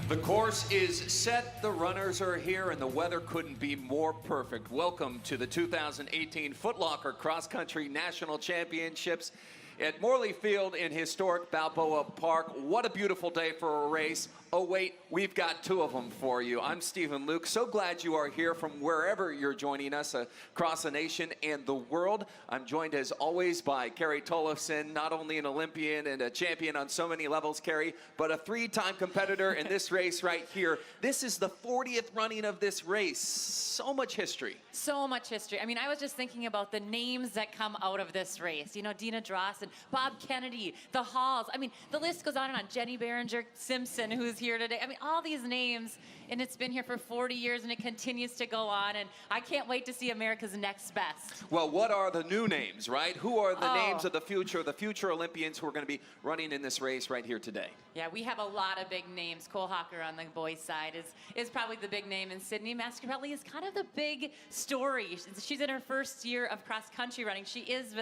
The course is set, the runners are here, and the weather couldn't be more perfect. Welcome to the 2018 Foot Locker Cross Country National Championships at Morley Field in historic Balboa Park. What a beautiful day for a race. Oh wait, we've got two of them for you. I'm Stephen Luke. So glad you are here from wherever you're joining us across the nation and the world. I'm joined as always by Carrie Tollefson, not only an Olympian and a champion on so many levels, Carrie, but a three-time competitor in this race right here. This is the 40th running of this race. So much history. So much history. I mean, I was just thinking about the names that come out of this race. You know, Dina Dross and Bob Kennedy, the Halls. I mean, the list goes on and on. Jenny Behringer Simpson, who's here today. I mean, all these names, and it's been here for 40 years, and it continues to go on, and I can't wait to see America's next best. Well, what are the new names, right? Who are the names of the future Olympians who are going to be running in this race right here today? Yeah, we have a lot of big names. Cole Hocker on the boys' side is probably the big name, and Sydney Mascarelli is kind of the big story. She's in her first year of cross-country running. She has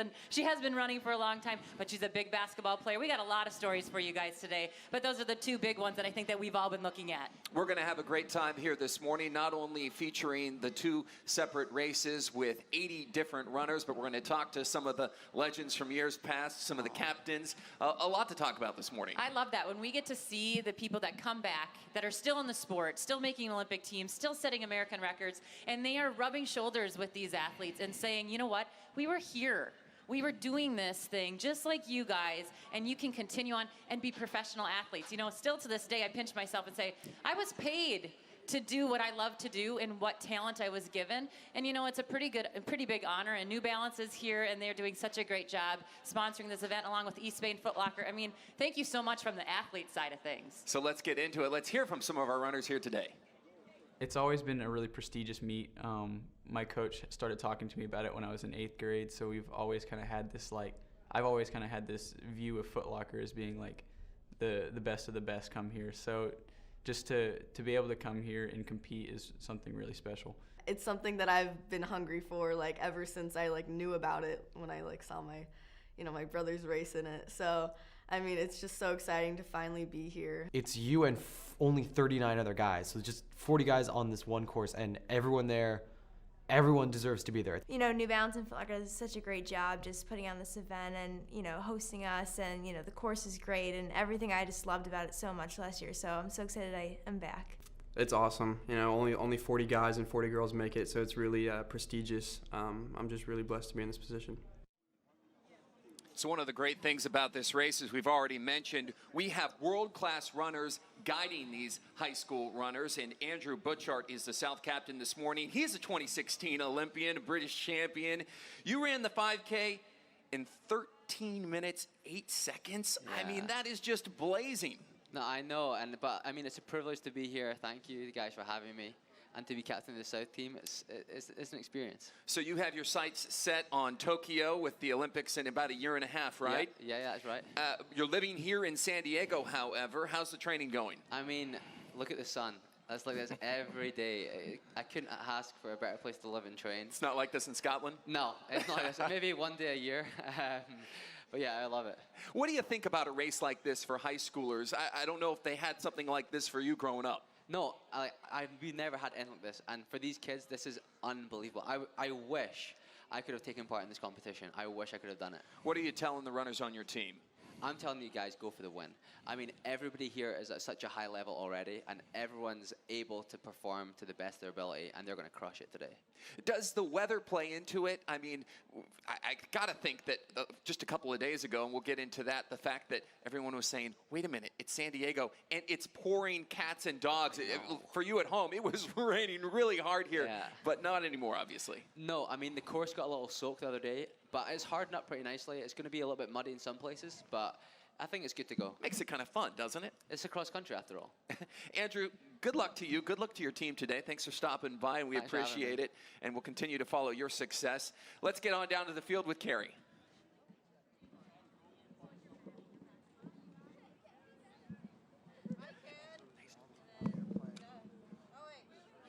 been running for a long time, but she's a big basketball player. We got a lot of stories for you guys today, but those are the two big ones that I think that we've all been looking at. We're going to have a great time here this morning, not only featuring the two separate races with 80 different runners, but we're going to talk to some of the legends from years past, some of the captains. A lot to talk about this morning. I love that. When we get to see the people that come back, that are still in the sport, still making Olympic teams, still setting American records, and they are rubbing shoulders with these athletes and saying, you know what, we were here. We were doing this thing just like you guys, and you can continue on and be professional athletes. You know, still to this day, I pinch myself and say, I was paid to do what I love to do and what talent I was given. And you know, it's a pretty big honor, and New Balance is here, and they're doing such a great job sponsoring this event along with East Spain Foot Locker. I mean, thank you so much from the athlete side of things. So let's get into it. Let's hear from some of our runners here today. It's always been a really prestigious meet. My coach started talking to me about it when I was in 8th grade, so we've always kind of had this, like, I've always kind of had this view of Foot Locker as being like the best of the best come here. So just to be able to come here and compete is something really special. It's something that I've been hungry for, like, ever since I, like, knew about it when I, like, saw my, you know, my brothers race in it. So, I mean, it's just so exciting to finally be here. It's you and only 39 other guys, so just 40 guys on this one course, and everyone there, everyone deserves to be there. You know, New Balance and Foot Locker does such a great job just putting on this event and, you know, hosting us, and, you know, the course is great, and everything. I just loved about it so much last year, so I'm so excited I am back. It's awesome. You know, only 40 guys and 40 girls make it, so it's really prestigious. I'm just really blessed to be in this position. So one of the great things about this race, as we've already mentioned, we have world-class runners guiding these high school runners, and Andrew Butchart is the South captain this morning. He's a 2016 Olympian, a British champion. You ran the 5K in 13 minutes, 8 seconds. Yeah. I mean, that is just blazing. No, I know, but I mean, it's a privilege to be here. Thank you guys for having me. And to be captain of the South team, it's an experience. So you have your sights set on Tokyo with the Olympics in about a year and a half, right? Yeah, that's right. You're living here in San Diego, however. How's the training going? I mean, look at the sun. It's like this every day. I couldn't ask for a better place to live and train. It's not like this in Scotland? No, it's not like this. Maybe one day a year. But yeah, I love it. What do you think about a race like this for high schoolers? I don't know if they had something like this for you growing up. No, we never had anything like this. And for these kids, this is unbelievable. I wish I could have taken part in this competition. I wish I could have done it. What are you telling the runners on your team? I'm telling you guys, go for the win. I mean, everybody here is at such a high level already, and everyone's able to perform to the best of their ability, and they're going to crush it today. Does the weather play into it? I mean, I got to think that just a couple of days ago, and we'll get into that, the fact that everyone was saying, wait a minute, it's San Diego, and it's pouring cats and dogs. For you at home, it was raining really hard here, but not anymore, obviously. No, I mean, the course got a little soaked the other day, but it's hardened up pretty nicely. It's going to be a little bit muddy in some places, but I think it's good to go. Makes it kind of fun, doesn't it? It's a cross country after all. Andrew, good luck to you. Good luck to your team today. Thanks for stopping by, and we appreciate it. And we'll continue to follow your success. Let's get on down to the field with Carrie.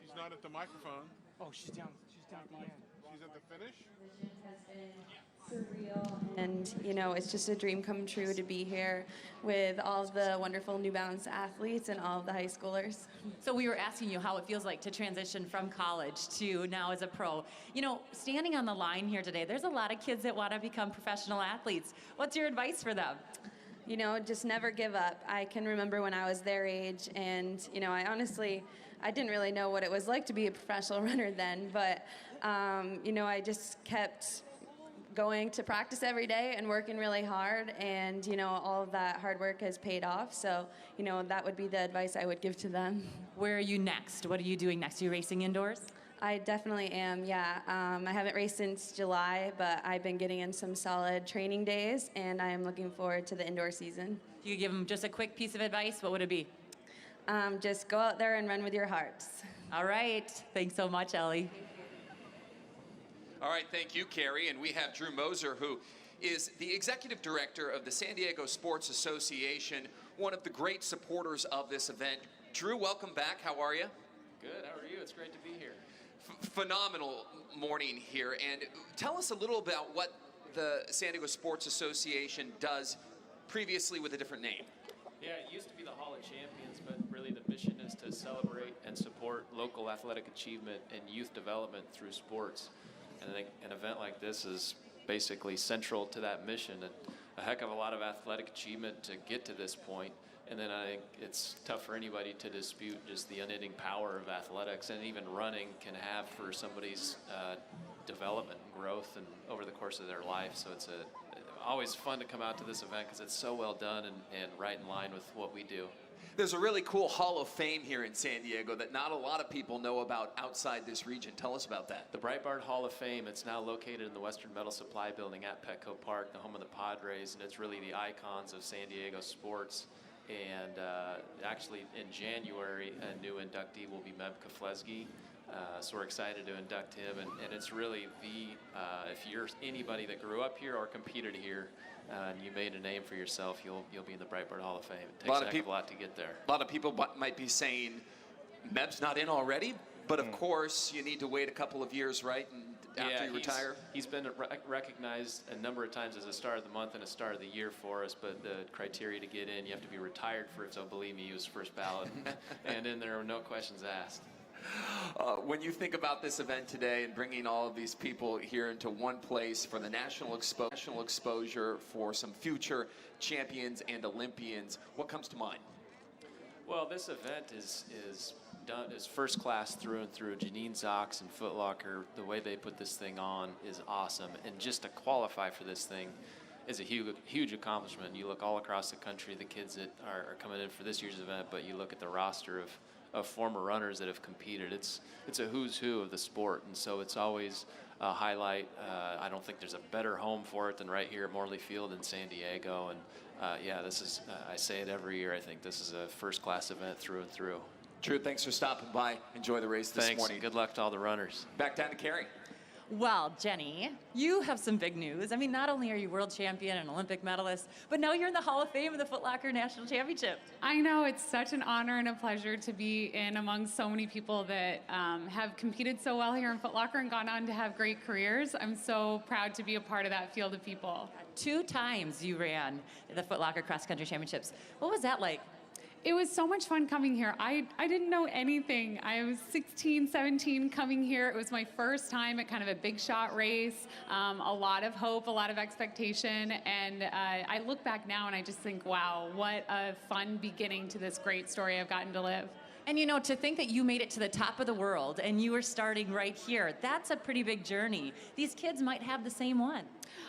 She's not at the microphone. Oh, she's down at the end. She's at the finish. And, you know, it's just a dream come true to be here with all the wonderful New Balance athletes and all of the high schoolers. So we were asking you how it feels like to transition from college to now as a pro. You know, standing on the line here today, there's a lot of kids that want to become professional athletes. What's your advice for them? You know, just never give up. I can remember when I was their age, and, you know, I didn't really know what it was like to be a professional runner then, but, you know, I just kept going to practice every day and working really hard, and, you know, all of that hard work has paid off. So, you know, that would be the advice I would give to them. Where are you next? What are you doing next? Are you racing indoors? I definitely am, yeah. I haven't raced since July, but I've been getting in some solid training days, and I am looking forward to the indoor season. If you could give them just a quick piece of advice, what would it be? Just go out there and run with your hearts. All right. Thanks so much, Ellie. All right, thank you, Carrie. And we have Drew Moser, who is the executive director of the San Diego Sports Association, one of the great supporters of this event. Drew, welcome back. How are you? Good. How are you? It's great to be here. Phenomenal morning here. And tell us a little about what the San Diego Sports Association does previously with a different name. Yeah, it used to be the Hall of Champions, but really the mission is to celebrate and support local athletic achievement and youth development through sports. And I think an event like this is basically central to that mission, and a heck of a lot of athletic achievement to get to this point. And then I think it's tough for anybody to dispute just the unending power of athletics and even running can have for somebody's development and growth and over the course of their life. So it's always fun to come out to this event because it's so well done and right in line with what we do. There's a really cool Hall of Fame here in San Diego that not a lot of people know about outside this region. Tell us about that. The Breitbart Hall of Fame, it's now located in the Western Metal Supply Building at Petco Park, the home of the Padres, and it's really the icons of San Diego sports. And actually in January, a new inductee will be Meb Keflezighi. So we're excited to induct him, and it's really if you're anybody that grew up here or competed here, and you made a name for yourself, you'll be in the Breitbart Hall of Fame. It takes a heck of a lot to get there. A lot of people might be saying, Meb's not in already, but of course you need to wait a couple of years, right? And after you retire? He's been recognized a number of times as a Star of the Month and a Star of the Year for us, but the criteria to get in, you have to be retired for it, so believe me, he was first ballot. And in there were no questions asked. When you think about this event today and bringing all of these people here into one place for the national exposure for some future champions and Olympians, what comes to mind? Well, this event is first class through and through. Janine Zox and Foot Locker, the way they put this thing on is awesome. And just to qualify for this thing is a huge accomplishment. You look all across the country, the kids that are coming in for this year's event, but you look at the roster of former runners that have competed. It's a who's who of the sport, and so it's always a highlight. I don't think there's a better home for it than right here at Morley Field in San Diego. And yeah, this is, I say it every year, I think this is a first-class event through and through. Drew, thanks for stopping by. Enjoy the race this morning. Good luck to all the runners. Back down to Carrie. Well, Jenny, you have some big news. I mean, not only are you world champion and Olympic medalist, but now you're in the Hall of Fame of the Foot Locker National Championship. I know, it's such an honor and a pleasure to be in among so many people that have competed so well here in Foot Locker and gone on to have great careers. I'm so proud to be a part of that field of people. 2 times you ran the Foot Locker Cross Country Championships. What was that like? It was so much fun coming here. I didn't know anything. I was 16, 17 coming here. It was my first time at kind of a big shot race. A lot of hope, a lot of expectation. And I look back now and I just think, wow, what a fun beginning to this great story I've gotten to live. And you know, to think that you made it to the top of the world and you were starting right here, that's a pretty big journey. These kids might have the same one.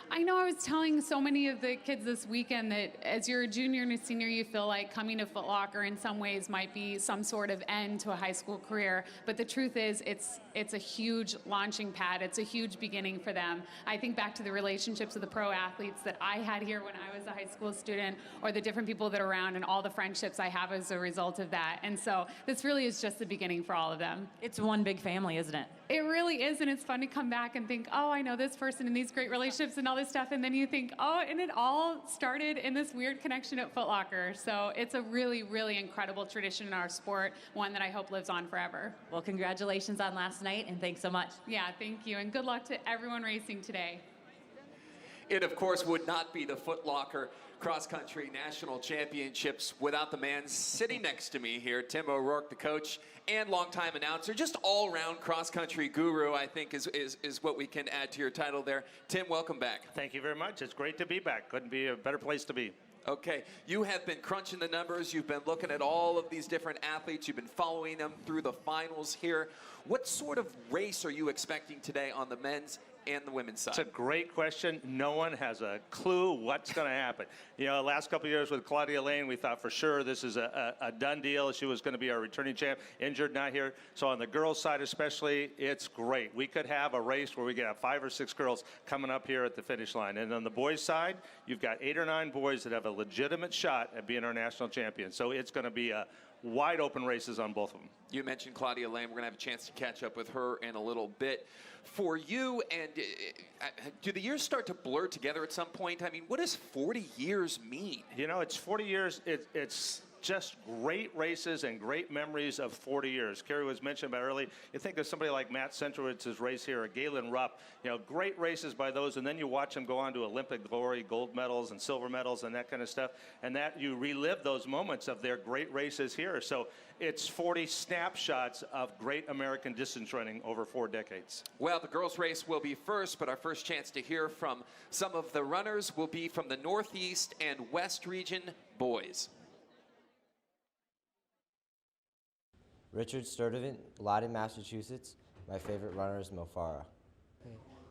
I know, I was telling so many of the kids this weekend that as you're a junior and a senior, you feel like coming to Foot Locker in some ways might be some sort of end to a high school career. But the truth is, it's a huge launching pad. It's a huge beginning for them. I think back to the relationships with the pro athletes that I had here when I was a high school student, or the different people that are around and all the friendships I have as a result of that. And so this this really is just the beginning for all of them. It's one big family, isn't it? It really is, and it's fun to come back and think, oh, I know this person and these great relationships and all this stuff, and then you think, oh, and it all started in this weird connection at Foot Locker. So it's a really, really incredible tradition in our sport, one that I hope lives on forever. Well, congratulations on last night, and thanks so much. Yeah, thank you, and good luck to everyone racing today. It, of course, would not be the Foot Locker Cross Country National Championships without the man sitting next to me here, Tim O'Rourke, the coach and longtime announcer, just all-around cross-country guru, I think is what we can add to your title there. Tim, welcome back. Thank you very much. It's great to be back. Couldn't be a better place to be. Okay, you have been crunching the numbers. You've been looking at all of these different athletes. You've been following them through the finals here. What sort of race are you expecting today on the men's and the women's side? It's a great question. No one has a clue what's going to happen. You know, the last couple of years with Claudia Lane, we thought for sure this is a done deal. She was going to be our returning champ, injured, not here. So on the girls' side especially, it's great. We could have a race where we could have 5 or 6 girls coming up here at the finish line. And on the boys' side, you've got 8 or 9 boys that have a legitimate shot at being our national champion. So it's going to be a wide open races on both of them. You mentioned Claudia Lane. We're going to have a chance to catch up with her in a little bit. For you, and do the years start to blur together at some point? I mean, what does 40 years mean? You know, it's 40 years. It's just great races and great memories of 40 years. Kerry was mentioned about early. You think of somebody like Matt Centrowitz's race here, or Galen Rupp, you know, great races by those, and then you watch them go on to Olympic glory, gold medals and silver medals and that kind of stuff, and that you relive those moments of their great races here. So it's 40 snapshots of great American distance running over 4 decades. Well, the girls' race will be first, but our first chance to hear from some of the runners will be from the Northeast and West region boys. Richard Sturdivant, Lottie, Massachusetts. My favorite runner is Mo Farah.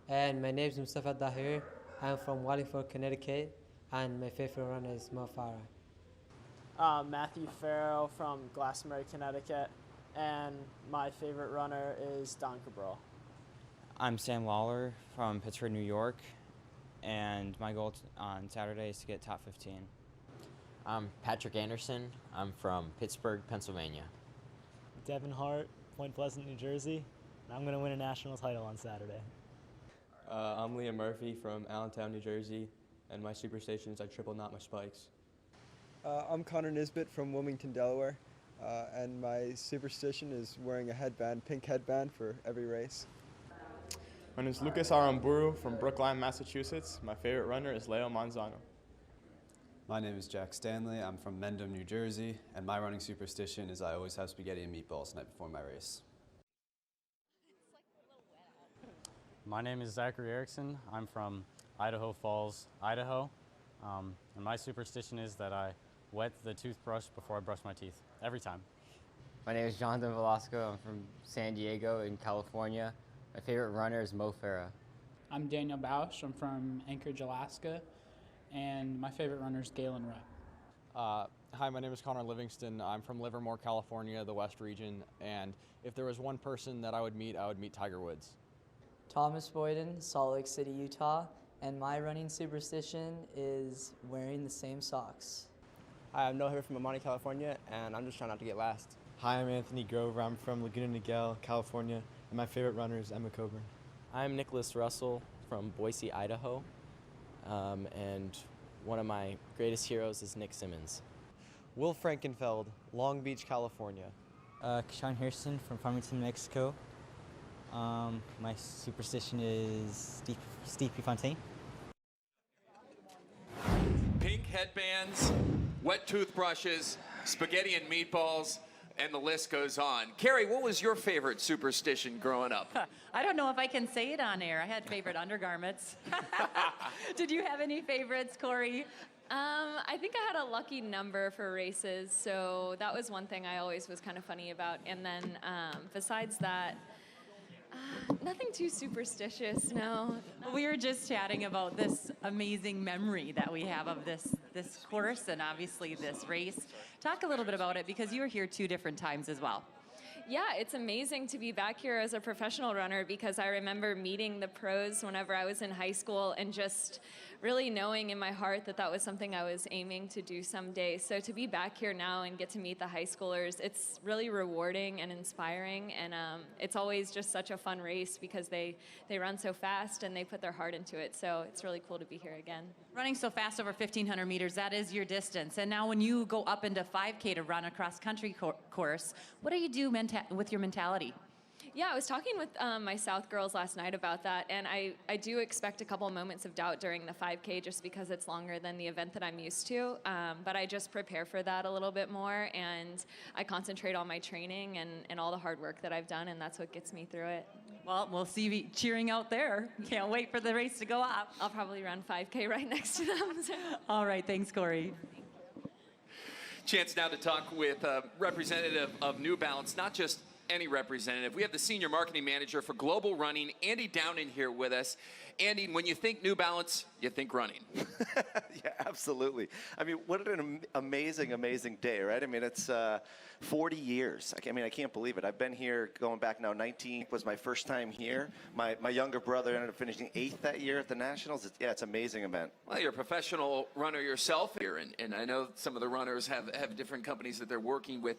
And my name is Mustafa Dahir. I'm from Wallingford, Connecticut, and my favorite runner is Mo Farah. Matthew Farrell from Glastonbury, Connecticut, and my favorite runner is Don Cabral. I'm Sam Lawler from Pittsburgh, New York, and my goal on Saturday is to get top 15. I'm Patrick Anderson. I'm from Pittsburgh, Pennsylvania. Devin Hart, Point Pleasant, New Jersey, and I'm going to win a national title on Saturday. I'm Liam Murphy from Allentown, New Jersey, and my superstition is I triple knot my spikes. I'm Connor Nisbet from Wilmington, Delaware, and my superstition is wearing a headband, pink headband for every race. My name is Lucas Aramburu from Brookline, Massachusetts. My favorite runner is Leo Manzano. My name is Jack Stanley. I'm from Mendham, New Jersey, and my running superstition is I always have spaghetti and meatballs the night before my race. My name is Zachary Erickson. I'm from Idaho Falls, Idaho, and my superstition is that I wet the toothbrush before I brush my teeth, every time. My name is Jonathan Velasco. I'm from San Diego in California. My favorite runner is Mo Farah. I'm Daniel Bausch. I'm from Anchorage, Alaska. And my favorite runner is Galen Rupp. Hi, my name is Connor Livingston. I'm from Livermore, California, the West region. And if there was one person that I would meet Tiger Woods. Thomas Boyden, Salt Lake City, Utah. And my running superstition is wearing the same socks. Hi, I'm Noah here from Amani, California, and I'm just trying not to get last. Hi, I'm Anthony Grover. I'm from Laguna Niguel, California, and my favorite runner is Emma Coburn. I'm Nicholas Russell from Boise, Idaho. And one of my greatest heroes is Nick Simmons. Will Frankenfeld, Long Beach, California. Sean Hairston from Farmington, Mexico. My superstition is Steve Prefontaine. Pink headbands, wet toothbrushes, spaghetti and meatballs, and the list goes on. Carrie, what was your favorite superstition growing up? I don't know if I can say it on air. I had favorite undergarments. Did you have any favorites, Corey? I think I had a lucky number for races, so that was one thing I always was kind of funny about. And then besides that, nothing too superstitious, no. We were just chatting about this amazing memory that we have of this course and obviously this race. Talk a little bit about it because you were here 2 different times as well. Yeah, it's amazing to be back here as a professional runner because I remember meeting the pros whenever I was in high school and just really knowing in my heart that that was something I was aiming to do someday. So to be back here now and get to meet the high schoolers, it's really rewarding and inspiring, and it's always just such a fun race because they run so fast and they put their heart into it. So it's really cool to be here again. Running so fast over 1,500 meters, that is your distance. And now when you go up into 5K to run a cross-country course, what do you do with your mentality? Yeah, I was talking with my South girls last night about that, and I do expect a couple moments of doubt during the 5K just because it's longer than the event that I'm used to, but I just prepare for that a little bit more, and I concentrate on my training and all the hard work that I've done, and that's what gets me through it. Well, we'll see you cheering out there. Can't wait for the race to go up. I'll probably run 5K right next to them. So. All right, thanks, Corey. Chance now to talk with a representative of New Balance, not just any representative. We have the senior marketing manager for global running, Andy Downen, here with us. Andy, when you think New Balance, you think running. Yeah, absolutely. I mean, what an amazing, amazing day, right? I mean, it's 40 years. I can't believe it. I've been here going back now. 19 was my first time here. My younger brother ended up finishing 8th that year at the Nationals. It's an amazing event. Well, you're a professional runner yourself here, and I know some of the runners have different companies that they're working with.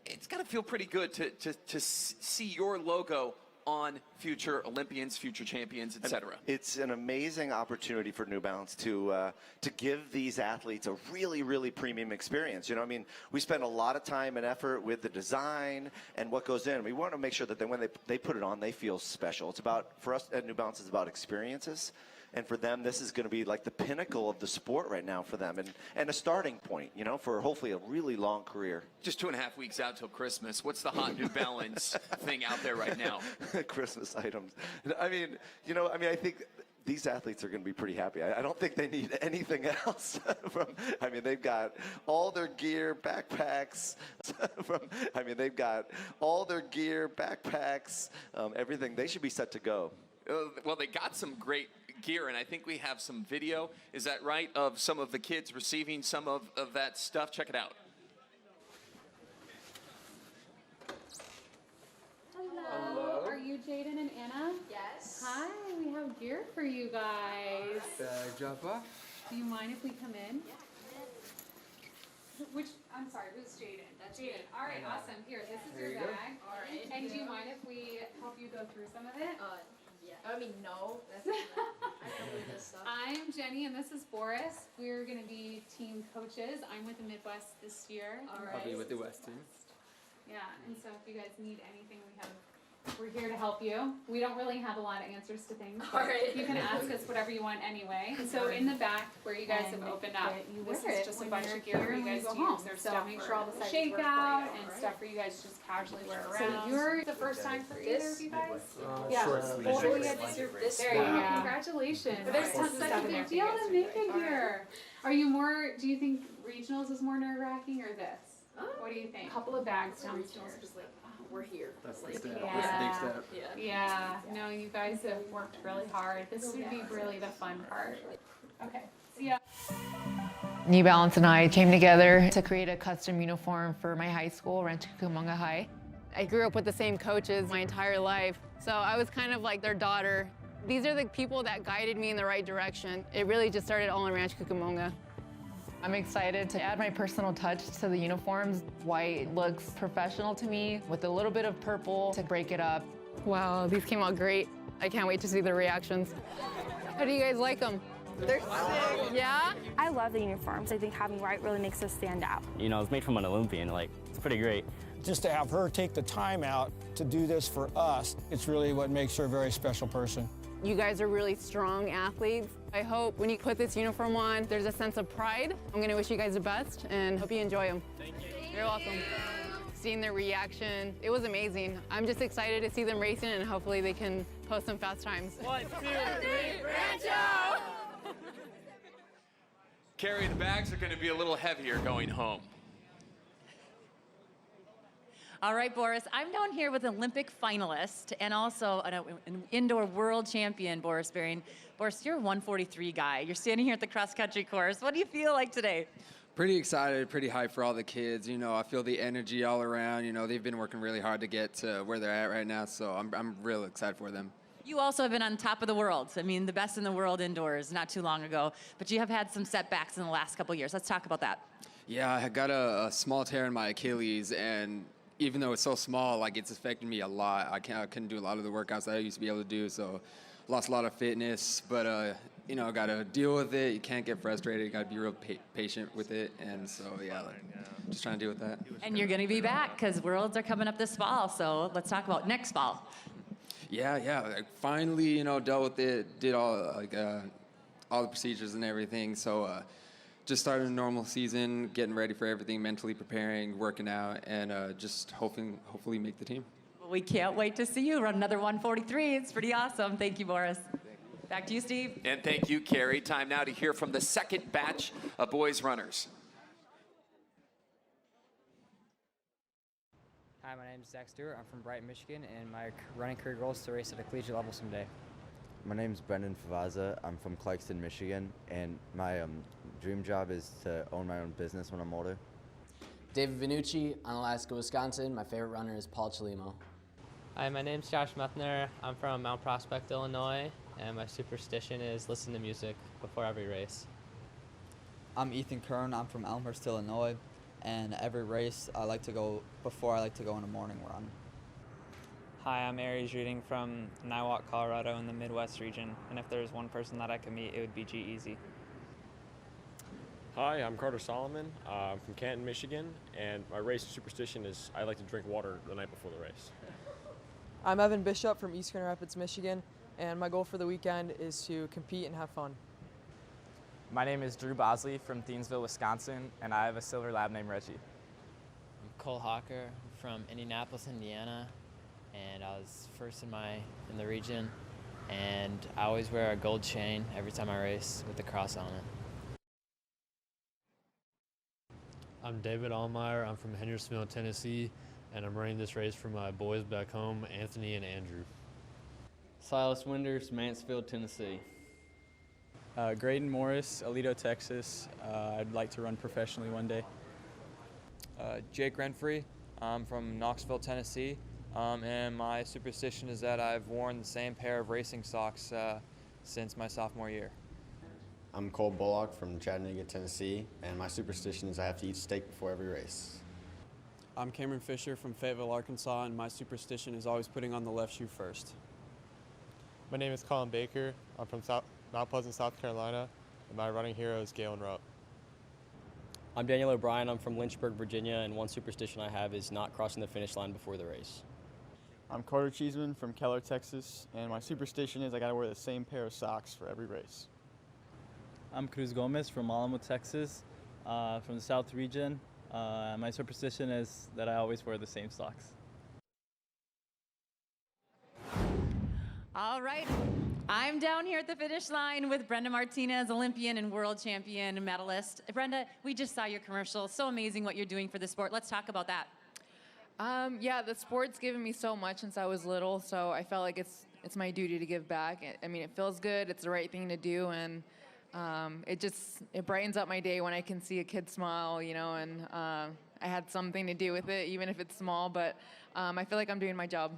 It's got to feel pretty good to see your logo on future Olympians, future champions, etc. It's an amazing opportunity for New Balance to give these athletes a really, really premium experience. You know, I mean, we spend a lot of time and effort with the design and what goes in. We want to make sure that when they put it on, they feel special. It's about, for us at New Balance, it's about experiences. And for them, this is going to be like the pinnacle of the sport right now for them, and a starting point, you know, for hopefully a really long career. Just 2.5 weeks out till Christmas. What's the hot New Balance thing out there right now? Christmas items. I think these athletes are going to be pretty happy. I don't think they need anything else. They've got all their gear, backpacks. Everything. They should be set to go. Well, they got some great gear, and I think we have some video, is that right, of some of the kids receiving some of that stuff. Check it out. Hello. Are you Jaden and Anna? Yes. Hi, we have gear for you guys. Drop off. Do you mind if we come in? I'm sorry, who's Jaden? That's Jaden. All right, awesome. Here, this is your bag. All right. And do you mind if we help you go through some of it? No. That's I probably this stuff. I'm Jenny, and this is Boris. We're going to be team coaches. I'm with the Midwest this year. All right. I'll be with the West team. Yeah, and so if you guys need anything, we're here to help you. We don't really have a lot of answers to things, but you can ask us whatever you want anyway. And so in the back where you guys have opened up, this is just a bunch of gear for you guys to use. There's stuff for shakeout and stuff for you guys to just casually wear around. So you're the first time for either of you guys? Yeah. There you go. Congratulations. There's such a big deal to make it here. Are you more, do you think regionals is more nerve-wracking or this? What do you think? A couple of bags downstairs. We're here. That's the big step. Yeah. That's the big step. Yeah. No, you guys have worked really hard. This would be really the fun part. Okay. See ya. New Balance and I came together to create a custom uniform for my high school, Rancho Cucamonga High. I grew up with the same coaches my entire life, so I was kind of like their daughter. These are the people that guided me in the right direction. It really just started all in Rancho Cucamonga. I'm excited to add my personal touch to the uniforms. White looks professional to me with a little bit of purple to break it up. Wow, these came out great. I can't wait to see the reactions. How do you guys like them? They're sick. Yeah? I love the uniforms. I think having white really makes us stand out. You know, it's made from an Olympian. It's pretty great. Just to have her take the time out to do this for us, it's really what makes her a very special person. You guys are really strong athletes. I hope when you put this uniform on, there's a sense of pride. I'm gonna wish you guys the best and hope you enjoy them. Thank you. You're welcome. Seeing their reaction, it was amazing. I'm just excited to see them racing and hopefully they can post some fast times. 1, 2, 3, Rancho! Carrie, the bags are going to be a little heavier going home. All right, Boris, I'm down here with an Olympic finalist and also an indoor world champion, Boris Bering. Boris, you're a 143 guy. You're standing here at the cross-country course. What do you feel like today? Pretty excited, pretty hyped for all the kids. You know, I feel the energy all around. You know, they've been working really hard to get to where they're at right now, so I'm real excited for them. You also have been on top of the world. I mean, the best in the world indoors not too long ago, but you have had some setbacks in the last couple years. Let's talk about that. Yeah, I got a small tear in my Achilles, and even though it's so small, like it's affected me a lot. I couldn't do a lot of the workouts that I used to be able to do, so lost a lot of fitness. But you know, got to deal with it. You can't get frustrated. You got to be real patient with it, and so yeah, just trying to deal with that. And you're going to be back because Worlds are coming up this fall. So let's talk about next fall. Yeah. I finally, you know, dealt with it. Did all the procedures and everything. So. Just started a normal season, getting ready for everything, mentally preparing, working out, and just hopefully make the team. We can't wait to see you run another 143. It's pretty awesome. Thank you, Boris. Back to you, Steve. And thank you, Carrie. Time now to hear from the second batch of boys runners. Hi, my name is Zach Stewart. I'm from Brighton, Michigan, and my running career goal is to race at a collegiate level someday. My name's Brendan Favaza. I'm from Clarkston, Michigan, and my dream job is to own my own business when I'm older. David Vanucci, Onalaska, Wisconsin. My favorite runner is Paul Chalimo. Hi, my name's Josh Methner. I'm from Mount Prospect, Illinois, and my superstition is listen to music before every race. I'm Ethan Kern. I'm from Elmhurst, Illinois, and every race I like to go on a morning run. Hi, I'm Aries Reading from Niwot, Colorado in the Midwest region, and if there's one person that I could meet, it would be G-Eazy. Hi, I'm Carter Solomon. I'm from Canton, Michigan, and my race superstition is I like to drink water the night before the race. I'm Evan Bishop from East Grand Rapids, Michigan, and my goal for the weekend is to compete and have fun. My name is Drew Bosley from Thiensville, Wisconsin, and I have a silver lab named Reggie. I'm Cole Hawker from Indianapolis, Indiana, and I was first in the region, and I always wear a gold chain every time I race with the cross on it. I'm David Allmeyer. I'm from Hendersonville, Tennessee, and I'm running this race for my boys back home, Anthony and Andrew. Silas Winders, Mansfield, Tennessee. Graydon Morris, Alito, Texas. I'd like to run professionally one day. Jake Renfrey. I'm from Knoxville, Tennessee, and my superstition is that I've worn the same pair of racing socks since my sophomore year. I'm Cole Bullock from Chattanooga, Tennessee, and my superstition is I have to eat steak before every race. I'm Cameron Fisher from Fayetteville, Arkansas, and my superstition is always putting on the left shoe first. My name is Colin Baker. I'm from Mount Pleasant, South Carolina, and my running hero is Galen Rupp. I'm Daniel O'Brien. I'm from Lynchburg, Virginia, and one superstition I have is not crossing the finish line before the race. I'm Carter Cheeseman from Keller, Texas, and my superstition is I gotta wear the same pair of socks for every race. I'm Cruz Gomez from Alamo, Texas, from the South region. My superstition is that I always wear the same socks. All right. I'm down here at the finish line with Brenda Martinez, Olympian and world champion medalist. Brenda, we just saw your commercial. So amazing what you're doing for the sport. Let's talk about that. Yeah, the sport's given me so much since I was little, so I felt like it's my duty to give back. I mean, it feels good. It's the right thing to do, and it brightens up my day when I can see a kid smile, you know, and I had something to do with it, even if it's small, but I feel like I'm doing my job.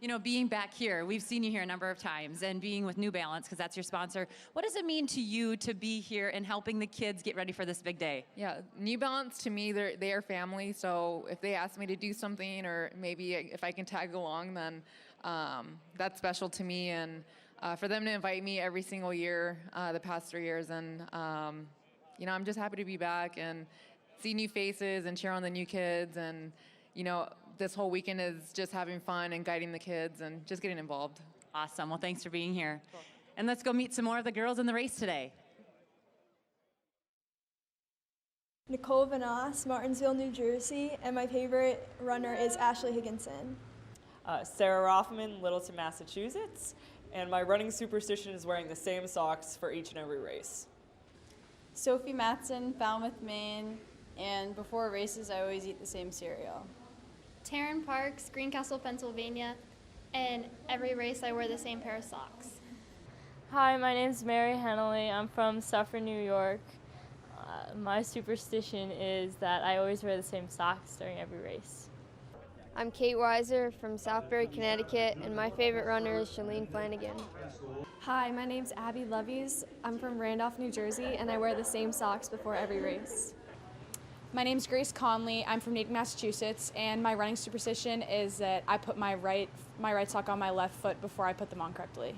You know, being back here, we've seen you here a number of times, and being with New Balance, because that's your sponsor. What does it mean to you to be here and helping the kids get ready for this big day? Yeah, New Balance, to me, they are family, so if they ask me to do something, or maybe if I can tag along, then that's special to me, and for them to invite me every single year, the past 3 years, and you know, I'm just happy to be back and see new faces and cheer on the new kids, and you know, this whole weekend is just having fun and guiding the kids and just getting involved. Awesome. Well, thanks for being here. Cool. And let's go meet some more of the girls in the race today. Nicole Vanasse, Martinsville, New Jersey, and my favorite runner is Ashley Higginson. Sarah Rothman, Littleton, Massachusetts, and my running superstition is wearing the same socks for each and every race. Sophie Matson, Falmouth, Maine, and before races I always eat the same cereal. Taryn Parks, Greencastle, Pennsylvania, and every race I wear the same pair of socks. Hi, my name's Mary Hennelly. I'm from Suffern, New York. My superstition is that I always wear the same socks during every race. I'm Kate Weiser from Southbury, Connecticut, and my favorite runner is Shalene Flanagan. Hi, my name's Abby Lovies. I'm from Randolph, New Jersey, and I wear the same socks before every race. My name's Grace Conley. I'm from Natick, Massachusetts, and my running superstition is that I put my right sock on my left foot before I put them on correctly.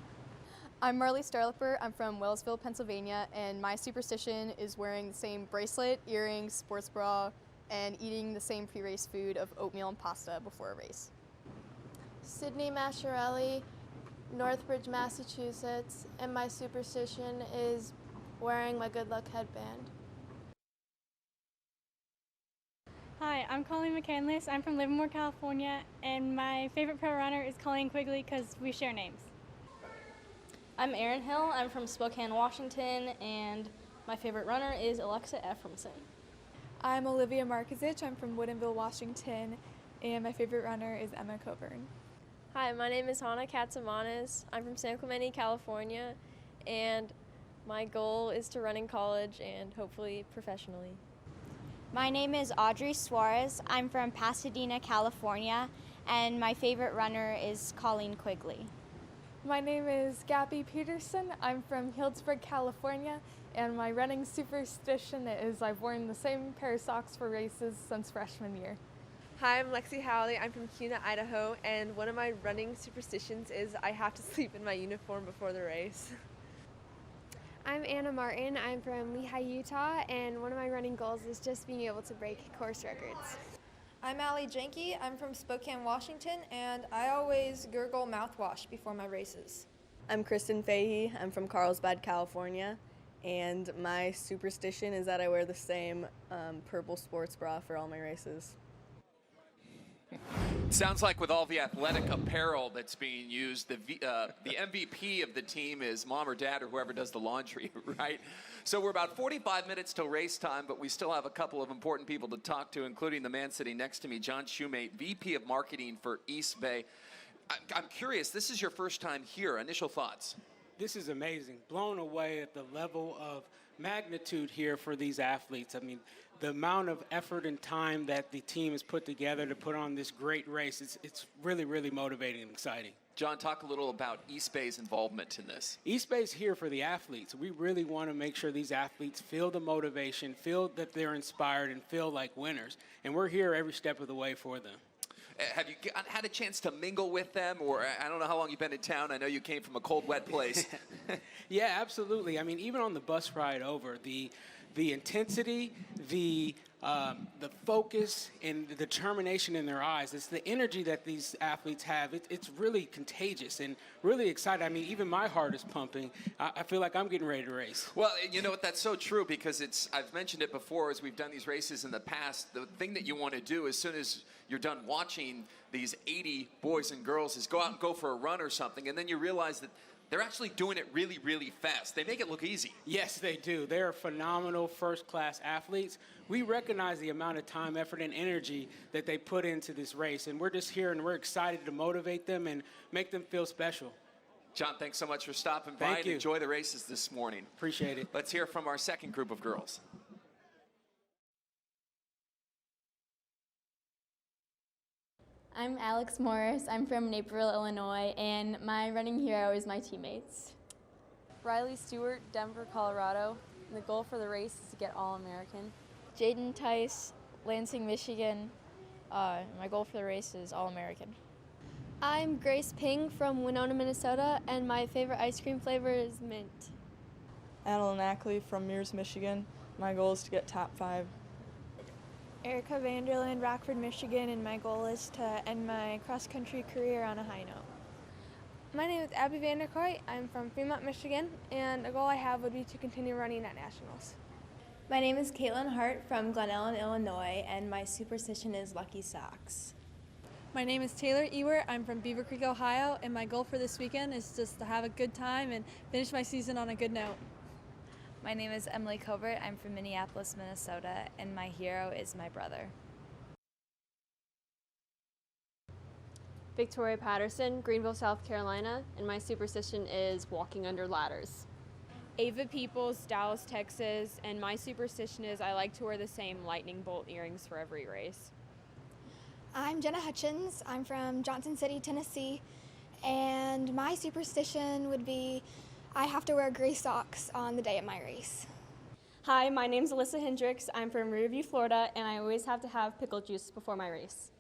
I'm Marley Starlipper. I'm from Wellsville, Pennsylvania, and my superstition is wearing the same bracelet, earrings, sports bra, and eating the same pre-race food of oatmeal and pasta before a race. Sydney Masciarelli, Northbridge, Massachusetts, and my superstition is wearing my good luck headband. Hi, I'm Colleen McCandless. I'm from Livermore, California, and my favorite pro runner is Colleen Quigley because we share names. I'm Erin Hill. I'm from Spokane, Washington, and my favorite runner is Alexa Ephraimson. I'm Olivia Markozich. I'm from Woodinville, Washington, and my favorite runner is Emma Coburn. Hi, my name is Hannah Katsamanis. I'm from San Clemente, California, and my goal is to run in college and hopefully professionally. My name is Audrey Suarez. I'm from Pasadena, California, and my favorite runner is Colleen Quigley. My name is Gabby Peterson. I'm from Healdsburg, California, and my running superstition is I've worn the same pair of socks for races since freshman year. Hi, I'm Lexi Howley. I'm from Kuna, Idaho, and one of my running superstitions is I have to sleep in my uniform before the race. I'm Anna Martin. I'm from Lehigh, Utah, and one of my running goals is just being able to break course records. I'm Allie Jenke. I'm from Spokane, Washington, and I always gurgle mouthwash before my races. I'm Kristen Fahey. I'm from Carlsbad, California, and my superstition is that I wear the same purple sports bra for all my races. Sounds like with all the athletic apparel that's being used, the MVP of the team is mom or dad or whoever does the laundry, right? So we're about 45 minutes till race time, but we still have a couple of important people to talk to, including the man sitting next to me, John Shoemate, VP of Marketing for East Bay. I'm curious, this is your first time here. Initial thoughts? This is amazing. Blown away at the level of magnitude here for these athletes. I mean, the amount of effort and time that the team has put together to put on this great race, it's really, really motivating and exciting. John, talk a little about East Bay's involvement in this. East Bay's here for the athletes. We really want to make sure these athletes feel the motivation, feel that they're inspired, and feel like winners. And we're here every step of the way for them. Have you had a chance to mingle with them, or I don't know how long you've been in town. I know you came from a cold, wet place. Yeah, absolutely. I mean, even on the bus ride over, the intensity, the focus, and the determination in their eyes, it's the energy that these athletes have. It's really contagious and really exciting. I mean, even my heart is pumping. I feel like I'm getting ready to race. Well, you know what, that's so true, because I've mentioned it before as we've done these races in the past. The thing that you want to do as soon as you're done watching these 80 boys and girls is go out and go for a run or something, and then you realize that they're actually doing it really, really fast. They make it look easy. Yes, they do. They're phenomenal first-class athletes. We recognize the amount of time, effort, and energy that they put into this race, and we're just here and we're excited to motivate them and make them feel special. John, thanks so much for stopping by. Thank you. Enjoy the races this morning. Appreciate it. Let's hear from our second group of girls. I'm Alex Morris. I'm from Naperville, Illinois, and my running hero is my teammates. Riley Stewart, Denver, Colorado. And the goal for the race is to get All-American. Jaden Tice, Lansing, Michigan. My goal for the race is All-American. I'm Grace Ping from Winona, Minnesota, and my favorite ice cream flavor is mint. Adeline Ackley from Mears, Michigan. My goal is to get top 5. Erica Vanderland, Rockford, Michigan, and my goal is to end my cross-country career on a high note. My name is Abby Vanderkoy. I'm from Fremont, Michigan, and a goal I have would be to continue running at nationals. My name is Caitlin Hart from Glen Ellen, Illinois, and my superstition is lucky socks. My name is Taylor Ewert. I'm from Beaver Creek, Ohio, and my goal for this weekend is just to have a good time and finish my season on a good note. My name is Emily Covert. I'm from Minneapolis, Minnesota, and my hero is my brother. Victoria Patterson, Greenville, South Carolina, and my superstition is walking under ladders. Ava Peoples, Dallas, Texas, and my superstition is I like to wear the same lightning bolt earrings for every race. I'm Jenna Hutchins. I'm from Johnson City, Tennessee, and my superstition would be I have to wear gray socks on the day of my race. Hi, my name's Alyssa Hendricks. I'm from Riverview, Florida, and I always have to have pickle juice before my race.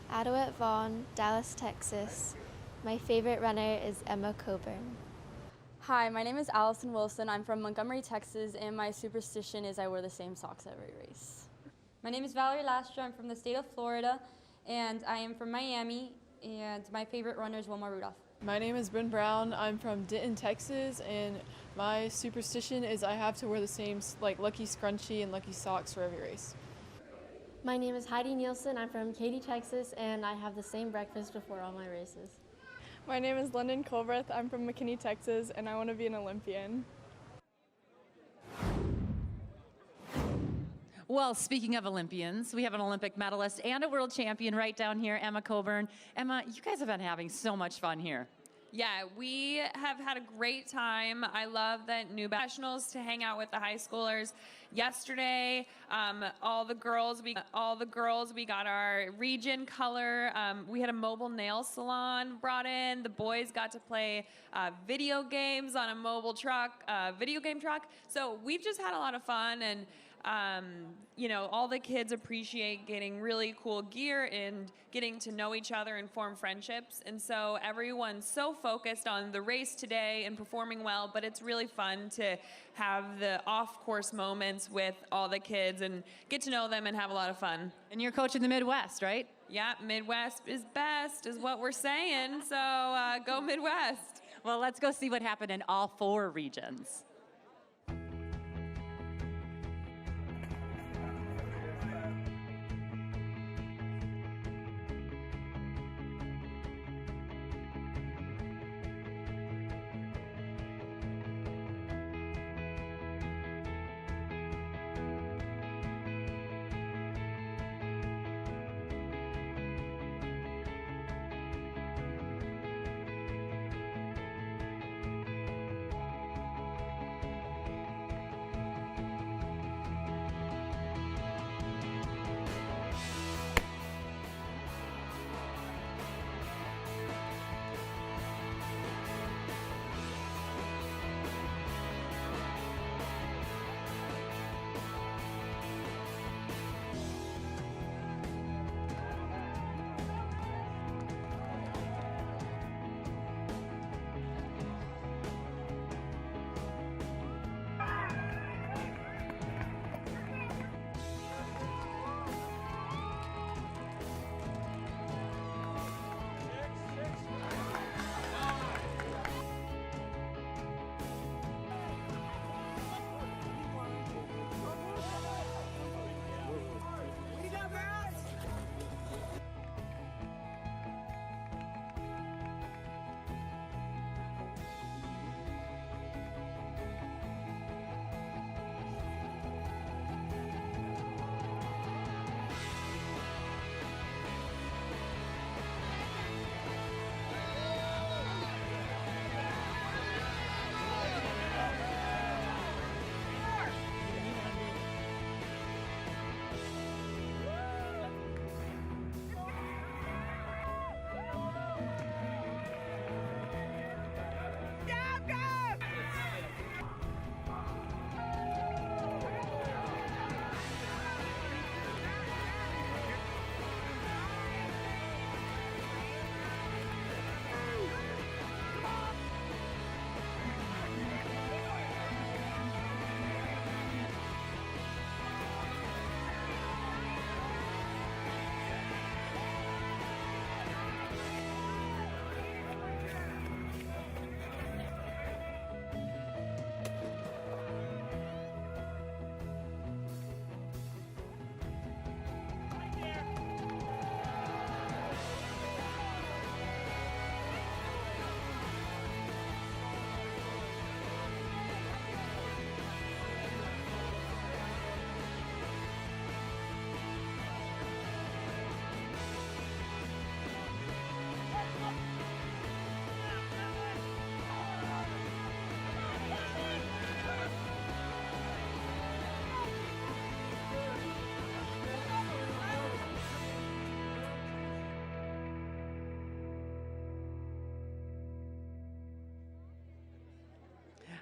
Adawet Vaughn, Dallas, Texas. My favorite runner is Emma Coburn. Hi, my name is Allison Wilson. I'm from Montgomery, Texas, and my superstition is I wear the same socks every race. My name is Valerie Lastra. I'm from the state of Florida, and I am from Miami, and my favorite runner is Wilma Rudolph. My name is Bryn Brown. I'm from Denton, Texas, and my superstition is I have to wear the same Lucky Scrunchie and Lucky socks for every race. My name is Heidi Nielsen. I'm from Katy, Texas, and I have the same breakfast before all my races. My name is London Colbreth. I'm from McKinney, Texas, and I want to be an Olympian. Well, speaking of Olympians, we have an Olympic medalist and a world champion right down here, Emma Coburn. Emma, you guys have been having so much fun here. Yeah, we have had a great time. I love the new professionals to hang out with the high schoolers. Yesterday, all the girls, we got our region color. We had a mobile nail salon brought in. The boys got to play video games on a mobile truck, video game truck. So we've just had a lot of fun, and you know, all the kids appreciate getting really cool gear and getting to know each other and form friendships. And so everyone's so focused on the race today and performing well, but it's really fun to have the off-course moments with all the kids and get to know them and have a lot of fun. And you're coaching the Midwest, right? Yeah, Midwest is best is what we're saying, so go Midwest. Well, let's go see what happened in all 4 regions.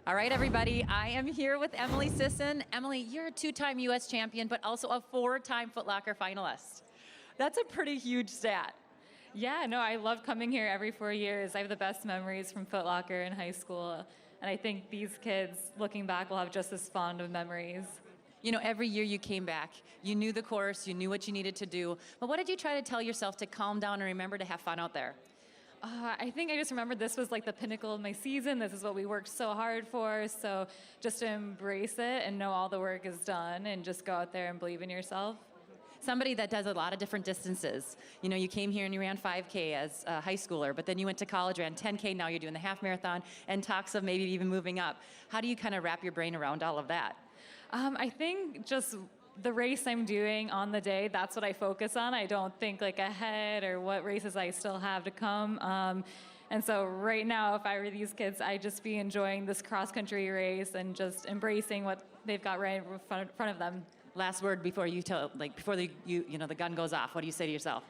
All right, everybody, I am here with Emily Sisson. Emily, you're a 2-time U.S. champion, but also a 4-time Foot Locker finalist. That's a pretty huge stat. Yeah, no, I love coming here every 4 years. I have the best memories from Foot Locker in high school, and I think these kids, looking back, will have just as fond of memories. You know, every year you came back, you knew the course, you knew what you needed to do, but what did you try to tell yourself to calm down and remember to have fun out there? I think I just remembered this was like the pinnacle of my season. This is what we worked so hard for. So just to embrace it and know all the work is done and just go out there and believe in yourself. Somebody that does a lot of different distances. You know, you came here and you ran 5K as a high schooler, but then you went to college, ran 10K, now you're doing the half marathon, and talks of maybe even moving up. How do you kind of wrap your brain around all of that? I think just the race I'm doing on the day, that's what I focus on. I don't think like ahead or what races I still have to come. And so right now, if I were these kids, I'd just be enjoying this cross-country race and just embracing what they've got right in front of them. Last word before you tell, like before the gun goes off, what do you say to yourself?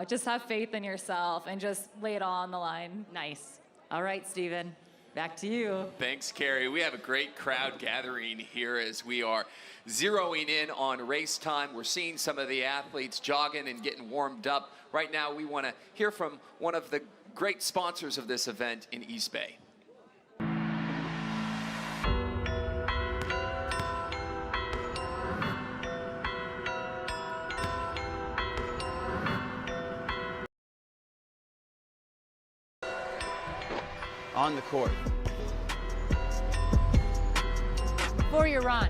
Just have faith in yourself and just lay it all on the line. Nice. All right, Stephen. Back to you. Thanks, Carrie. We have a great crowd gathering here as we are zeroing in on race time. We're seeing some of the athletes jogging and getting warmed up. Right now, we want to hear from one of the great sponsors of this event in East Bay. On the court. For your run.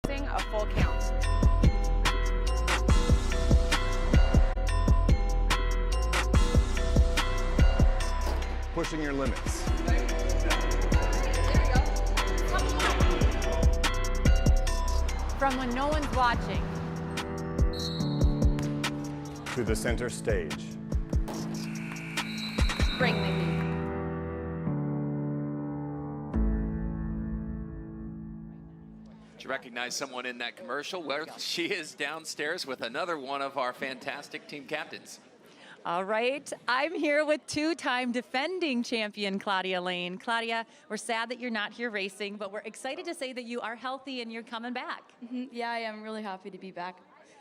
A full count. Pushing your limits. From when no one's watching. To the center stage. Break my knee. Did you recognize someone in that commercial? Well, she is downstairs with another one of our fantastic team captains. All right, I'm here with 2-time defending champion Claudia Lane. Claudia, we're sad that you're not here racing, but we're excited to say that you are healthy and you're coming back. Yeah, I am really happy to be back.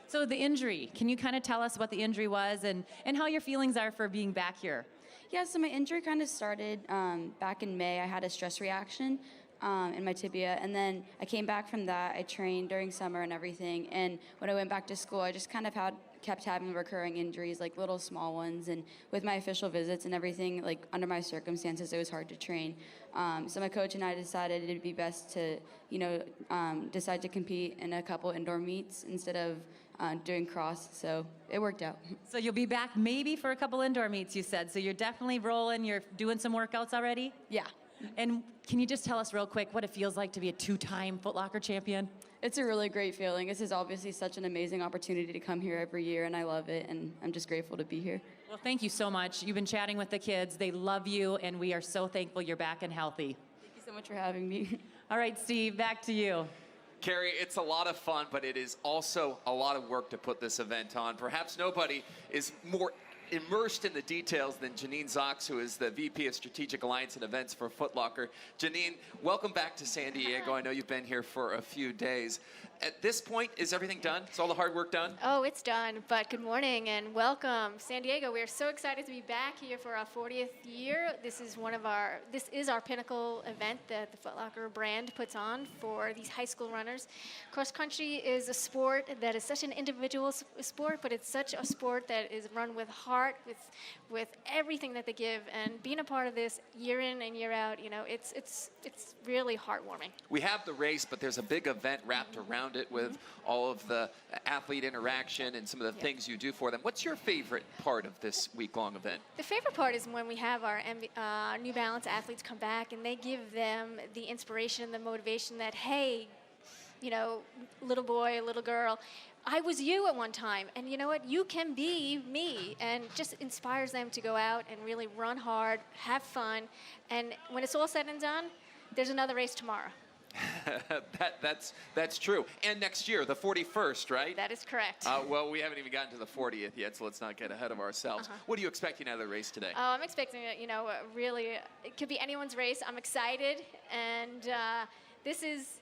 So the injury, can you kind of tell us what the injury was and how your feelings are for being back here? Yeah, so my injury kind of started back in May. I had a stress reaction in my tibia, and then I came back from that. I trained during summer and everything, and when I went back to school, I just kind of kept having recurring injuries, like little small ones, and with my official visits and everything, like under my circumstances, it was hard to train. So my coach and I decided it'd be best to, decide to compete in a couple indoor meets instead of doing cross, so it worked out. So you'll be back maybe for a couple indoor meets, you said. So you're definitely rolling, you're doing some workouts already? Yeah. And can you just tell us real quick what it feels like to be a 2-time Foot Locker champion? It's a really great feeling. This is obviously such an amazing opportunity to come here every year, and I love it, and I'm just grateful to be here. Well, thank you so much. You've been chatting with the kids. They love you, and we are so thankful you're back and healthy. Thank you so much for having me. All right, Steve, back to you. Carrie, it's a lot of fun, but it is also a lot of work to put this event on. Perhaps nobody is more immersed in the details than Janine Zox, who is the VP of Strategic Alliance and Events for Foot Locker. Janine, welcome back to San Diego. I know you've been here for a few days. At this point, is everything done? Is all the hard work done? Oh, it's done, but good morning and welcome. San Diego, we are so excited to be back here for our 40th year. This is our pinnacle event that the Foot Locker brand puts on for these high school runners. Cross country is a sport that is such an individual sport, but it's such a sport that is run with heart, with everything that they give, and being a part of this year in and year out, it's really heartwarming. We have the race, but there's a big event wrapped around it with all of the athlete interaction and some of the things you do for them. What's your favorite part of this week-long event? The favorite part is when we have our New Balance athletes come back and they give them the inspiration, the motivation that, hey, little boy, little girl, I was you at one time, and you know what? You can be me, and just inspires them to go out and really run hard, have fun, and when it's all said and done, there's another race tomorrow. That's true. And next year, the 41st, right? That is correct. Well, we haven't even gotten to the 40th yet, so let's not get ahead of ourselves. What are you expecting out of the race today? I'm expecting, really, it could be anyone's race. I'm excited, and this is,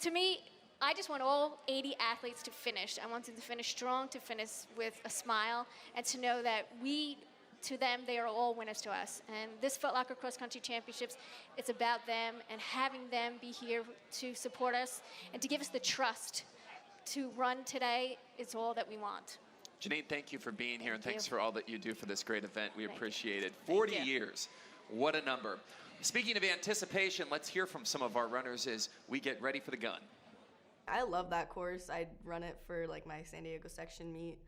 to me, I just want all 80 athletes to finish. I want them to finish strong, to finish with a smile, and to know that to them, they are all winners to us. And this Foot Locker Cross Country Championships, it's about them and having them be here to support us and to give us the trust to run today is all that we want. Janine, thank you for being here, and Thank thanks you. for all that you do for this great event. We appreciate it. 40 years. What a number. Speaking of anticipation, let's hear from some of our runners as we get ready for the gun. I love that course. I'd run it for my San Diego section meet.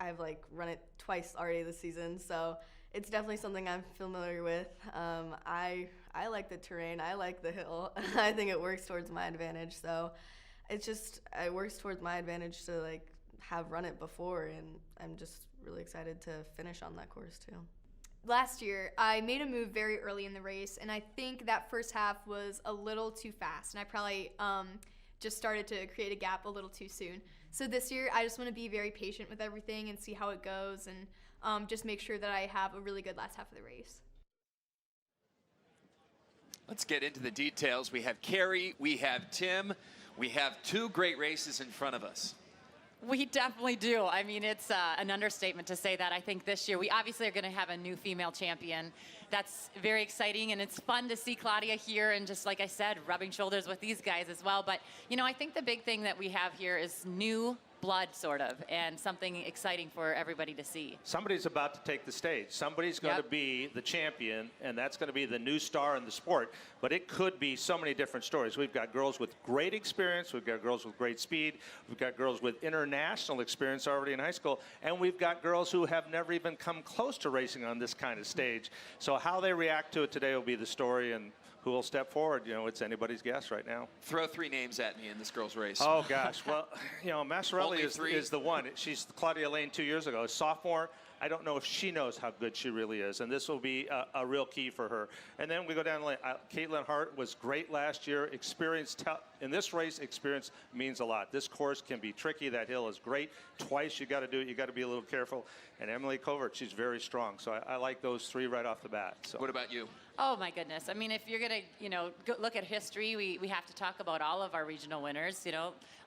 I've run it twice already this season, so it's definitely something I'm familiar with. I like the terrain. I like the hill. I think it works towards my advantage. So it works towards my advantage to have run it before, and I'm just really excited to finish on that course too. Last year, I made a move very early in the race, and I think that first half was a little too fast, and I probably just started to create a gap a little too soon. So this year, I just want to be very patient with everything and see how it goes, and just make sure that I have a really good last half of the race. Let's get into the details. We have Carrie, we have Tim, we have two great races in front of us. We definitely do. I mean, it's an understatement to say that. I think this year we obviously are going to have a new female champion. That's very exciting, and it's fun to see Claudia here and just, like I said, rubbing shoulders with these guys as well. But, I think the big thing that we have here is new blood, sort of, and something exciting for everybody to see. Somebody's about to take the stage. Somebody's going to be the champion, and that's going to be the new star in the sport. But it could be so many different stories. We've got girls with great experience. We've got girls with great speed. We've got girls with international experience already in high school. And we've got girls who have never even come close to racing on this kind of stage. So how they react to it today will be the story, and who will step forward, it's anybody's guess right now. Throw three names at me in this girls' race. Oh, gosh. Well, Massarelli is the one. She's Claudia Lane 2 years ago. A sophomore. I don't know if she knows how good she really is, and this will be a real key for her. And then we go down the lane. Caitlin Hart was great last year. Experience in this race, experience means a lot. This course can be tricky. That hill is great. Twice you got to do it. You got to be a little careful. And Emily Covert, she's very strong. So I like those three right off the bat. So. What about you? Oh my goodness. I mean, if you're going to, look at history, we have to talk about all of our regional winners.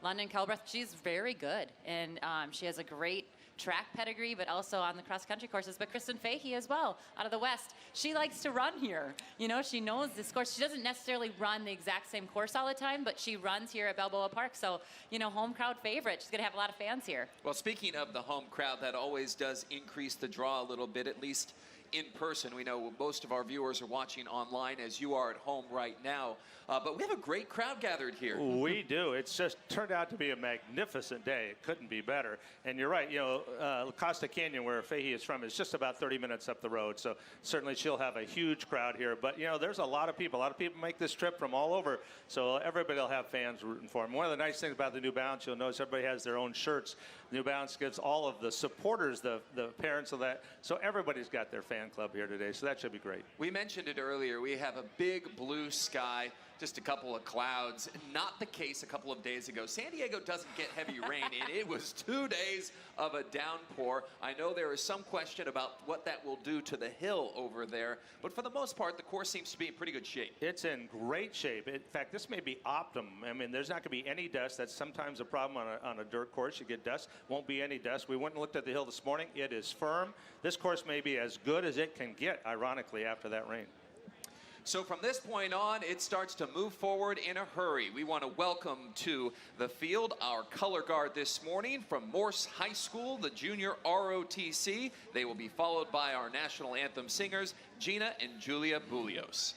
London Kelbreth, she's very good. And she has a great track pedigree, but also on the cross-country courses. But Kristen Fahey as well, out of the West. She likes to run here. She knows this course. She doesn't necessarily run the exact same course all the time, but she runs here at Balboa Park. So, home crowd favorite. She's going to have a lot of fans here. Well, speaking of the home crowd, that always does increase the draw a little bit, at least in person. We know most of our viewers are watching online, as you are at home right now. But we have a great crowd gathered here. We do. It's just turned out to be a magnificent day. It couldn't be better. And you're right. Costa Canyon, where Fahey is from, is just about 30 minutes up the road. So certainly she'll have a huge crowd here. But, there's a lot of people. A lot of people make this trip from all over. So everybody will have fans rooting for them. One of the nice things about the New Balance, you'll notice everybody has their own shirts. New Balance gives all of the supporters, the parents of that. So everybody's got their fan club here today. So that should be great. We mentioned it earlier. We have a big blue sky, just a couple of clouds. Not the case a couple of days ago. San Diego doesn't get heavy rain, and it was 2 days of a downpour. I know there is some question about what that will do to the hill over there, but for the most part, the course seems to be in pretty good shape. It's in great shape. In fact, this may be optimum. I mean, there's not going to be any dust. That's sometimes a problem on a dirt course. You get dust. Won't be any dust. We went and looked at the hill this morning. It is firm. This course may be as good as it can get, ironically, after that rain. So from this point on, it starts to move forward in a hurry. We want to welcome to the field our color guard this morning from Morse High School, the junior ROTC. They will be followed by our national anthem singers, Gina and Julia Bulios.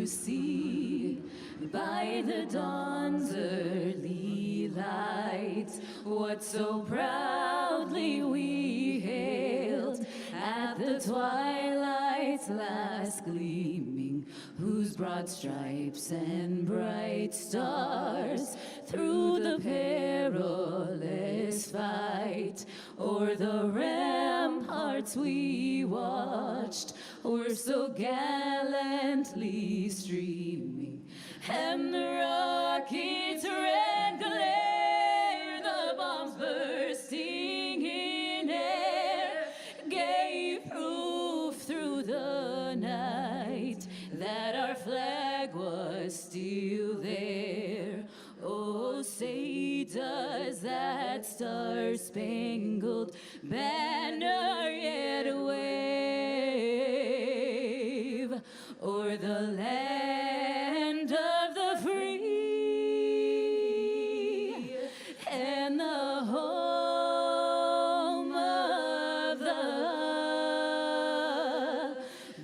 See by the dawn's early what so proudly we hailed at the twilight's last gleaming, whose broad stripes and bright stars through the perilous fight o'er the ramparts we watched were so gallantly streaming, and the rockets' red glare, the bombs bursting in air, gave proof through the night that our flag was still there. Oh, say does that star-spangled banner yet wave o'er the land of the free and the home of the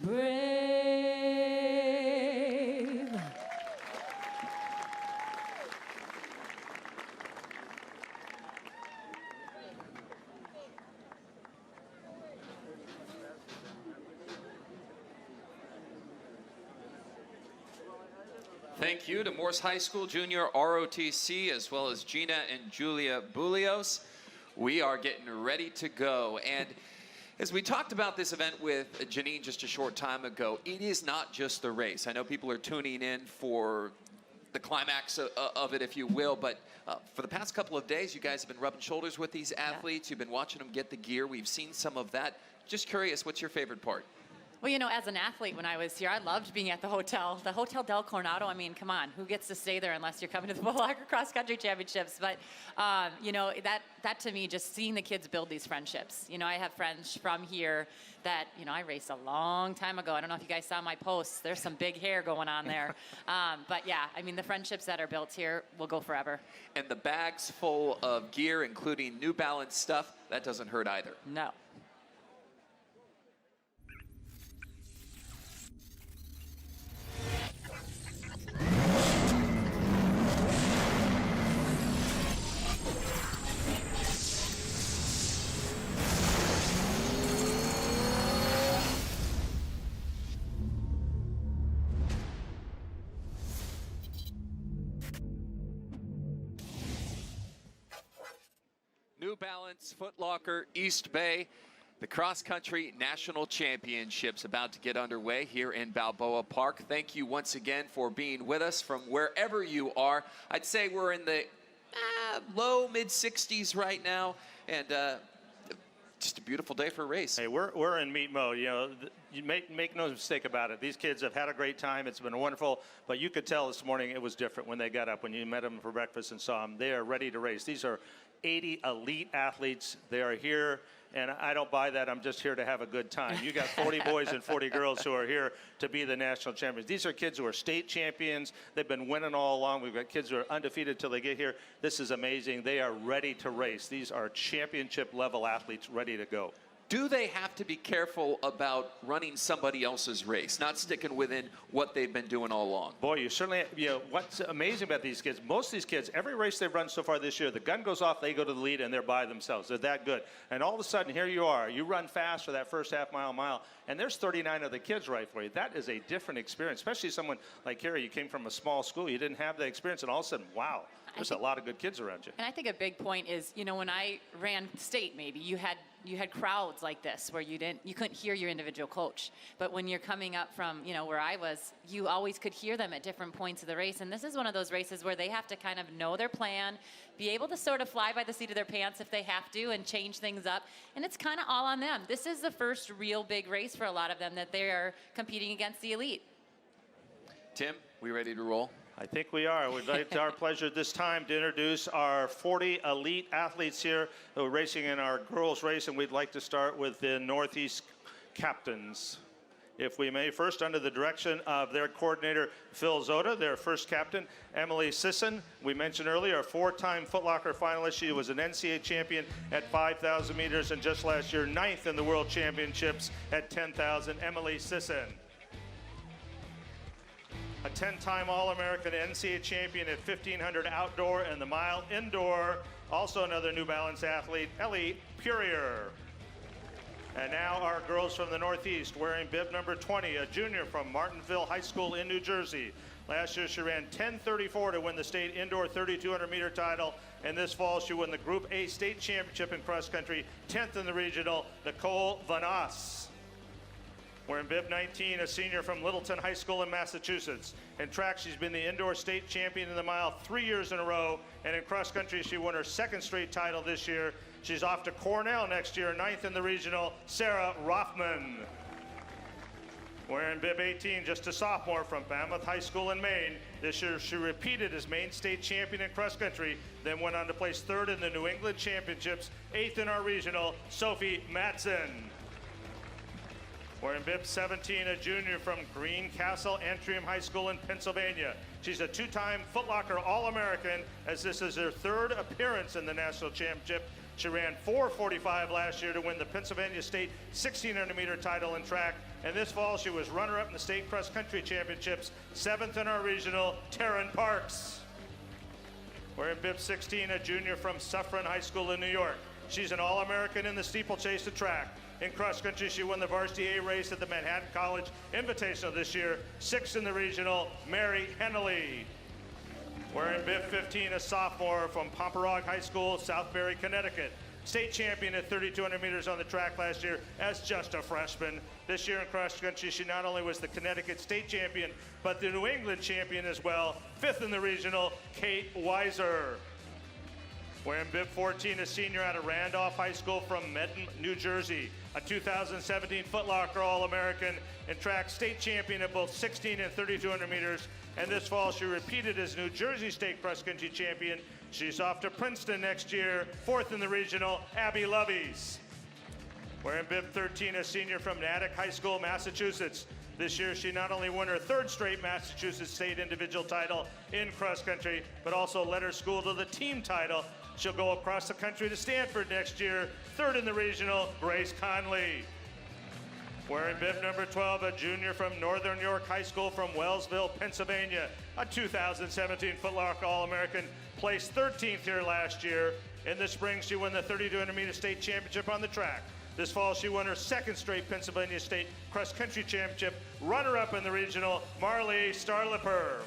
brave. Thank you to Morse High School Junior ROTC, as well as Gina and Julia Bulios. We are getting ready to go. And as we talked about this event with Janine just a short time ago, it is not just the race. I know people are tuning in for the climax of it, if you will, but for the past couple of days, you guys have been rubbing shoulders with these athletes. You've been watching them get the gear. We've seen some of that. Just curious, what's your favorite part? Well, you know, as an athlete, when I was here, I loved being at the Hotel Del Coronado. I mean, come on, who gets to stay there unless you're coming to the Foot Locker Cross Country Championships? But, you know, that to me, just seeing the kids build these friendships. You know, I have friends from here that, you know, I raced a long time ago. I don't know if you guys saw my posts. There's some big hair going on there. But, yeah, I mean, the friendships that are built here will go forever. And the bags full of gear, including New Balance stuff, that doesn't hurt either. No. New Balance, Foot Locker, East Bay. The Cross Country National Championships about to get underway here in Balboa Park. Thank you once again for being with us from wherever you are. I'd say we're in the low, mid-60s right now, and just a beautiful day for a race. Hey, we're in meet mode. You know, you make no mistake about it. These kids have had a great time. It's been wonderful, but you could tell this morning it was different when they got up, when you met them for breakfast and saw them. They are ready to race. These are 80 elite athletes. They are here, and I don't buy that. I'm just here to have a good time. You got 40 boys and 40 girls who are here to be the national champions. These are kids who are state champions. They've been winning all along. We've got kids who are undefeated till they get here. This is amazing. They are ready to race. These are championship level athletes ready to go. Do they have to be careful about running somebody else's race, not sticking within what they've been doing all along? Boy, you certainly, you know, what's amazing about these kids, most of these kids, every race they've run so far this year, the gun goes off, they go to the lead, and they're by themselves. They're that good. And all of a sudden, here you are. You run fast for that first half mile, and there's 39 other kids right for you. That is a different experience, especially someone like Carrie. You came from a small school. You didn't have that experience, and all of a sudden, wow, there's a lot of good kids around you. And I think a big point is, you know, when I ran state, maybe you had crowds like this where you couldn't hear your individual coach. But when you're coming up from, you know, where I was, you always could hear them at different points of the race. And this is one of those races where they have to kind of know their plan, be able to sort of fly by the seat of their pants if they have to, and change things up. And it's kind of all on them. This is the first real big race for a lot of them that they are competing against the elite. Tim, we ready to roll? I think we are. It's our pleasure this time to introduce our 40 elite athletes here who are racing in our girls race, and we'd like to start with the Northeast captains, if we may. First, under the direction of their coordinator, Phil Zoda, their first captain, Emily Sisson. We mentioned earlier, a four-time Foot Locker finalist. She was an NCAA champion at 5,000 meters, and just last year, 9th in the World Championships at 10,000, Emily Sisson. A 10-time All-American NCAA champion at 1,500 outdoor and the mile indoor, Also another New Balance athlete, Ellie Purier. And now our girls from the Northeast wearing bib number 20, a junior from Martinville High School in New Jersey. Last year she ran 10:34 to win the state indoor 3,200 meter title. And this fall she won the Group A state championship in cross country, 10th in the regional, Nicole Vanas. Wearing bib 19, a senior from Littleton High School in Massachusetts. In track, she's been the indoor state champion in the mile 3 years in a row. And in cross country, she won her second straight title this year. She's off to Cornell next year, 9th in the regional, Sarah Rothman. Wearing bib 18, just a sophomore from Falmouth High School in Maine. This year, she repeated as Maine state champion in cross country, then went on to place 3rd in the New England Championships, 8th in our regional, Sophie Matson. Wearing bib 17, a junior from Greencastle Antrim High School in Pennsylvania. She's a 2-time Foot Locker All-American, as this is her 3rd appearance in the national championship. She ran 4:45 last year to win the Pennsylvania State 1,600 meter title in track. And this fall, she was runner-up in the state cross country championships, 7th in our regional, Taryn Parks. Wearing bib 16, a junior from Suffern High School in New York. She's an All-American in the steeplechase and track. In cross country, she won the varsity A race at the Manhattan College Invitational this year, 6th in the regional, Mary Hennelly. Wearing bib 15, a sophomore from Pomperaug High School, Southbury, Connecticut. State champion at 3,200 meters on the track last year as just a freshman. This year in cross country, she not only was the Connecticut state champion, but the New England champion as well, 5th in the regional, Kate Weiser. Wearing bib 14, a senior out of Randolph High School from Medon, New Jersey. A 2017 Foot Locker All-American and track state champion at both 16 and 3,200 meters. And this fall, she repeated as New Jersey State Cross Country champion. She's off to Princeton next year, 4th in the regional, Abby Lovies. Wearing bib 13, a senior from Natick High School, Massachusetts. This year, she not only won her 3rd straight Massachusetts State individual title in cross country, but also led her school to the team title. She'll go across the country to Stanford next year, 3rd in the regional, Grace Conley. Wearing bib number 12, a junior from Northern York High School from Wellsville, Pennsylvania. A 2017 Foot Locker All-American, placed 13th here last year. In the spring, she won the 3,200 meter state championship on the track. This fall, she won her 2nd straight Pennsylvania State Cross Country Championship, runner-up in the regional, Marley Starlipper.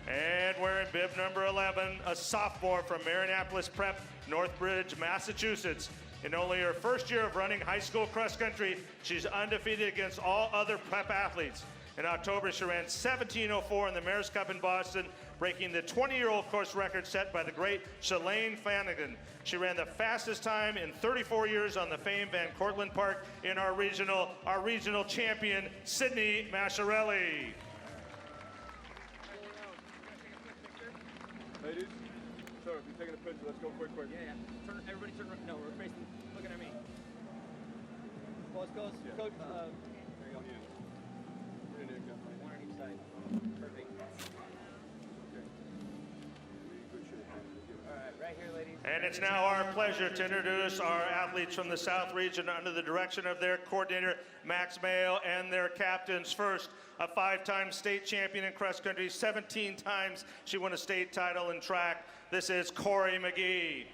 And wearing bib number 11, a sophomore from Marinopolis Prep, Northbridge, Massachusetts. In only her 1st year of running high school cross country, she's undefeated against all other prep athletes. In October, she ran 17:04 in the Mayor's Cup in Boston, breaking the 20-year-old course record set by the great Shalane Flanagan. She ran the fastest time in 34 years on the famed Van Cortlandt Park in our regional champion, Sydney Masciarelli. Ladies, so if you're taking a picture, let's go quick. Yeah. Everybody turn. No, we're facing. Looking at me. Pause, goes. Yeah. Coach. There you go. One on each side. Perfect. All right, right here, ladies. And it's now our pleasure to introduce our athletes from the South region under the direction of their coordinator, Max Mayo, and their captains. First, a 5-time state champion in cross country, 17 times she won a state title in track. This is Corey McGee.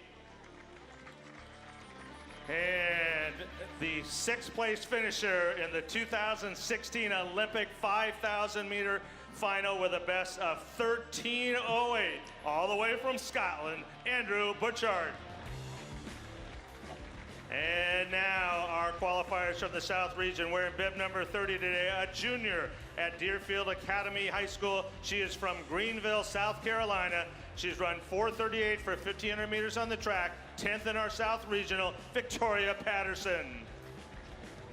And the 6th place finisher in the 2016 Olympic 5,000 meter final with a best of 13:08, all the way from Scotland, Andrew Butchart. And now our qualifiers from the South region, wearing bib number 30 today, a junior at Deerfield Academy High School. She is from Greenville, South Carolina. She's run 4:38 for 1,500 meters on the track, 10th in our South regional, Victoria Patterson.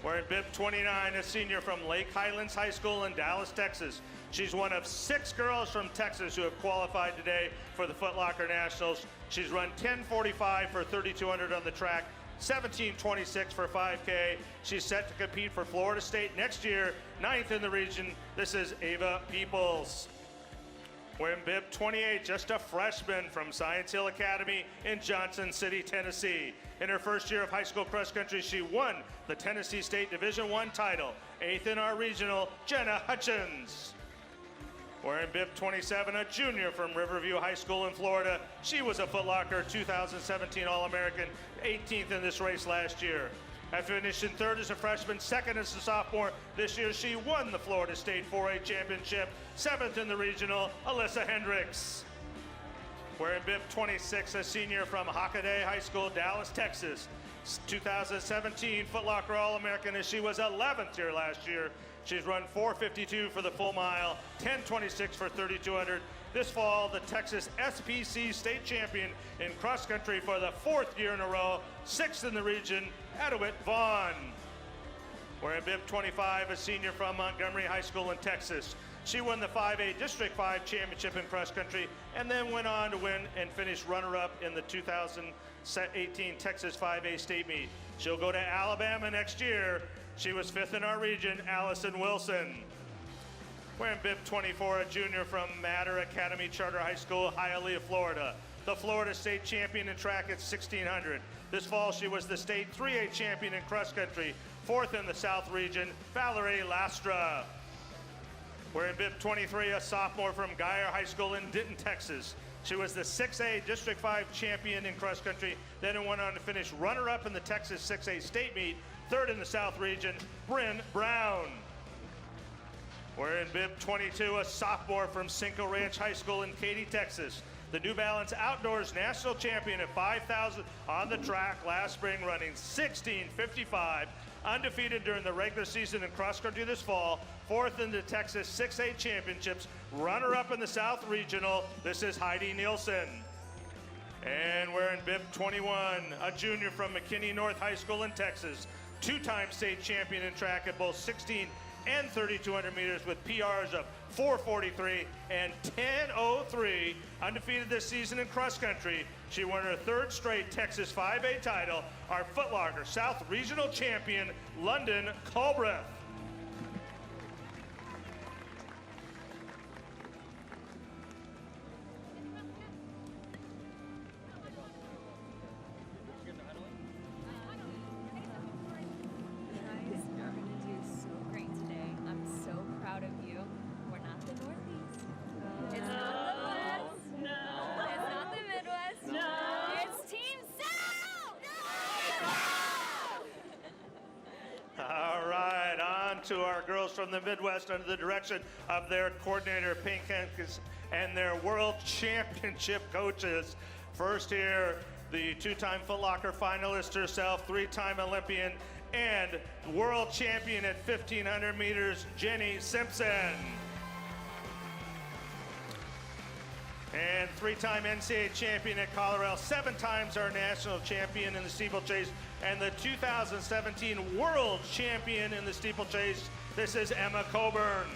Wearing bib 29, a senior from Lake Highlands High School in Dallas, Texas. She's one of 6 girls from Texas who have qualified today for the Foot Locker Nationals. She's run 10:45 for 3,200 on the track, 17:26 for 5K. She's set to compete for Florida State next year, 9th in the region. This is Ava Peoples. Wearing bib 28, just a freshman from Science Hill Academy in Johnson City, Tennessee. In her 1st year of high school cross country, she won the Tennessee State Division I title, 8th in our regional, Jenna Hutchins. Wearing bib 27, a junior from Riverview High School in Florida. She was a Foot Locker 2017 All-American, 18th in this race last year. After finishing third as a freshman, second as a sophomore, this year she won the Florida State 4A Championship, 7th in the regional, Alyssa Hendricks. Wearing bib 26, a senior from Hockaday High School, Dallas, Texas. 2017 Foot Locker All-American, as she was 11th here last year. She's run 4:52 for the full mile, 10:26 for 3,200. This fall, the Texas SPC State Champion in cross country for the 4th year in a row, 6th in the region, Adawit Vaughn. Wearing bib 25, a senior from Montgomery High School in Texas. She won the 5A District 5 Championship in cross country and then went on to win and finish runner-up in the 2018 Texas 5A State Meet. She'll go to Alabama next year. She was 5th in our region, Allison Wilson. Wearing bib 24, a junior from Matter Academy Charter High School, Hialeah, Florida. The Florida State Champion in track at 1600. This fall, she was the State 3A Champion in cross country, 4th in the South region, Valerie Lastra. Wearing bib 23, a sophomore from Geyer High School in Denton, Texas. She was the 6A District 5 champion in cross country, then went on to finish runner-up in the Texas 6A State Meet, 3rd in the South region, Bryn Brown. Wearing bib 22, a sophomore from Cinco Ranch High School in Katy, Texas. The New Balance Outdoors National Champion at 5,000 on the track last spring, running 16:55. Undefeated during the regular season in cross country this fall, 4th in the Texas 6A Championships, runner-up in the South Regional. This is Heidi Nielsen. And wearing bib 21, a junior from McKinney North High School in Texas, 2-time state champion in track at both 16 and 3,200 meters with PRs of 4:43 and 10:03. Undefeated this season in cross country. She won her 3rd straight Texas 5A title. Our Foot Locker South Regional Champion, London Culbreth. To our girls from the Midwest under the direction of their coordinator, Pink Hankins, and their World Championship coaches. First here, the 2-time Foot Locker finalist herself, 3-time Olympian, and world champion at 1,500 meters, Jenny Simpson. And 3-time NCAA champion at Colorado, 7 times our national champion in the steeplechase, and the 2017 world champion in the steeplechase. This is Emma Coburn.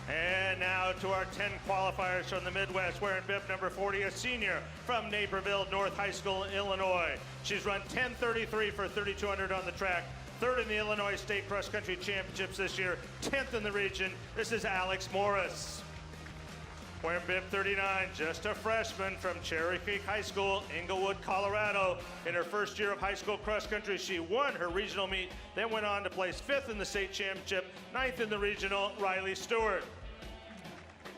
And now to our 10 qualifiers from the Midwest, wearing bib number 40, a senior from Naperville North High School, Illinois. She's run 10:33 for 3,200 on the track, 3rd in the Illinois State Cross Country Championships this year, 10th in the region. This is Alex Morris. Wearing bib 39, just a freshman from Cherry Creek High School, Englewood, Colorado. In her 1st year of high school cross country, she won her regional meet, then went on to place 5th in the state championship, 9th in the regional, Riley Stewart.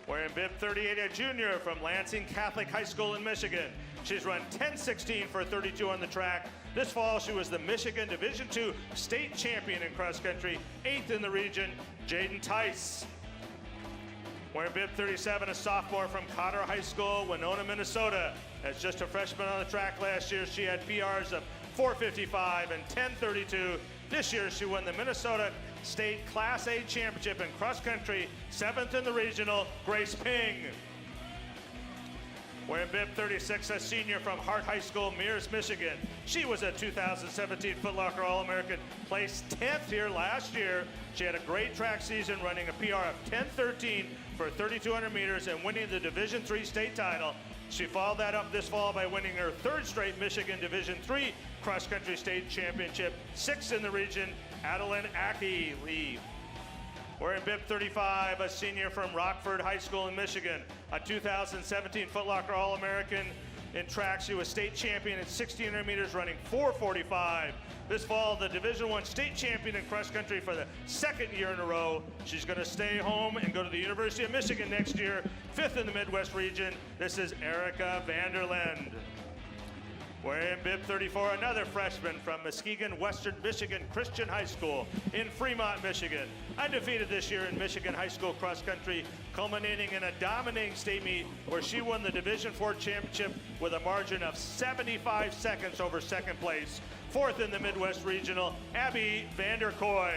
Wearing bib 38, a junior from Lansing Catholic High School in Michigan. She's run 10:16 for 32 on the track. This fall, she was the Michigan Division II state champion in cross country, 8th in the region, Jaden Tice. Wearing bib 37, a sophomore from Cotter High School, Winona, Minnesota. As just a freshman on the track last year, she had PRs of 4:55 and 10:32. This year, she won the Minnesota State Class A Championship in cross country, 7th in the regional, Grace Ping. Wearing bib 36, a senior from Hart High School, Mears, Michigan. She was a 2017 Foot Locker All-American, placed 10th here last year. She had a great track season, running a PR of 10:13 for 3,200 meters and winning the Division III state title. She followed that up this fall by winning her 3rd straight Michigan Division III Cross Country State Championship, 6th in the region, Adeline Aki-Lee. Wearing bib 35, a senior from Rockford High School in Michigan, a 2017 Foot Locker All-American in track. She was state champion at 1,600 meters, running 4:45. This fall, the Division I state champion in cross country for the second year in a row. She's going to stay home and go to the University of Michigan next year, 5th in the Midwest region. This is Erica Vanderlend. Wearing bib 34, another freshman from Muskegon Western Michigan Christian High School in Fremont, Michigan. Undefeated this year in Michigan high school cross country, culminating in a dominating state meet where she won the Division IV championship with a margin of 75 seconds over second place. 4th in the Midwest Regional, Abby Vanderkoy.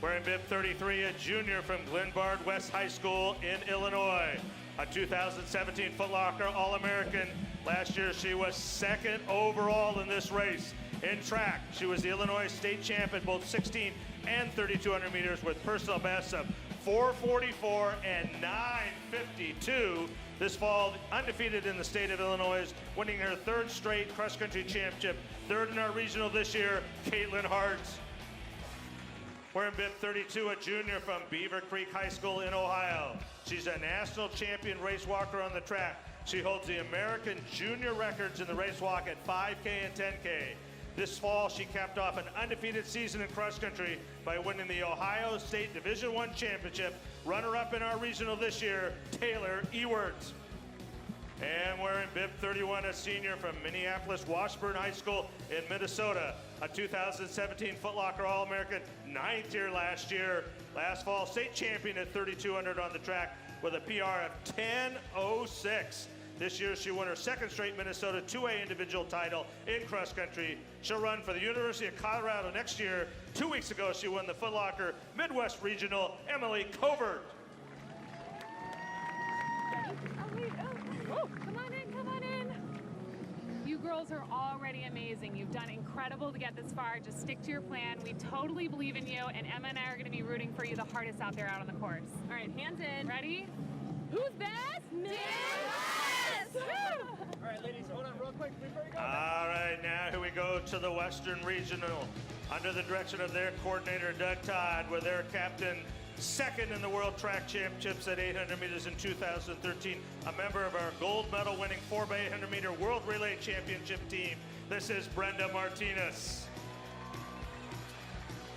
Wearing bib 33, a junior from Glenbard West High School in Illinois. A 2017 Foot Locker All-American. Last year, she was 2nd overall in this race. In track, she was the Illinois state champ in both 16 and 3,200 meters with personal bests of 4:44 and 9:52. This fall, undefeated in the state of Illinois, winning her 3rd straight cross-country championship. 3rd in our regional this year, Caitlin Hart. Wearing bib 32, a junior from Beaver Creek High School in Ohio. She's a national champion race walker on the track. She holds the American junior records in the race walk at 5K and 10K. This fall, she capped off an undefeated season in cross country by winning the Ohio State Division I championship. Runner-up in our regional this year, Taylor Ewert. And wearing bib 31, a senior from Minneapolis Washburn High School in Minnesota, a 2017 Foot Locker All-American, 9th year last year. Last fall, state champion at 3,200 on the track with a PR of 10:06. This year, she won her 2nd straight Minnesota 2A individual title in cross country. She'll run for the University of Colorado next year. 2 weeks ago, she won the Foot Locker Midwest Regional, Emily Covert. Come on in. You girls are already amazing. You've done incredible to get this far. Just stick to your plan. We totally believe in you, and Emma and I are going to be rooting for you the hardest out there out on the course. All right, hands in. Ready? Who's best? Midwest! All right, ladies, hold on real quick before you go. All right, now here we go to the Western Regional under the direction of their coordinator, Doug Todd, with their captain, 2nd in the World Track Championships at 800 meters in 2013, a member of our gold medal winning 4x800 meter World Relay Championship team. This is Brenda Martinez.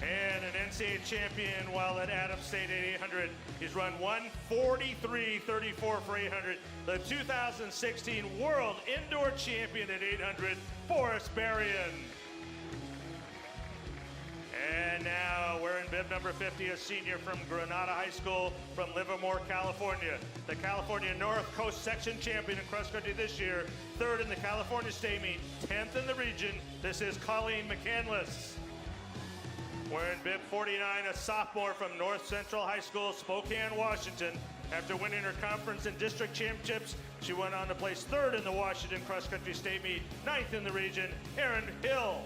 And an NCAA champion while at Adams State at 800. He's run 1:43.34 for 800. The 2016 World Indoor Champion at 800, Forrest Berrien. And now wearing bib number 50, a senior from Granada High School from Livermore, California. The California North Coast Section champion in cross country this year, 3rd in the California State Meet, 10th in the region. This is Colleen McCandless. Wearing bib 49, a sophomore from North Central High School, Spokane, Washington. After winning her conference and district championships, she went on to place 3rd in the Washington Cross Country State Meet, 9th in the region, Erin Hill.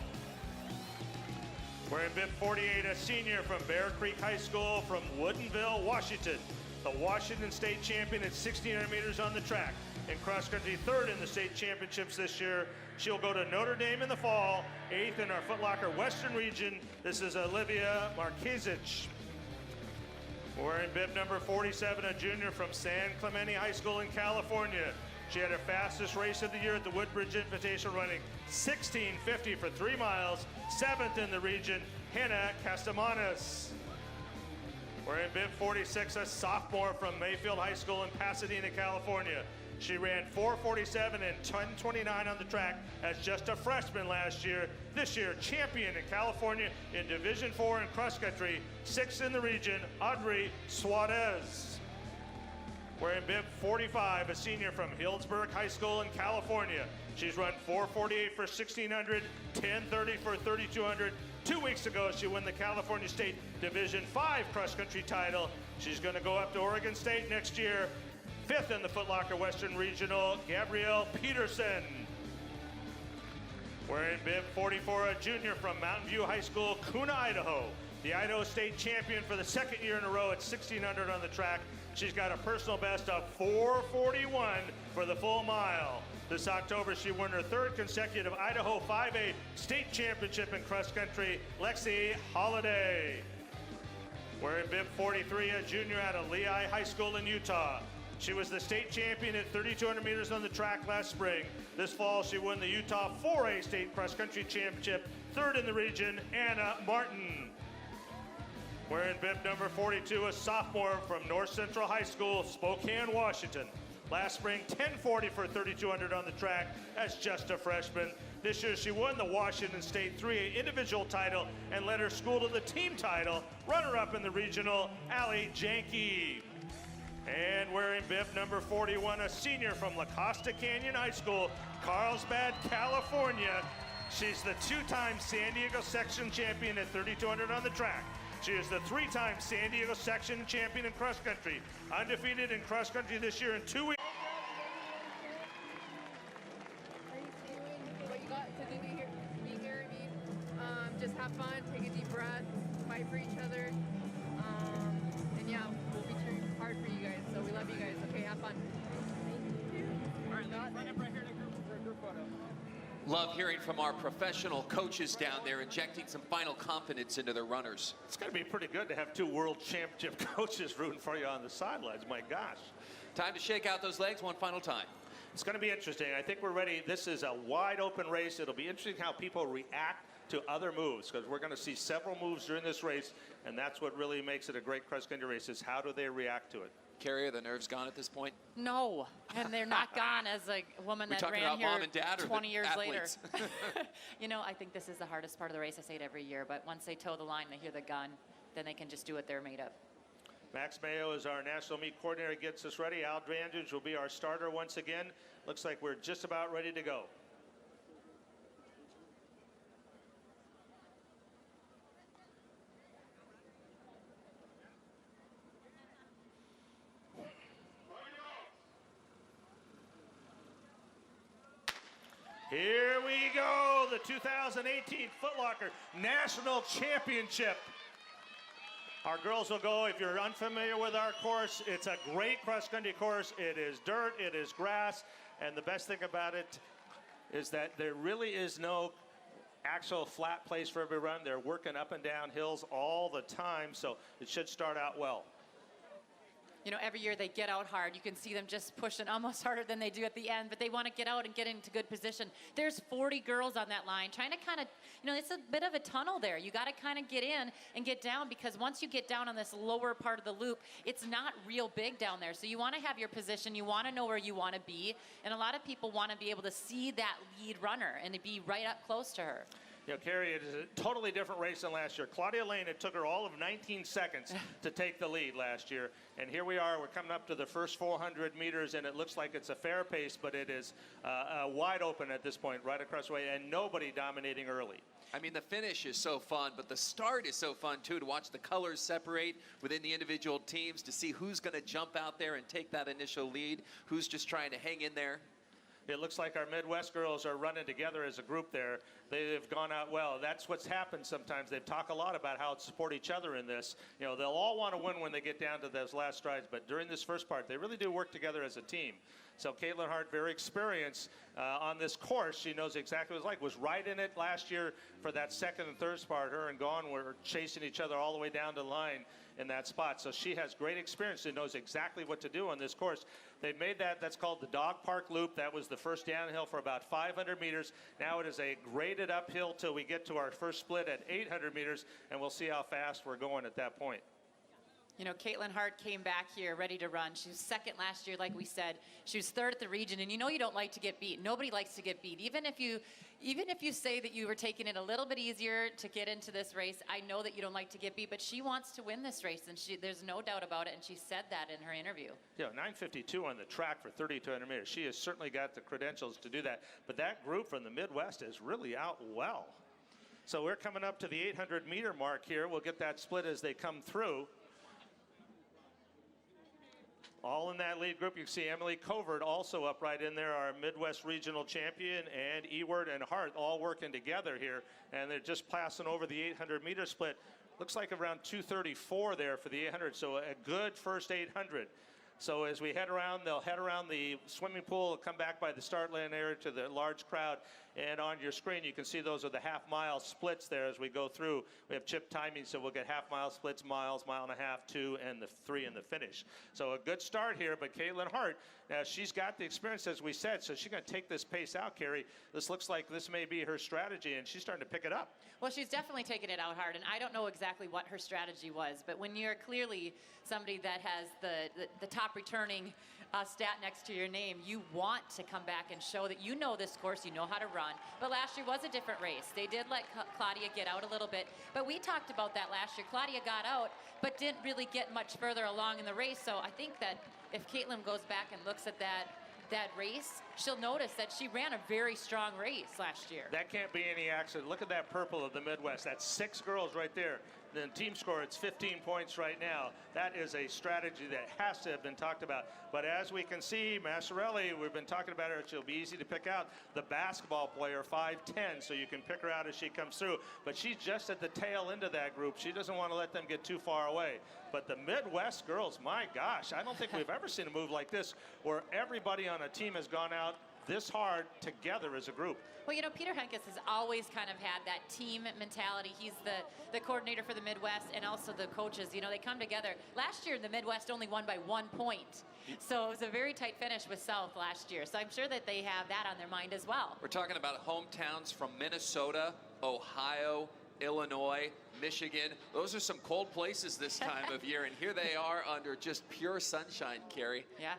Wearing bib 48, a senior from Bear Creek High School from Woodinville, Washington. The Washington State champion at 1,600 meters on the track. In cross country, 3rd in the state championships this year. She'll go to Notre Dame in the fall, 8th in our Foot Locker Western region. This is Olivia Marquezich. Wearing bib number 47, a junior from San Clemente High School in California. She had her fastest race of the year at the Woodbridge Invitational, running 16:50 for 3 miles, 7th in the region, Hannah Castamanes. Wearing bib 46, a sophomore from Mayfield High School in Pasadena, California. She ran 4:47 and 10:29 on the track as just a freshman last year. This year, champion in California in Division IV in cross country, 6th in the region, Audrey Suarez. Wearing bib 45, a senior from Hillsburg High School in California. She's run 4:48 for 1,600, 10:30 for 3,200. 2 weeks ago, she won the California State Division V cross country title. She's going to go up to Oregon State next year. 5th in the Foot Locker Western Regional, Gabrielle Peterson. Wearing bib 44, a junior from Mountain View High School, Kuna, Idaho. The Idaho State champion for the 2nd year in a row at 1,600 on the track. She's got a personal best of 4:41 for the full mile. This October, she won her 3rd consecutive Idaho 5A state championship in cross country, Lexi Holiday. Wearing bib 43, a junior out of Lehigh High School in Utah. She was the state champion at 3,200 meters on the track last spring. This fall, she won the Utah 4A State Cross Country Championship, third in the region, Anna Martin. Wearing bib number 42, a sophomore from North Central High School, Spokane, Washington. Last spring, 10:40 for 3,200 on the track as just a freshman. This year, she won the Washington State 3A individual title and led her school to the team title. Runner-up in the regional, Allie Janke. And wearing bib number 41, a senior from La Costa Canyon High School, Carlsbad, California. She's the two-time San Diego section champion at 3,200 on the track. She is the three-time San Diego section champion in cross country, undefeated in cross country this year in 2 weeks. What you got to do be here, just have fun, take a deep breath, fight for each other, and yeah, we'll be cheering hard for you guys. So we love you guys. Okay, have fun. All right, let's line up right here for a group photo. Love hearing from our professional coaches down there, injecting some final confidence into their runners. It's going to be pretty good to have two world championship coaches rooting for you on the sidelines. My gosh. Time to shake out those legs one final time. It's going to be interesting. I think we're ready. This is a wide open race. It'll be interesting how people react to other moves, because we're going to see several moves during this race, and that's what really makes it a great cross-country race, is how do they react to it. Carrie, are the nerves gone at this point? No, and they're not gone as a woman We that talking ran about here mom and dad or 20 the years athletes? later. You know, I think this is the hardest part of the race. I say it every year, but once they toe the line, they hear the gun, then they can just do what they're made of. Max Mayo is our national meet coordinator, gets us ready. Al Drandage will be our starter once again. Looks like we're just about ready to go. Here we go, the 2018 Foot Locker National Championship. Our girls will go, if you're unfamiliar with our course, it's a great cross-country course. It is dirt, it is grass, and the best thing about it is that there really is no actual flat place for every run. They're working up and down hills all the time, so it should start out well. You know, every year they get out hard. You can see them just pushing almost harder than they do at the end, but they want to get out and get into good position. There's 40 girls on that line trying to kind of, you know, it's a bit of a tunnel there. You got to kind of get in and get down, because once you get down on this lower part of the loop, it's not real big down there. So you want to have your position. You want to know where you want to be. And a lot of people want to be able to see that lead runner and to be right up close to her. You know, Carrie, it is a totally different race than last year. Claudia Lane, it took her all of 19 seconds to take the lead last year. And here we are, we're coming up to the first 400 meters, and it looks like it's a fair pace, but it is wide open at this point, right across the way, and nobody dominating early. I mean, the finish is so fun, but the start is so fun, too, to watch the colors separate within the individual teams, to see who's going to jump out there and take that initial lead, who's just trying to hang in there. It looks like our Midwest girls are running together as a group there. They've gone out well. That's what's happened sometimes. They talk a lot about how to support each other in this. You know, they'll all want to win when they get down to those last strides, but during this first part, they really do work together as a team. So Caitlin Hart, very experienced on this course. She knows exactly what it's like. Was right in it last year for that second and third spot. Her and Gone were chasing each other all the way down to the line in that spot. So she has great experience. She knows exactly what to do on this course. They made that's called the Dog Park Loop. That was the first downhill for about 500 meters. Now it is a graded uphill till we get to our first split at 800 meters, and we'll see how fast we're going at that point. You know, Caitlin Hart came back here ready to run. She was second last year, like we said. She was third at the region, and you know you don't like to get beat. Nobody likes to get beat. Even if you say that you were taking it a little bit easier to get into this race, I know that you don't like to get beat, but she wants to win this race, and there's no doubt about it, and she said that in her interview. Yeah, 9:52 on the track for 3,200 meters. She has certainly got the credentials to do that, but that group from the Midwest is really out well. So we're coming up to the 800-meter mark here. We'll get that split as they come through. All in that lead group, you can see Emily Covert also up right in there, our Midwest regional champion, and Ewart and Hart all working together here, and they're just passing over the 800-meter split. Looks like around 2:34 there for the 800, so a good first 800. So as we head around, they'll head around the swimming pool, come back by the start line area to the large crowd, And on your screen, you can see those are the half-mile splits there as we go through. We have chip timing, so we'll get half-mile splits, miles, mile and a half, 2, and the 3 in the finish. So a good start here, but Caitlin Hart, now she's got the experience, as we said, so she's going to take this pace out, Carrie. This looks like this may be her strategy, and she's starting to pick it up. Well, she's definitely taken it out hard, and I don't know exactly what her strategy was, but when you're clearly somebody that has the top returning stat next to your name, you want to come back and show that you know this course, you know how to run. But last year was a different race. They did let Claudia get out a little bit, but we talked about that last year. Claudia got out, but didn't really get much further along in the race, so I think that if Caitlin goes back and looks at that race, she'll notice that she ran a very strong race last year. That can't be any accident. Look at that purple of the Midwest. That's 6 girls right there. Then team score, it's 15 points right now. That is a strategy that has to have been talked about. But as we can see, Massarelli, we've been talking about her. She'll be easy to pick out. The basketball player, 5'10", so you can pick her out as she comes through. But she's just at the tail end of that group. She doesn't want to let them get too far away. But the Midwest girls, my gosh, I don't think we've ever seen a move like this where everybody on a team has gone out this hard together as a group. Well, you know, Peter Henkes has always kind of had that team mentality. He's the coordinator for the Midwest and also the coaches. You know, they come together. Last year, the Midwest only won by 1 point. So it was a very tight finish with South last year. So I'm sure that they have that on their mind as well. We're talking about hometowns from Minnesota, Ohio, Illinois, Michigan. Those are some cold places this time of year, and here they are under just pure sunshine, Carrie. Yeah.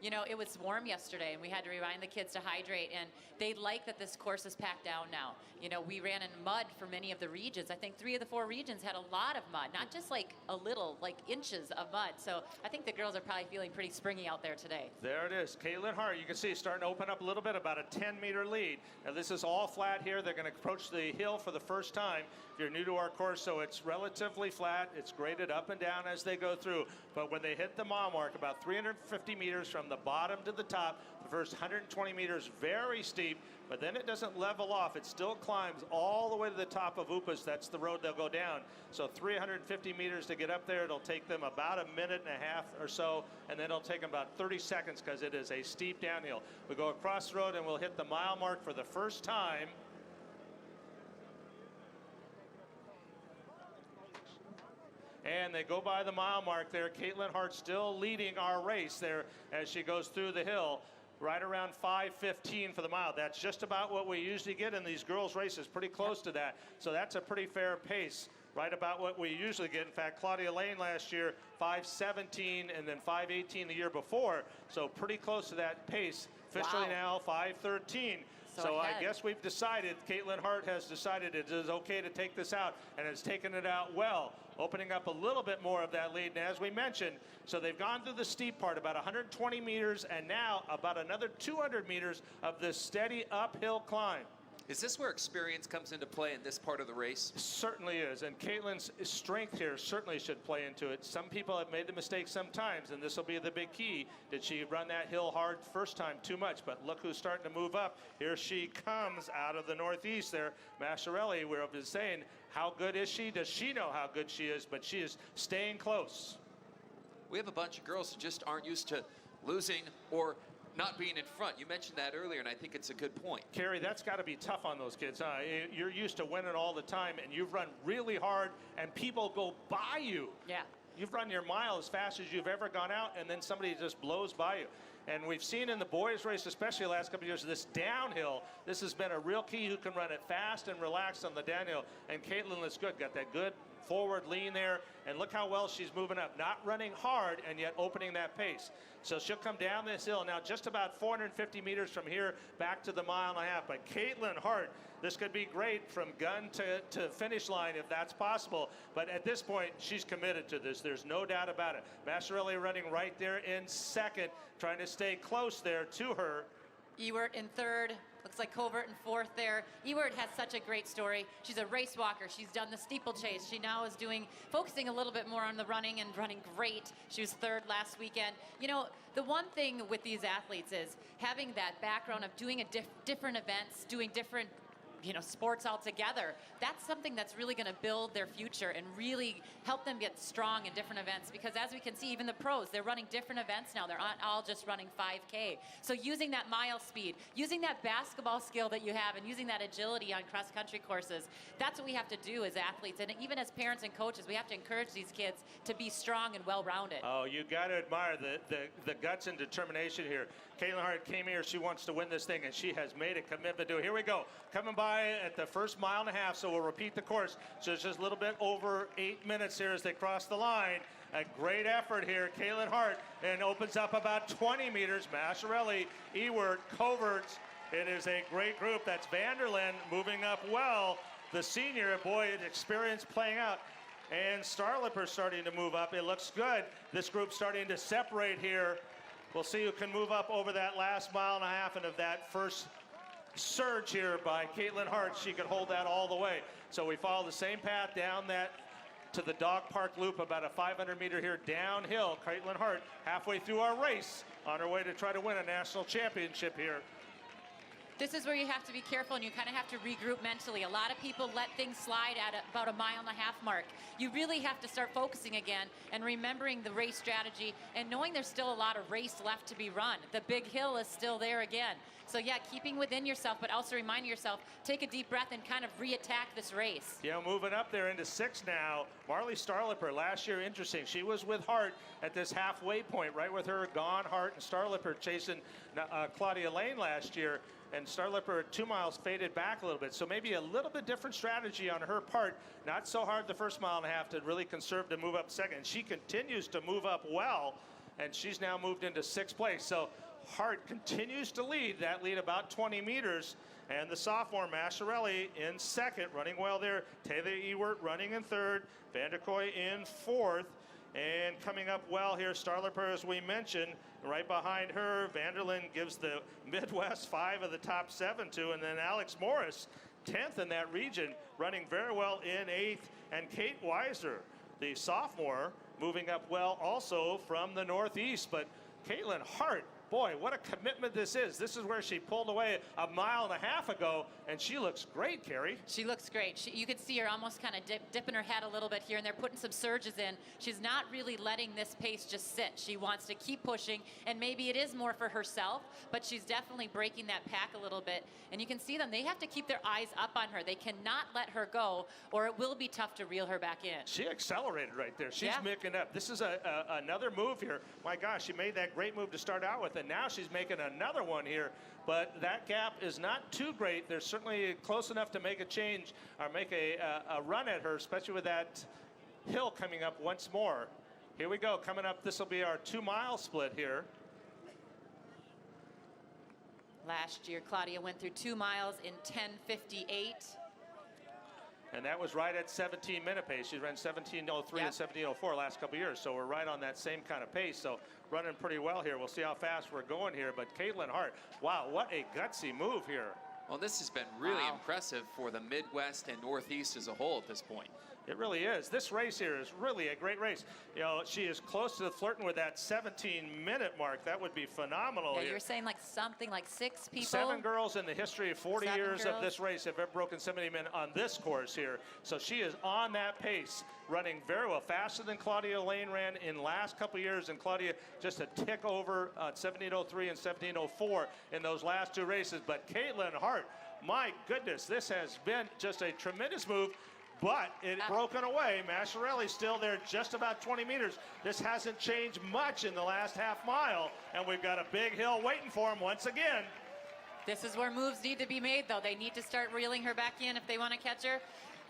You know, it was warm yesterday, and we had to remind the kids to hydrate, and they like that this course is packed down now. You know, we ran in mud for many of the regions. I think 3 of the 4 regions had a lot of mud, not just like a little, like inches of mud. So I think the girls are probably feeling pretty springy out there today. There it is. Caitlin Hart, you can see, starting to open up a little bit, about a 10-meter lead. Now, this is all flat here. They're going to approach the hill for the first time. If you're new to our course, so it's relatively flat. It's graded up and down as they go through. But when they hit the mile mark, about 350 meters from the bottom to the top, the first 120 meters very steep, but then it doesn't level off. It still climbs all the way to the top of Upas. That's the road they'll go down. So 350 meters to get up there. It'll take them about a minute and a half or so, and then it'll take them about 30 seconds because it is a steep downhill. We go across the road and we'll hit the mile mark for the first time. And they go by the mile mark there. Caitlin Hart still leading our race there as she goes through the hill, right around 5:15 for the mile. That's just about what we usually get in these girls' races, pretty close to that. So that's a pretty fair pace, right about what we usually get. In fact, Claudia Lane last year, 5:17, and then 5:18 the year before. So pretty close to that pace. Officially now 5:13. So I guess we've decided, Caitlin Hart has decided it is okay to take this out, and has taken it out well, opening up a little bit more of that lead. And as we mentioned, so they've gone through the steep part, about 120 meters, and now about another 200 meters of this steady uphill climb. Is this where experience comes into play in this part of the race? Certainly is, and Caitlin's strength here certainly should play into it. Some people have made the mistake sometimes, and this will be the big key. Did she run that hill hard first time too much? But look who's starting to move up. Here she comes out of the northeast there. Massarelli, we've been saying, how good is she? Does she know how good she is? But she is staying close. We have a bunch of girls who just aren't used to losing or not being in front. You mentioned that earlier, and I think it's a good point. Carrie, that's got to be tough on those kids, huh? You're used to winning all the time, and you've run really hard, and people go by you. Yeah. You've run your mile as fast as you've ever gone out, and then somebody just blows by you. And we've seen in the boys' race, especially the last couple of years, this downhill, this has been a real key who can run it fast and relaxed on the downhill. And Caitlin is good, got that good forward lean there, and look how well she's moving up, not running hard and yet opening that pace. So she'll come down this hill now, just about 450 meters from here back to the mile and a half. But Caitlin Hart, this could be great from gun to finish line if that's possible. But at this point, she's committed to this. There's no doubt about it. Massarelli running right there in second, trying to stay close there to her. Ewert in third. Looks like Covert in fourth there. Ewert has such a great story. She's a race walker. She's done the steeplechase. She now is focusing a little bit more on the running and running great. She was third last weekend. You know, the one thing with these athletes is having that background of doing different events, doing different sports altogether. That's something that's really going to build their future and really help them get strong in different events, because as we can see, even the pros, they're running different events now. They're not all just running 5K. So using that mile speed, using that basketball skill that you have, and using that agility on cross-country courses, that's what we have to do as athletes. And even as parents and coaches, we have to encourage these kids to be strong and well-rounded. Oh, you got to admire the guts and determination here. Caitlin Hart came here. She wants to win this thing, and she has made a commitment to it. Here we go. Coming by at the first mile and a half, so we'll repeat the course. So it's just a little bit over 8 minutes here as they cross the line. A great effort here, Caitlin Hart, and opens up about 20 meters. Masciarelli, Ewert, Coverts. It is a great group. That's Vanderlyn moving up well. The senior, boy, experience playing out. And Starlipper starting to move up. It looks good. This group starting to separate here. We'll see who can move up over that last mile and a half, and of that first surge here by Caitlin Hart, she could hold that all the way. So we follow the same path down that to the dog park loop, about a 500 meter here downhill. Caitlin Hart halfway through our race on her way to try to win a national championship here. This is where you have to be careful, and you kind of have to regroup mentally. A lot of people let things slide at about a mile and a half mark. You really have to start focusing again and remembering the race strategy and knowing there's still a lot of race left to be run. The big hill is still there again. So yeah, keeping within yourself, but also reminding yourself, take a deep breath and kind of re-attack this race. Yeah, moving up there into 6 now. Marley Starlipper, last year, interesting. She was with Hart at this halfway point, right with her gone. Hart and Starlipper chasing Claudia Lane last year. And Starlipper at 2 miles faded back a little bit. So maybe a little bit different strategy on her part. Not so hard the first mile and a half to really conserve to move up second. She continues to move up well, and she's now moved into 6th place. So Hart continues to lead, that lead about 20 meters. And the sophomore, Masciarelli, in 2nd, running well there. Taylor Ewert running in 3rd. Vanderkoy in 4th. And coming up well here, Starlipper, as we mentioned, right behind her. Vanderlyn gives the Midwest 5 of the top 7 to, and then Alex Morris, 10th in that region, running very well in 8th. And Kate Weiser, the sophomore, moving up well also from the Northeast. But Caitlin Hart, boy, what a commitment this is. This is where she pulled away a mile and a half ago, and she looks great, Carrie. She looks great. You could see her almost kind of dipping her head a little bit here, and they're putting some surges in. She's not really letting this pace just sit. She wants to keep pushing, and maybe it is more for herself, but she's definitely breaking that pack a little bit. And you can see them. They have to keep their eyes up on her. They cannot let her go, or it will be tough to reel her back in. She accelerated right there. She's making up. This is another move here. My gosh, she made that great move to start out with, and now she's making another one here. But that gap is not too great. They're certainly close enough to make a change or make a run at her, especially with that hill coming up once more. Here we go. Coming up, this will be our 2 mile split here. Last year, Claudia went through 2 miles in 10:58. And that was right at 17-minute pace. She ran 17:03 and 17:04 last couple years. So we're right on that same kind of pace. So running pretty well here. We'll see how fast we're going here. But Caitlin Hart, wow, what a gutsy move here. Well, this has been really impressive for the Midwest and Northeast as a whole at this point. It really is. This race here is really a great race. You know, she is close to flirting with that 17-minute mark. That would be phenomenal. Yeah, here. you're saying like something like 6 people? 7 girls in the history of 40 years of this race have ever broken 70 minutes on this course here. So she is on that pace, running very well, faster than Claudia Lane ran in last couple years, and Claudia just a tick over 17:03 and 17:04 in those last 2 races. But Caitlin Hart, my goodness, this has been just a tremendous move. But it broken away. Masciarelli still there just about 20 meters. This hasn't changed much in the last half mile. And we've got a big hill waiting for him once again. This is where moves need to be made, though. They need to start reeling her back in if they want to catch her.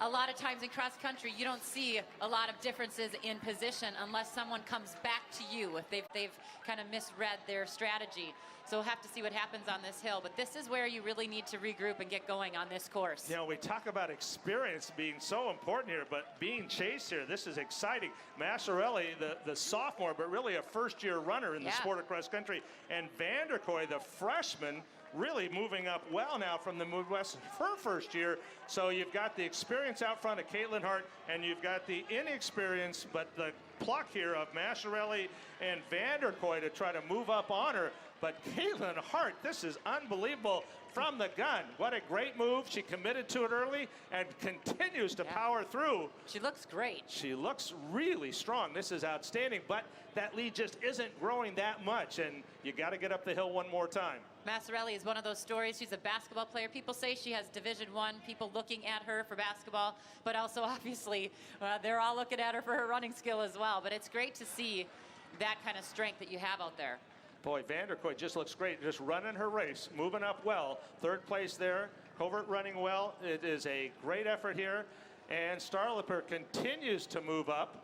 A lot of times in cross country, you don't see a lot of differences in position unless someone comes back to you, if they've kind of misread their strategy. So we'll have to see what happens on this hill. But this is where you really need to regroup and get going on this course. You know, we talk about experience being so important here, but being chased here, this is exciting. Masciarelli, the sophomore, but really a first-year runner in the sport of cross country. And Vanderkoy, the freshman, really moving up well now from the Midwest, her first year. So you've got the experience out front of Caitlin Hart, and you've got the inexperience, but the pluck here of Masciarelli and Vanderkoy to try to move up on her. But Caitlin Hart, this is unbelievable from the gun. What a great move. She committed to it early and continues to power through. She looks great. She looks really strong. This is outstanding, but that lead just isn't growing that much, and you got to get up the hill one more time. Massarelli is one of those stories. She's a basketball player. People say she has Division I people looking at her for basketball, but also obviously they're all looking at her for her running skill as well. But it's great to see that kind of strength that you have out there. Boy, Vanderkooi just looks great, just running her race, moving up well. Third place there, Covert running well. It is a great effort here, and Starliper continues to move up.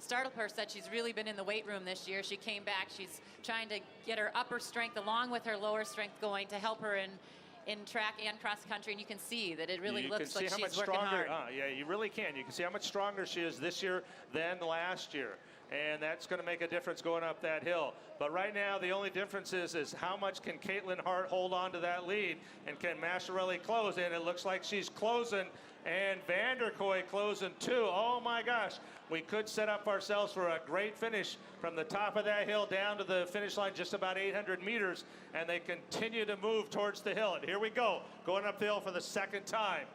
Starliper said she's really been in the weight room this year. She came back. She's trying to get her upper strength along with her lower strength going to help her in track and cross country, and you can see that it really looks like she's working hard. Yeah, you really can. You can see how much stronger she is this year than last year. And that's going to make a difference going up that hill. But right now, the only difference is how much can Caitlin Hart hold on to that lead, and can Massarelli close? And it looks like she's closing, and Vanderkooi closing too. Oh my gosh, we could set up ourselves for a great finish from the top of that hill down to the finish line, just about 800 meters, and they continue to move towards the hill. And here we go, going up the hill for the second time.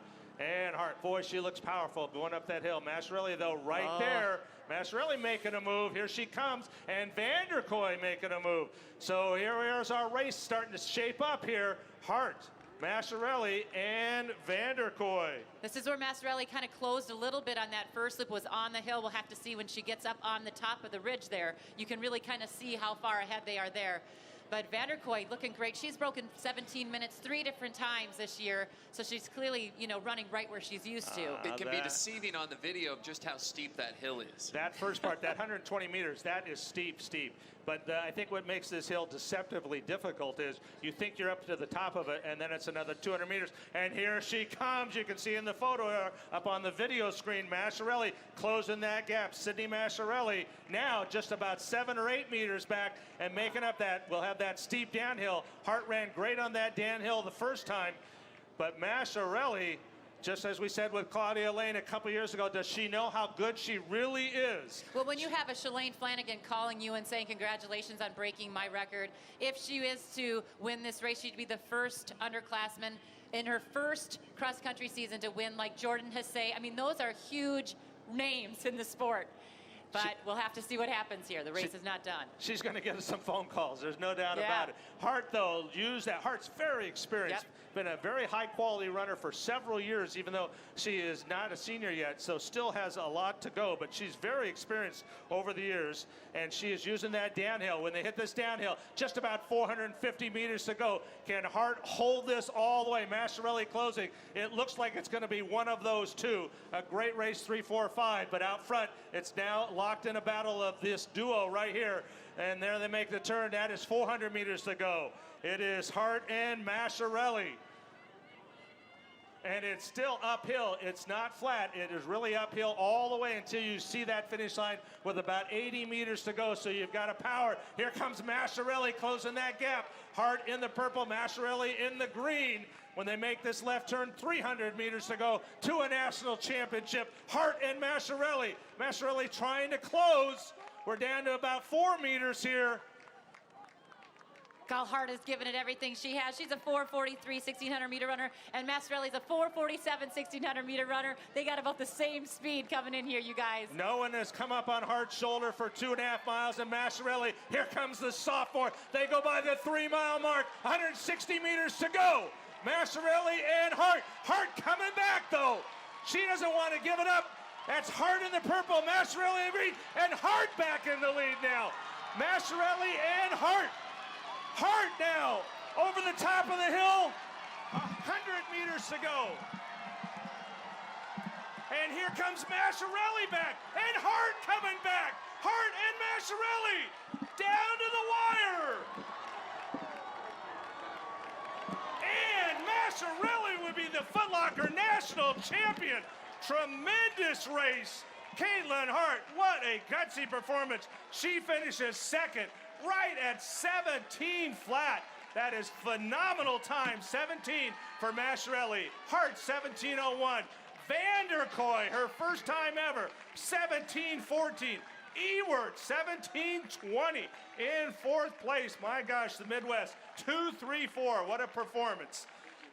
And Hart, boy, she looks powerful going up that hill. Massarelli, though, right there. Massarelli making a move. Here she comes. And Vanderkooi making a move. So here's our race starting to shape up here. Hart, Massarelli, and Vanderkooi. This is where Massarelli kind of closed a little bit on that first lip, was on the hill. We'll have to see when she gets up on the top of the ridge there. You can really kind of see how far ahead they are there. But Vanderkooi looking great. She's broken 17 minutes 3 different times this year, so she's clearly, you know, running right where she's used to. It can be deceiving on the video of just how steep that hill is. That first part, that 120 meters, that is steep. But I think what makes this hill deceptively difficult is you think you're up to the top of it, and then it's another 200 meters. And here she comes. You can see in the photo up on the video screen, Massarelli closing that gap. Sydney Massarelli now just about 7 or 8 meters back and making up that. We'll have that steep downhill. Hart ran great on that downhill the first time, but Massarelli, just as we said with Claudia Lane a couple years ago, does she know how good she really is? Well, when you have a Shalane Flanagan calling you and saying congratulations on breaking my record, if she is to win this race, she'd be the first underclassman in her first cross-country season to win, like Jordan Hasay. I mean, those are huge names in the sport. But we'll have to see what happens here. The race is not done. She's going to get us some phone calls. There's no doubt about it. Hart, though, used that. Hart's very experienced. Been a very high-quality runner for several years, even though she is not a senior yet, so still has a lot to go. But she's very experienced over the years, and she is using that downhill. When they hit this downhill, just about 450 meters to go. Can Hart hold this all the way? Massarelli closing. It looks like it's going to be one of those two. A great race, 3, 4, 5. But out front, it's now locked in a battle of this duo right here. And there they make the turn. That is 400 meters to go. It is Hart and Massarelli. And it's still uphill. It's not flat. It is really uphill all the way until you see that finish line with about 80 meters to go. So you've got to power. Here comes Massarelli closing that gap. Hart in the purple, Massarelli in the green. When they make this left turn, 300 meters to go to a national championship. Hart and Massarelli. Massarelli trying to close. We're down to about 4 meters here. Gal Hart has given it everything she has. She's a 4:43 1600-meter runner, and Massarelli's a 4:47 1600-meter runner. They got about the same speed coming in here, you guys. No one has come up on Hart's shoulder for 2.5 miles, and Massarelli, here comes the sophomore. They go by the 3-mile mark, 160 meters to go. Massarelli and Hart. Hart coming back, though. She doesn't want to give it up. That's Hart in the purple, Massarelli in the green, and Hart back in the lead now. Massarelli and Hart. Hart now over the top of the hill, 100 meters to go. And here comes Massarelli back, and Hart coming back. Hart and Massarelli down to the wire. And Massarelli would be the Foot Locker national champion. Tremendous race. Caitlin Hart, what a gutsy performance. She finishes second. Right at 17 flat. That is phenomenal time. 17 for Massarelli. Hart 17:01. Vanderkooi, her first time ever, 17:14. Ewert, 17:20 in fourth place. My gosh, the Midwest, 2-3-4. What a performance.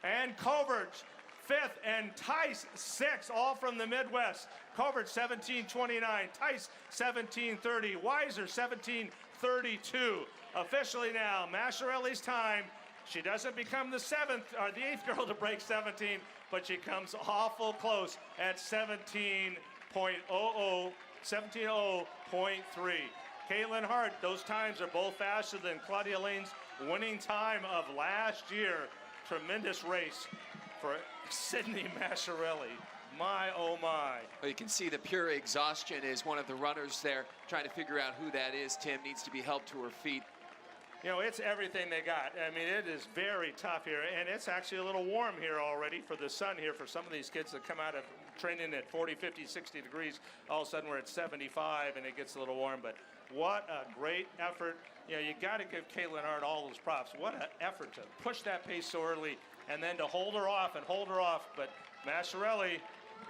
And Covert, fifth, and Tice, sixth, all from the Midwest. Covert, 17:29. Tice, 17:30. Weiser, 17:32. Officially now, Masciarelli's time. She doesn't become the eighth girl to break 17, but she comes awful close at 17:0.3. Caitlin Hart, those times are both faster than Claudia Lane's winning time of last year. Tremendous race for Sydney Masciarelli. My, oh my. Well, you can see the pure exhaustion is one of the runners there, trying to figure out who that is. Tim needs to be helped to her feet. You know, it's everything they got. I mean, it is very tough here, and it's actually a little warm here already for the sun here for some of these kids that come out of training at 40, 50, 60 degrees. All of a sudden, we're at 75, and it gets a little warm, but what a great effort. You know, you got to give Caitlin Hart all those props. What an effort to push that pace so early and then to hold her off. But Masciarelli,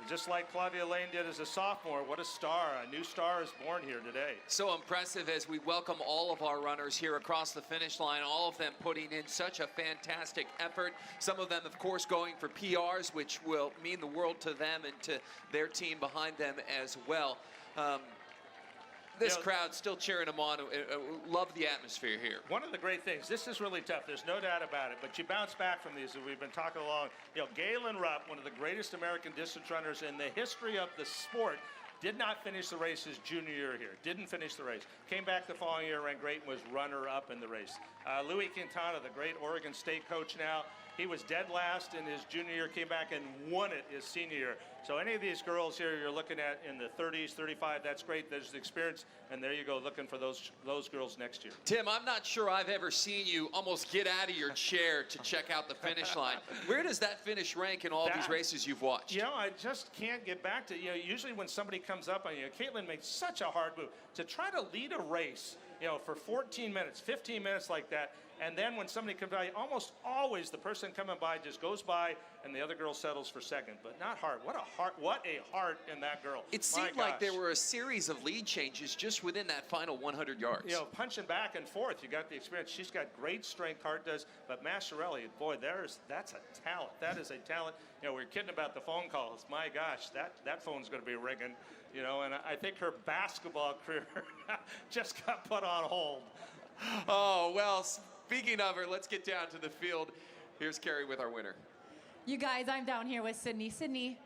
just like Claudia Lane did as a sophomore, what a star. A new star is born here today. So impressive as we welcome all of our runners here across the finish line, all of them putting in such a fantastic effort. Some of them, of course, going for PRs, which will mean the world to them and to their team behind them as well. This crowd still cheering them on. Love the atmosphere here. One of the great things, this is really tough, there's no doubt about it, but you bounce back from these, as we've been talking along. You know, Galen Rupp, one of the greatest American distance runners in the history of the sport, did not finish the race his junior year here. Didn't finish the race. Came back the following year, ran great, and was runner-up in the race. Louis Quintana, the great Oregon State coach now, he was dead last in his junior year, came back and won it his senior year. So any of these girls here you're looking at in the 30s, 35, that's great. There's the experience, and there you go, looking for those girls next year. Tim, I'm not sure I've ever seen you almost get out of your chair to check out the finish line. Where does that finish rank in all these races you've watched? You know, I just can't get back to, you know, usually when somebody comes up on you, Caitlin makes such a hard move. To try to lead a race, you know, for 14 minutes, 15 minutes like that, and then when somebody comes by, almost always the person coming by just goes by and the other girl settles for second, but not hard. What a heart in that girl. It seemed like there were a series of lead changes just within that final 100 yards. You know, punching back and forth, you got the experience. She's got great strength, Hart does, but Masciarelli, boy, that's a talent. That is a talent. You know, we were kidding about the phone calls. My gosh, that phone's going to be ringing, you know, and I think her basketball career just got put on hold. Oh, well, speaking of her, let's get down to the field. Here's Carrie with our winner. You guys, I'm down here with Sydney. Sydney,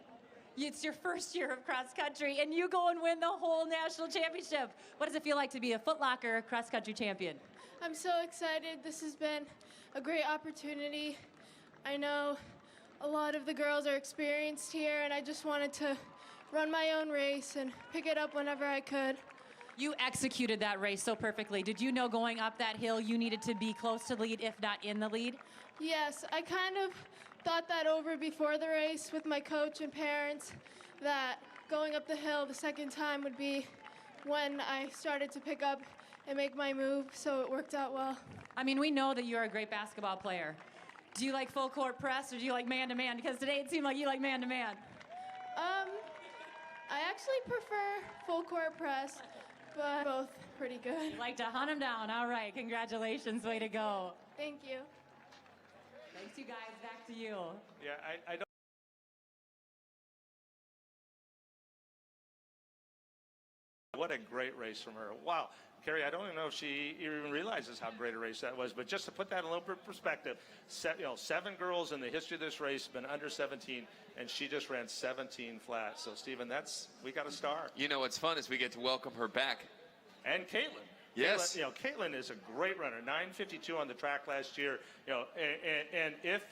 it's your first year of cross country, and you go and win the whole national championship. What does it feel like to be a Foot Locker cross country champion? I'm so excited. This has been a great opportunity. I know a lot of the girls are experienced here, and I just wanted to run my own race and pick it up whenever I could. You executed that race so perfectly. Did you know going up that hill you needed to be close to the lead, if not in the lead? Yes, I kind of thought that over before the race with my coach and parents, that going up the hill the second time would be when I started to pick up and make my move, so it worked out well. I mean, we know that you're a great basketball player. Do you like full court press or do you like man-to-man? Because today it seemed like you like man-to-man. I actually prefer full court press, but both pretty good. You like to hunt them down. All right, congratulations, way to go. Thank you. Thanks, you guys. Back to you. Yeah, I don't. What a great race from her. Wow. Carrie, I don't even know if she even realizes how great a race that was, but just to put that in a little bit of perspective, 7 girls in the history of this race have been under 17, and she just ran 17 flat. So, Stephen, we got a star. You know what's fun is we get to welcome her back. And Caitlin. Yes. Caitlin is a great runner. 9:52 on the track last year. And if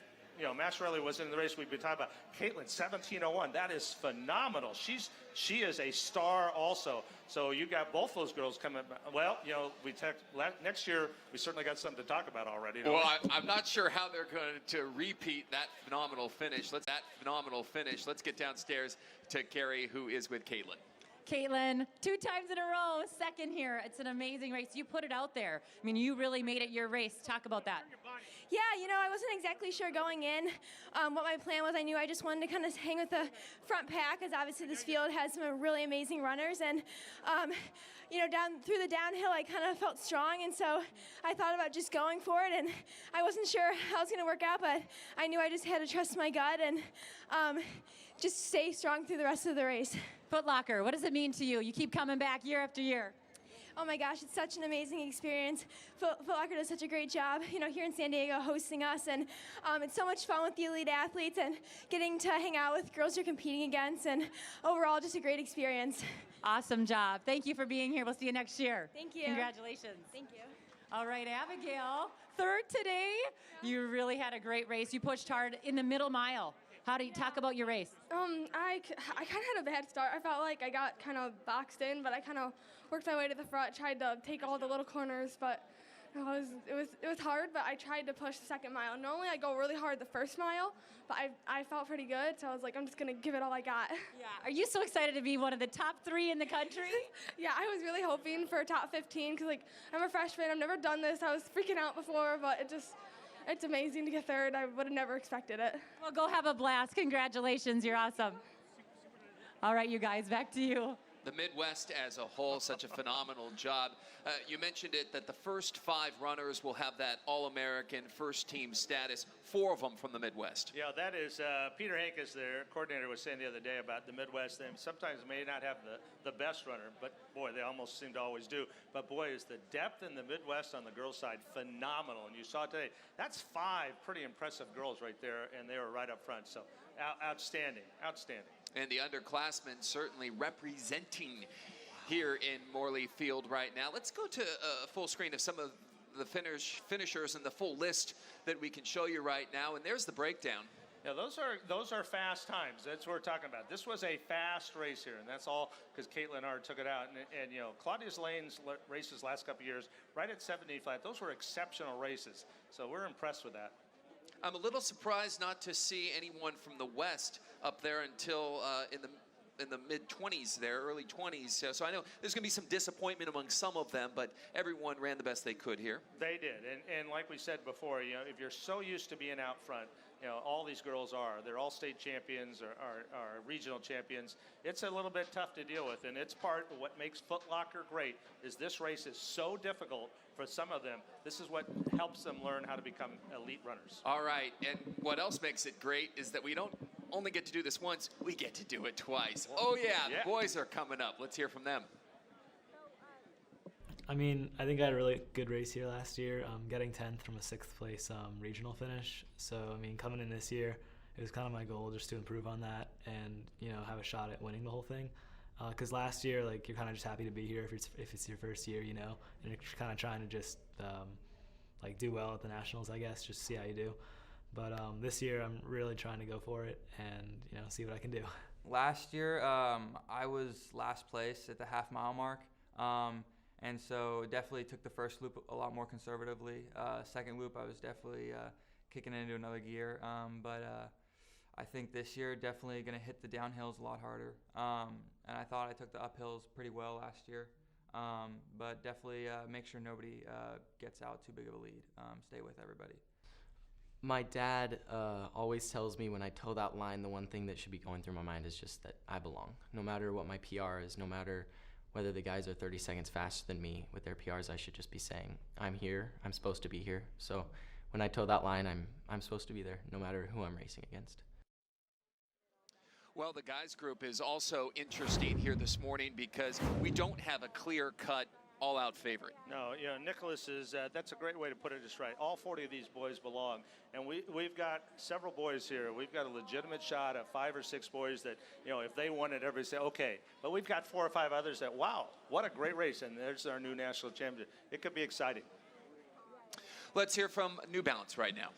Masciarelli wasn't in the race, we'd be talking about Caitlin 17:01. That is phenomenal. She is a star also. So you got both those girls coming. Well, next year we certainly got something to talk about already. Well, I'm not sure how they're going to repeat that phenomenal finish. Let's get downstairs to Carrie, who is with Caitlin. Caitlin, 2 times in a row, second here. It's an amazing race. You put it out there. I mean, you really made it your race. Talk about that. Yeah, you know, I wasn't exactly sure going in what my plan was. I knew I just wanted to kind of hang with the front pack, as obviously this field has some really amazing runners. And, you know, down through the downhill, I kind of felt strong. And so I thought about just going for it. And I wasn't sure how it was going to work out, but I knew I just had to trust my gut and just stay strong through the rest of the race. Foot Locker, what does it mean to you? You keep coming back year after year. Oh my gosh, it's such an amazing experience. Foot Locker does such a great job, you know, here in San Diego hosting us, and it's so much fun with the elite athletes and getting to hang out with girls you're competing against, and overall just a great experience. Awesome job. Thank you for being here. We'll see you next year. Thank you. Congratulations. Thank you. All right, Abigail, third today. You really had a great race. You pushed hard in the middle mile. How do you talk about your race? I kind of had a bad start. I felt like I got kind of boxed in, but I kind of worked my way to the front, tried to take all the little corners, but it was hard, but I tried to push the second mile. Normally I go really hard the first mile, but I felt pretty good, so I was like, I'm just going to give it all I got. Yeah. Are you so excited to be one of the top 3 in the country? Yeah, I was really hoping for a top 15 because, like, I'm a freshman. I've never done this. I was freaking out before, but it's amazing to get third. I would have never expected it. Well, go have a blast. Congratulations. You're awesome. All right, you guys, back to you. The Midwest as a whole, such a phenomenal job. You mentioned it that the first 5 runners will have that All-American first team status, 4 of them from the Midwest. Yeah, that is, Peter Hank is their coordinator, was saying the other day about the Midwest. They sometimes may not have the best runner, but boy, they almost seem to always do. But boy, is the depth in the Midwest on the girls' side phenomenal. And you saw today, that's 5 pretty impressive girls right there, and they were right up front. So outstanding, outstanding. And the underclassmen certainly representing here in Morley Field right now. Let's go to a full screen of some of the finishers and the full list that we can show you right now. And there's the breakdown. Yeah, those are fast times. That's what we're talking about. This was a fast race here, and that's all because Caitlin Ard took it out. And you know, Claudia's Lane's races last couple of years, right at 70 flat, those were exceptional races. So we're impressed with that. I'm a little surprised not to see anyone from the West up there until in the mid-20s there, early 20s. So I know there's going to be some disappointment among some of them, but everyone ran the best they could here. They did, and like we said before, you know, if you're so used to being out front, you know, all these girls are. They're all state champions or regional champions. It's a little bit tough to deal with, and it's part of what makes Foot Locker great is this race is so difficult for some of them. This is what helps them learn how to become elite runners. All right, and what else makes it great is that we don't only get to do this once, we get to do it twice. Oh yeah, the boys are coming up. Let's hear from them. I mean, I think I had a really good race here last year, getting 10th from a 6th place regional finish. So, I mean, coming in this year, it was kind of my goal just to improve on that and, you know, have a shot at winning the whole thing. Because last year, like, you're kind of just happy to be here if it's your first year, you know, and you're kind of trying to just, like, do well at the Nationals, I guess, just see how you do. But this year, I'm really trying to go for it and, you know, see what I can do. Last year, I was last place at the half-mile mark. And so definitely took the first loop a lot more conservatively. Second loop, I was definitely kicking it into another gear. But I think this year definitely going to hit the downhills a lot harder. And I thought I took the uphills pretty well last year. But definitely make sure nobody gets out too big of a lead. Stay with everybody. My dad always tells me when I toe that line, the one thing that should be going through my mind is just that I belong. No matter what my PR is, no matter whether the guys are 30 seconds faster than me with their PRs, I should just be saying, I'm here, I'm supposed to be here. So when I toe that line, I'm supposed to be there, no matter who I'm racing against. Well, the guys group is also interesting here this morning because we don't have a clear-cut all-out favorite. No, you know, Nicholas is, that's a great way to put it just right. All 40 of these boys belong. And we've got several boys here. We've got a legitimate shot at 5 or 6 boys that, you know, if they won it, everybody say, okay. But we've got 4 or 5 others that, wow, what a great race. And there's our new national champion. It could be exciting. Let's hear from New Balance right now.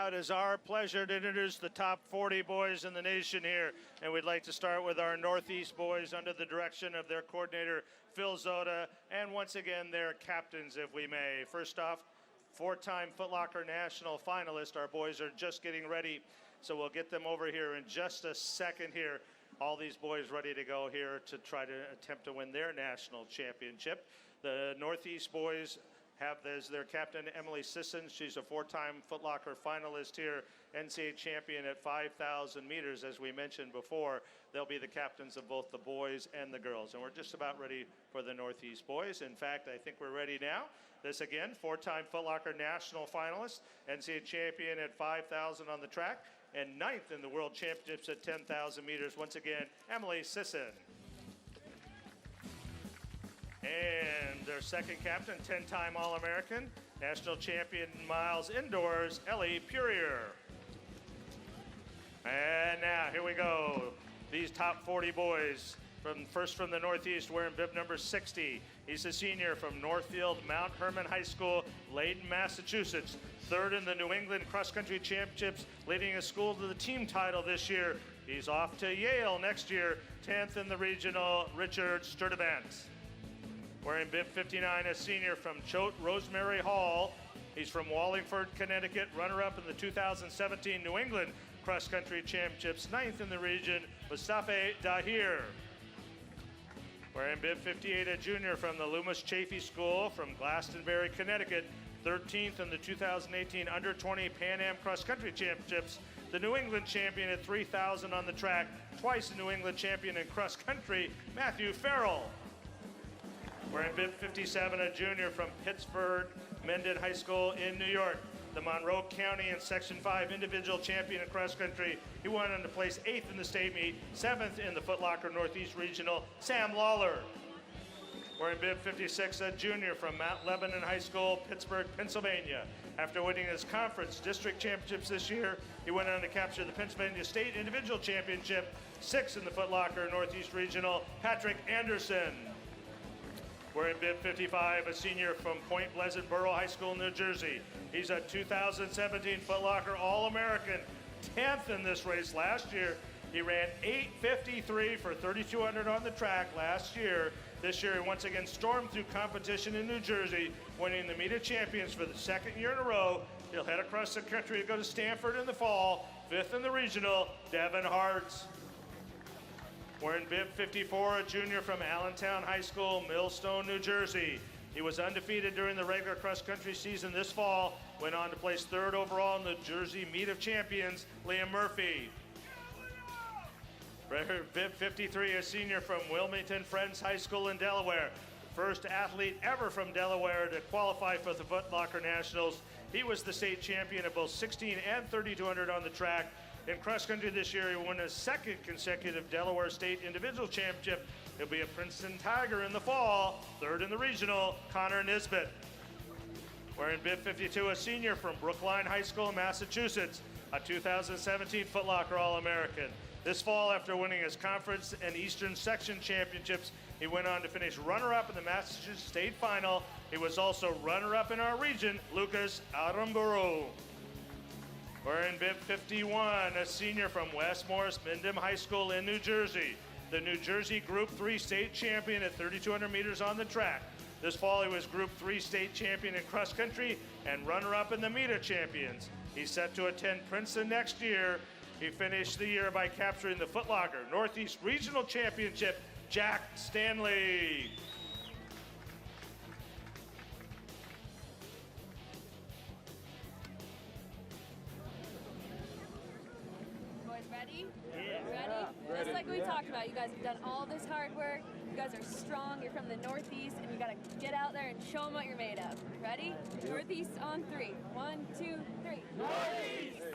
It is our pleasure to introduce the top 40 boys in the nation here. And we'd like to start with our Northeast boys under the direction of their coordinator, Phil Zota, and once again, their captains, if we may. First off, 4-time Foot Locker National finalist. Our boys are just getting ready, so we'll get them over here in just a second here. All these boys ready to go here to try to attempt to win their national championship. The Northeast boys have as their captain Emily Sisson. She's a 4-time Foot Locker finalist here, NCAA champion at 5,000 meters, as we mentioned before. They'll be the captains of both the boys and the girls. And we're just about ready for the Northeast boys. In fact, I think we're ready now. This again, 4-time Foot Locker national finalist, NCAA champion at 5,000 on the track, and 9th in the World Championships at 10,000 meters. Once again, Emily Sisson. And their second captain, 10-time All-American, national champion miles indoors, Ellie Purier. And now, here we go. These top 40 boys, first from the Northeast, wearing bib number 60. He's a senior from Northfield Mount Herman High School, Layton, Massachusetts. 3rd in the New England Cross Country Championships, leading his school to the team title this year. He's off to Yale next year. 10th in the regional, Richard Sturdivant. Wearing bib 59, a senior from Choate Rosemary Hall. He's from Wallingford, Connecticut, runner-up in the 2017 New England Cross Country Championships, 9th in the region, Mustafa Dahir. Wearing bib 58, a junior from the Loomis Chaffee School from Glastonbury, Connecticut, 13th in the 2018 Under-20 Pan Am Cross Country Championships, the New England champion at 3,000 on the track, twice the New England champion in cross country, Matthew Farrell. Wearing bib 57, a junior from Pittsburgh Mendon High School in New York, the Monroe County and Section 5 individual champion in cross country. He went on to place 8th in the state meet, 7th in the Foot Locker Northeast Regional, Sam Lawler. Wearing bib 56, a junior from Mount Lebanon High School, Pittsburgh, Pennsylvania. After winning his conference district championships this year, he went on to capture the Pennsylvania State Individual Championship, 6th in the Foot Locker Northeast Regional, Patrick Anderson. Wearing bib 55, a senior from Point Pleasant Borough High School, New Jersey. He's a 2017 Foot Locker All-American, 10th in this race last year. He ran 8:53 for 3,200 on the track last year. This year, he once again stormed through competition in New Jersey, winning the Meet of Champions for the 2nd year in a row. He'll head across the country to go to Stanford in the fall, 5th in the regional, Devin Hartz. Wearing bib 54, a junior from Allentown High School, Millstone, New Jersey. He was undefeated during the regular cross-country season this fall, went on to place 3rd overall in the Jersey Meet of Champions, Liam Murphy. Bib 53, a senior from Wilmington Friends High School in Delaware. First athlete ever from Delaware to qualify for the Foot Locker Nationals. He was the state champion of both 16 and 3,200 on the track. In cross country this year, he won his 2nd consecutive Delaware State Individual Championship. He'll be a Princeton Tiger in the fall, 3rd in the regional, Connor Nisbet. Wearing bib 52, a senior from Brookline High School in Massachusetts, a 2017 Foot Locker All-American. This fall, after winning his conference and Eastern Section Championships, he went on to finish runner-up in the Massachusetts State Final. He was also runner-up in our region, Lucas Aramburu. Wearing bib 51, a senior from West Morris Mindham High School in New Jersey, the New Jersey Group 3 state champion at 3,200 meters on the track. This fall, he was Group 3 state champion in cross country and runner-up in the Meet of Champions. He's set to attend Princeton next year. He finished the year by capturing the Foot Locker Northeast Regional Championship, Jack Stanley. Boys ready? Ready? Just like we talked about, you guys have done all this hard work. You guys are strong. You're from the Northeast, and you got to get out there and show them what you're made of. Ready? Northeast on 3. 1, 2, 3. Northeast!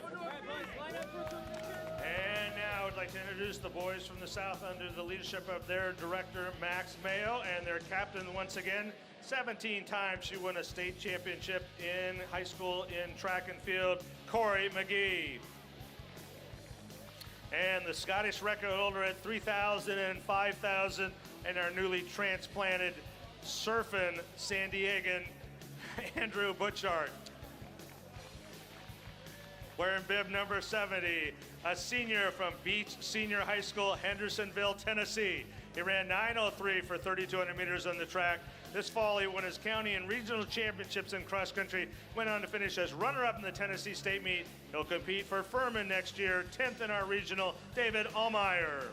And now I'd like to introduce the boys from the South under the leadership of their director, Max Mayo, and their captain once again. 17 times she won a state championship in high school in track and field, Corey McGee. And the Scottish record holder at 3,000 and 5,000, and our newly transplanted surfing San Diegan, Andrew Butchart. Wearing bib number 70, a senior from Beach Senior High School, Hendersonville, Tennessee. He ran 9:03 for 3,200 meters on the track. This fall, he won his county and regional championships in cross country, went on to finish as runner-up in the Tennessee State meet. He'll compete for Furman next year, 10th in our regional, David Allmeyer.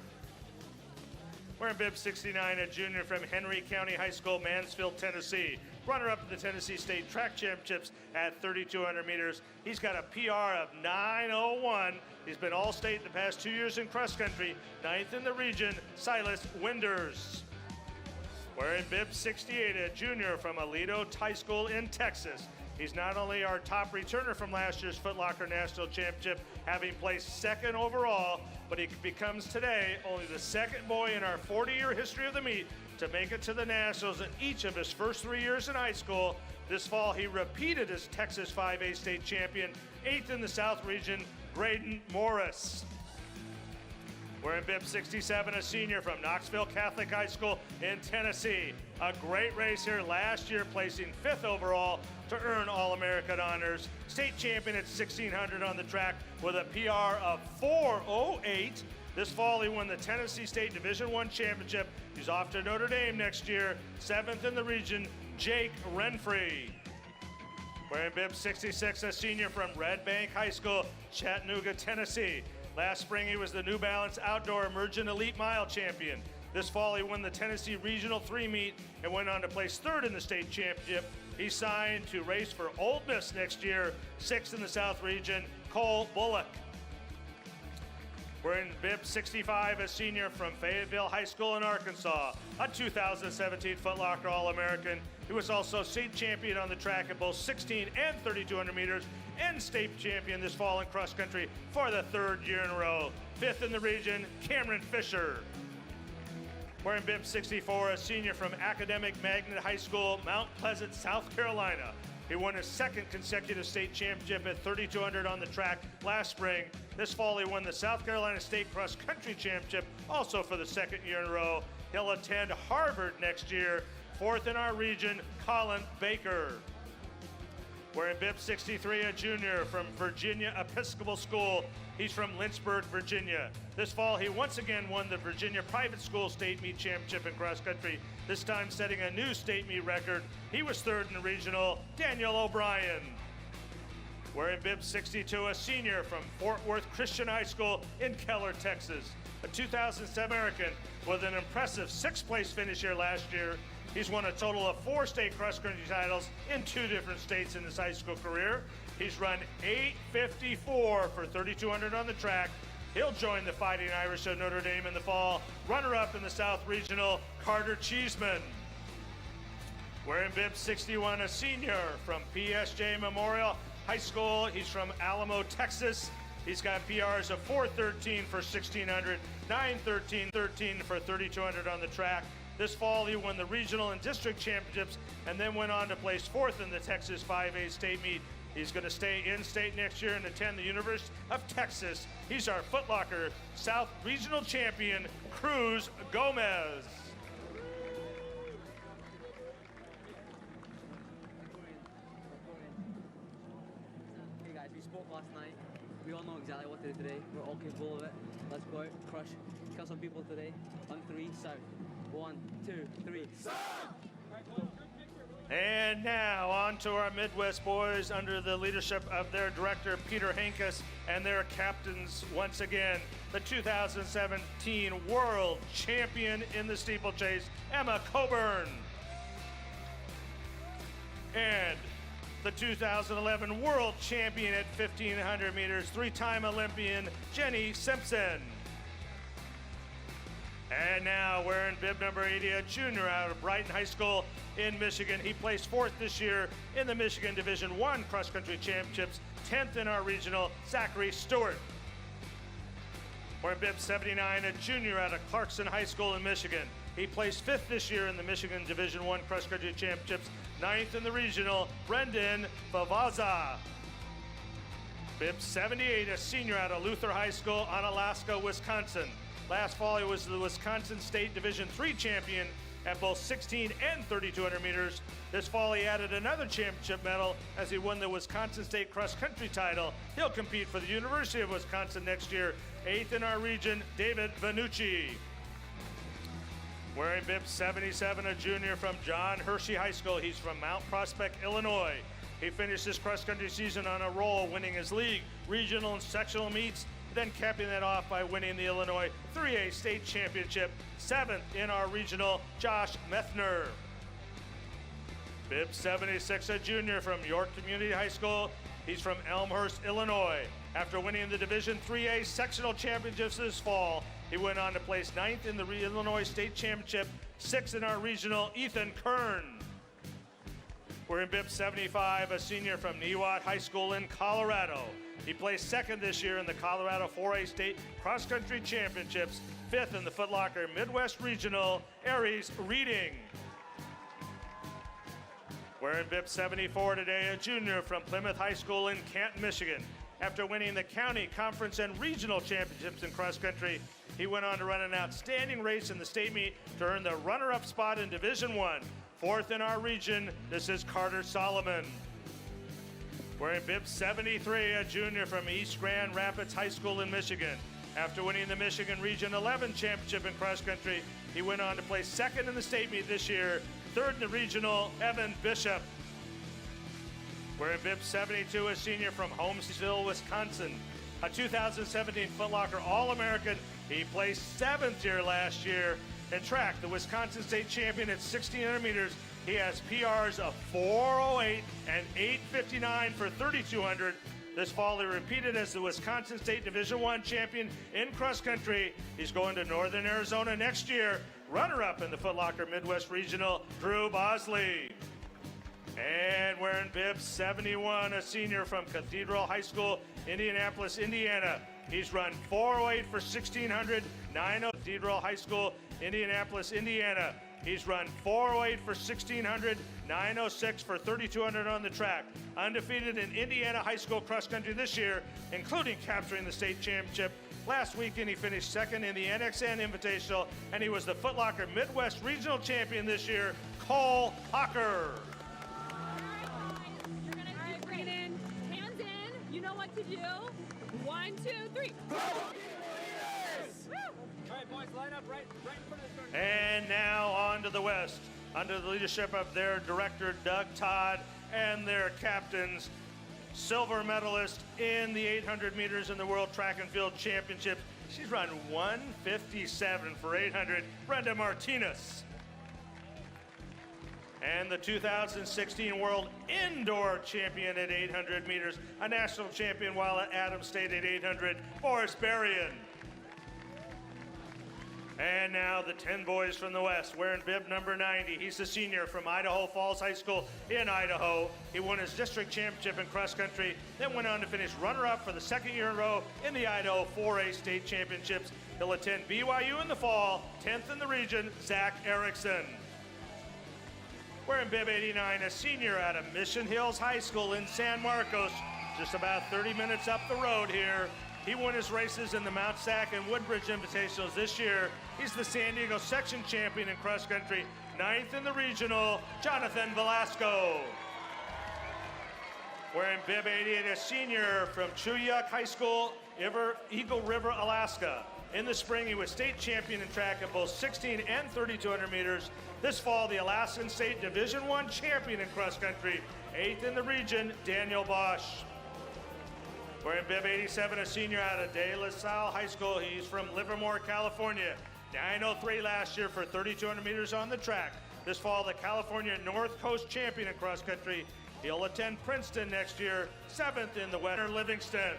Wearing bib 69, a junior from Henry County High School, Mansfield, Tennessee. Runner-up in the Tennessee State Track Championships at 3,200 meters. He's got a PR of 9:01. He's been All-State the past 2 years in cross country, 9th in the region, Silas Winders. Wearing bib 68, a junior from Aledo High School in Texas. He's not only our top returner from last year's Foot Locker National Championship, having placed second overall, but he becomes today only the second boy in our 40-year history of the meet to make it to the Nationals in each of his first 3 years in high school. This fall, he repeated as Texas 5A state champion, 8th in the South region, Graydon Morris. Wearing bib 67, a senior from Knoxville Catholic High School in Tennessee. A great race here last year, placing 5th overall to earn All-American honors. State champion at 1,600 on the track with a PR of 4:08. This fall, he won the Tennessee State Division I Championship. He's off to Notre Dame next year, 7th in the region, Jake Renfrey. Wearing bib 66, a senior from Red Bank High School, Chattanooga, Tennessee. Last spring, he was the New Balance Outdoor Emergent Elite Mile champion. This fall, he won the Tennessee Regional 3 meet and went on to place 3rd in the state championship. He signed to race for Ole Miss next year, 6th in the South region, Cole Bullock. Wearing bib 65, a senior from Fayetteville High School in Arkansas, a 2017 Foot Locker All-American. He was also state champion on the track at both 16 and 3,200 meters, and state champion this fall in cross country for the 3rd year in a row. 5th in the region, Cameron Fisher. Wearing bib 64, a senior from Academic Magnet High School, Mount Pleasant, South Carolina. He won his 2nd consecutive state championship at 3,200 on the track last spring. This fall, he won the South Carolina State Cross Country Championship, also for the 2nd year in a row. He'll attend Harvard next year. 4th in our region, Colin Baker. Wearing bib 63, a junior from Virginia Episcopal School. He's from Lynchburg, Virginia. This fall, he once again won the Virginia Private School State Meet Championship in cross country, this time setting a new state meet record. He was 3rd in the regional, Daniel O'Brien. Wearing bib 62, a senior from Fort Worth Christian High School in Keller, Texas. A 2007 American with an impressive 6th place finish here last year. He's won a total of 4 state cross-country titles in 2 different states in his high school career. He's run 8:54 for 3,200 on the track. He'll join the Fighting Irish of Notre Dame in the fall. Runner-up in the South Regional, Carter Cheeseman. Wearing bib 61, a senior from PSG Memorial High School. He's from Alamo, Texas. He's got PRs of 4:13 for 1,600, 9:13 for 3,200 on the track. This fall, he won the regional and district championships and then went on to place 4th in the Texas 5A state meet. He's going to stay in state next year and attend the University of Texas. He's our Foot Locker South Regional Champion, Cruz Gomez. Hey guys, we spoke last night. We all know exactly what to do today. We're all capable of it. Let's go out, crush, kill some people today. On 3, south. 1, 2, 3, south! And now on to our Midwest boys under the leadership of their director, Peter Hankus, and their captains once again, the 2017 World Champion in the steeplechase, Emma Coburn. And the 2011 World Champion at 1,500 meters, 3-time Olympian, Jenny Simpson. And now wearing bib number 80, a junior out of Brighton High School in Michigan. He placed 4th this year in the Michigan Division I Cross Country Championships, 10th in our regional, Zachary Stewart. Wearing bib 79, a junior out of Clarkson High School in Michigan. He placed 5th this year in the Michigan Division I Cross Country Championships, 9th in the regional, Brendan Favaza. Bib 78, a senior out of Luther High School, Onalaska, Wisconsin. Last fall, he was the Wisconsin State Division III champion, at both 16 and 3200 meters. This fall, he added another championship medal as he won the Wisconsin State cross country title. He'll compete for the University of Wisconsin next year. 8th in our region, David Vanucci. Wearing bib 77, a junior from John Hershey High School. He's from Mount Prospect, Illinois. He finished his cross-country season on a roll, winning his league, regional, and sectional meets, then capping that off by winning the Illinois 3A state championship. 7th in our regional, Josh Methner. Bib 76, a junior from York Community High School. He's from Elmhurst, Illinois. After winning the Division 3A sectional championships this fall, he went on to place 9th in the Illinois State Championship, 6th in our regional, Ethan Kern. We're in bib 75, a senior from Niwot High School in Colorado. He placed 2nd this year in the Colorado 4A State Cross Country Championships, 5th in the Foot Locker Midwest Regional, Aries Reading. We're in bib 74 today, a junior from Plymouth High School in Canton, Michigan. After winning the county, conference, and regional championships in cross country, he went on to run an outstanding race in the state meet to earn the runner-up spot in Division I. 4th in our region, this is Carter Solomon. Wearing bib 73, a junior from East Grand Rapids High School in Michigan. After winning the Michigan Region 11 championship in cross country, he went on to place 2nd in the state meet this year, 3rd in the regional, Evan Bishop. We're in bib 72, a senior from Holmesville, Wisconsin. A 2017 Foot Locker All-American. He placed 7th here last year. In track, the Wisconsin State champion at 1600 meters. He has PRs of 4:08 and 8:59 for 3200. This fall, he repeated as the Wisconsin State Division I champion in cross country. He's going to Northern Arizona next year. Runner-up in the Foot Locker Midwest Regional, Drew Bosley. And wearing bib 71, a senior from Cathedral High School, Indianapolis, Indiana. He's run 4:08 for 1600, 9:0 Cathedral High School, Indianapolis, Indiana. He's run 4:08 for 1600, 9:06 for 3200 on the track. Undefeated in Indiana high school cross country this year, including capturing the state championship. Last weekend, he finished 2nd in the NXN Invitational, and he was the Foot Locker Midwest Regional Champion this year, Cole Hocker. Bring it in. Hands in. You know what to do. 1, 2, 3. All right, boys, line up right in front of the start. And now on to the West, under the leadership of their director, Doug Todd, and their captains, silver medalist in the 800 meters in the World Track and Field Championships. She's run 1:57 for 800, Brenda Martinez. And the 2016 World Indoor Champion at 800 meters, a national champion while at Adams State at 800, Boris Berrien. And now the 10 boys from the West, wearing bib number 90. He's a senior from Idaho Falls High School in Idaho. He won his district championship in cross country, then went on to finish runner-up for the 2nd year in a row in the Idaho 4A state championships. He'll attend BYU in the fall, 10th in the region, Zach Erickson. Wearing bib 89, a senior out of Mission Hills High School in San Marcos, just about 30 minutes up the road here. He won his races in the Mount Sac and Woodbridge Invitationals this year. He's the San Diego section champion in cross country, 9th in the regional, Jonathan Velasco. Wearing bib 88, a senior from Chuyuk High School, Eagle River, Alaska. In the spring, he was state champion in track at both 16 and 3200 meters. This fall, the Alaskan State Division I champion in cross country, 8th in the region, Daniel Bosch. Wearing bib 87, a senior out of De La Salle High School. He's from Livermore, California. 9:03 last year for 3200 meters on the track. This fall, the California North Coast champion in cross country. He'll attend Princeton next year, 7th in the Western Livingston.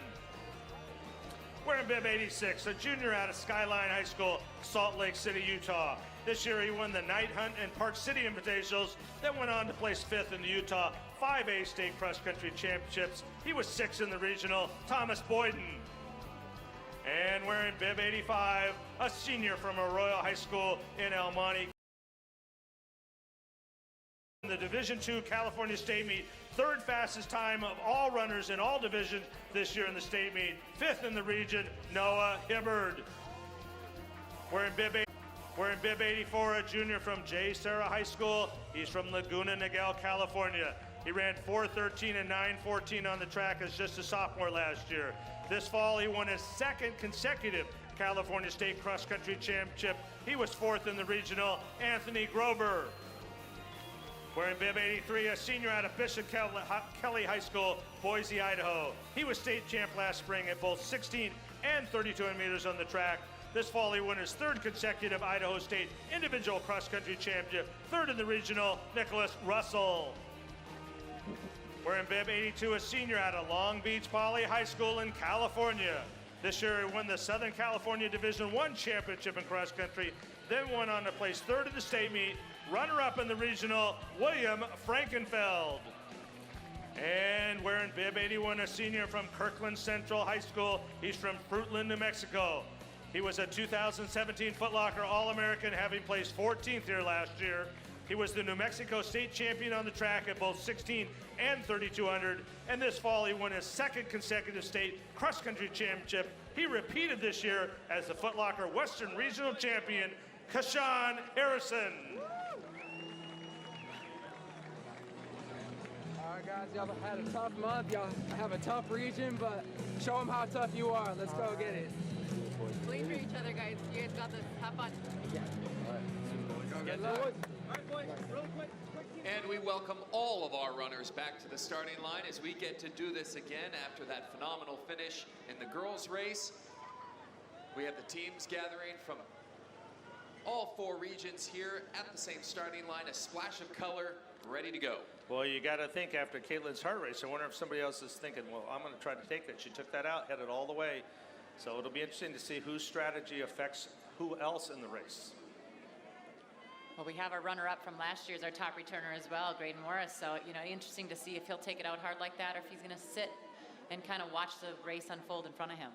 Wearing bib 86, a junior out of Skyline High School, Salt Lake City, Utah. This year, he won the Night Hunt and Park City Invitationals, then went on to place 5th in the Utah 5A State Cross Country Championships. He was 6th in the regional, Thomas Boyden. And wearing bib 85, a senior from Arroyo High School in El Monte. In the Division II California State Meet, 3rd fastest time of all runners in all divisions this year in the state meet, 5th in the region, Noah Hibbard. Wearing bib 8. Wearing bib 84, a junior from J. Sarah High School. He's from Laguna Niguel, California. He ran 4:13 and 9:14 on the track as just a sophomore last year. This fall, he won his second consecutive California State Cross Country Championship. He was fourth in the regional. Anthony Grover. Wearing bib 83, a senior out of Bishop Kelly High School, Boise, Idaho. He was state champ last spring at both 16 and 32 meters on the track. This fall, he won his third consecutive Idaho State individual cross-country championship, third in the regional, Nicholas Russell. Wearing bib 82, a senior out of Long Beach Poly High School in California. This year, he won the Southern California Division I championship in cross-country, then went on to place third in the state meet, runner-up in the regional, William Frankenfeld. And wearing bib 81, a senior from Kirkland Central High School. He's from Fruitland, New Mexico. He was a 2017 Foot Locker All-American, having placed 14th here last year. He was the New Mexico State champion on the track at both 16 and 3200. And this fall, he won his second consecutive state cross-country championship. He repeated this year as the Foot Locker Western Regional Champion, Kashawn Harrison. All right, guys, y'all had a tough month. Y'all have a tough region, but show them how tough you are. Let's go get it. Believe for each other, guys. You guys got this. Have fun. Good luck. And we welcome all of our runners back to the starting line as we get to do this again after that phenomenal finish in the girls' race. We have the teams gathering from all four regions here at the same starting line, a splash of color, ready to go. Well, you got to think after Caitlin's heart race, I wonder if somebody else is thinking, well, I'm going to try to take that. She took that out, headed all the way. So it'll be interesting to see whose strategy affects who else in the race. Well, we have our runner-up from last year as our top returner as well, Graydon Morris. So, you know, interesting to see if he'll take it out hard like that or if he's going to sit and kind of watch the race unfold in front of him.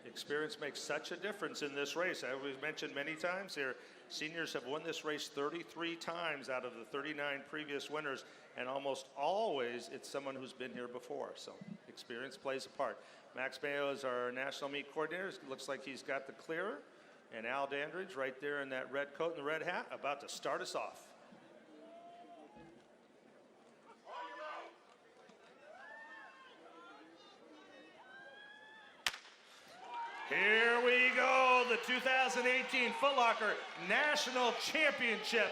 Experience makes such a difference in this race. As we've mentioned many times here, seniors have won this race 33 times out of the 39 previous winners, and almost always it's someone who's been here before. So experience plays a part. Max Mayo is our national meet coordinator. It looks like he's got the clearer. And Al Dandridge right there in that red coat and the red hat, about to start us off. Here we go, the 2018 Foot Locker National Championship.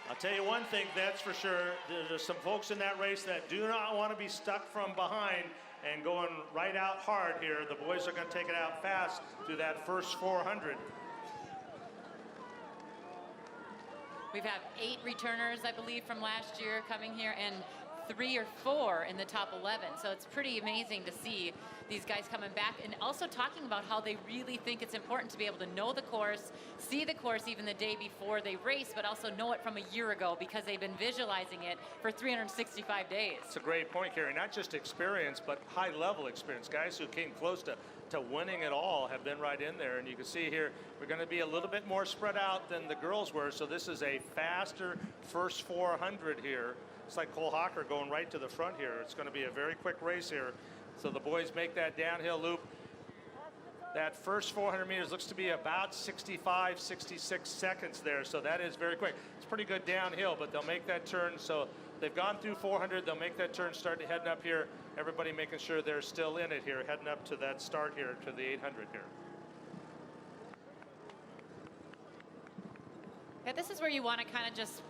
I'll tell you one thing, that's for sure. There's some folks in that race that do not want to be stuck from behind and going right out hard here. The boys are going to take it out fast through that first 400. We've had 8 returners, I believe, from last year coming here, and 3 or 4 in the top 11. So it's pretty amazing to see these guys coming back and also talking about how they really think it's important to be able to know the course, see the course even the day before they race, but also know it from a year ago because they've been visualizing it for 365 days. It's a great point, Carrie. Not just experience, but high-level experience. Guys who came close to winning it all have been right in there. And you can see here, we're going to be a little bit more spread out than the girls were. So this is a faster first 400 here. It's like Cole Hocker going right to the front here. It's going to be a very quick race here. So the boys make that downhill loop. That first 400 meters looks to be about 65, 66 seconds there. So that is very quick. It's pretty good downhill, but they'll make that turn. So they've gone through 400. They'll make that turn, start heading up here. Everybody making sure they're still in it here, heading up to that start here to the 800 here. Yeah, this is where you want to kind of just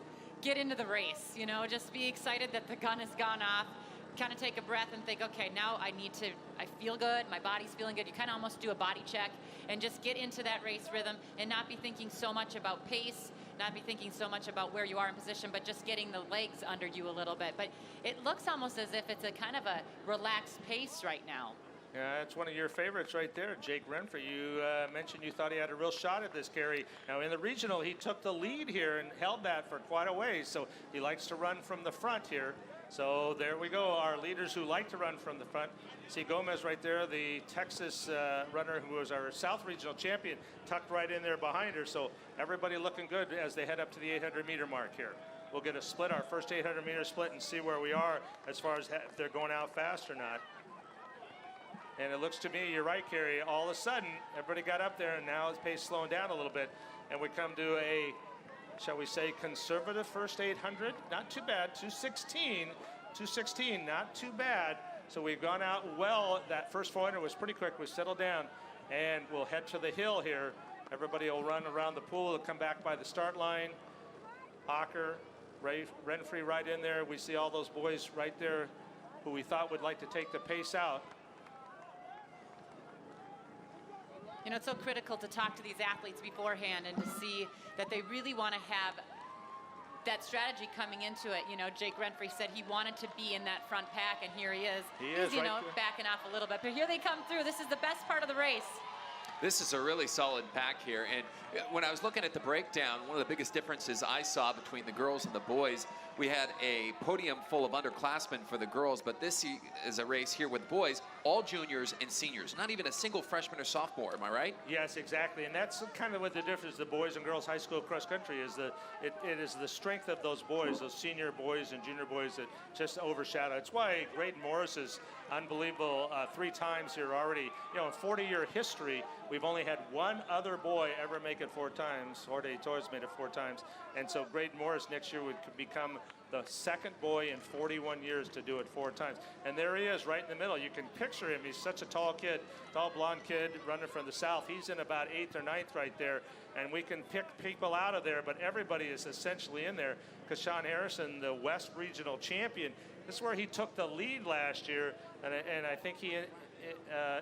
get into the race, you know, just be excited that the gun has gone off, kind of take a breath and think, okay, now I feel good, my body's feeling good. You kind of almost do a body check and just get into that race rhythm and not be thinking so much about pace, not be thinking so much about where you are in position, but just getting the legs under you a little bit. But it looks almost as if it's a kind of a relaxed pace right now. Yeah, that's one of your favorites right there, Jake Renfrey. You mentioned you thought he had a real shot at this, Gary. Now, in the regional, he took the lead here and held that for quite a ways, so he likes to run from the front here. So there we go, our leaders who like to run from the front. See Gomez right there, the Texas runner who was our South Regional champion, tucked right in there behind her. So everybody looking good as they head up to the 800-meter mark here. We'll get a split, our first 800-meter split, and see where we are as far as if they're going out fast or not. And it looks to me, you're right, Carrie, all of a sudden, everybody got up there, and now the pace slowing down a little bit. And we come to a, shall we say, conservative first 800. Not too bad, 216, not too bad. So we've gone out well. That first 400 was pretty quick. We settled down, and we'll head to the hill here. Everybody will run around the pool. They'll come back by the start line. Hocker, Renfrey right in there. We see all those boys right there who we thought would like to take the pace out. You know, it's so critical to talk to these athletes beforehand and to see that they really want to have that strategy coming into it. You know, Jake Renfrey said he wanted to be in that front pack, and here he is. He's, you know, backing off a little bit. But here they come through. This is the best part of the race. This is a really solid pack here. And when I was looking at the breakdown, one of the biggest differences I saw between the girls and the boys, we had a podium full of underclassmen for the girls, but this is a race here with boys, all juniors and seniors, not even a single freshman or sophomore, am I right? Yes, exactly, and that's kind of what the difference the boys and girls high school cross country is. It is the strength of those boys, those senior boys and junior boys that just overshadow. It's why Graydon Morris is unbelievable 3 times here already. You know, in 40-year history, we've only had one other boy ever make it 4 times. Jorge Torres made it 4 times, and so Graydon Morris next year would become the second boy in 41 years to do it 4 times. And there he is right in the middle. You can picture him. He's such a tall kid, tall blonde kid running from the south. He's in about 8th or 9th right there. And we can pick people out of there, but everybody is essentially in there. Because Sean Harrison, the West Regional champion, this is where he took the lead last year. And I think he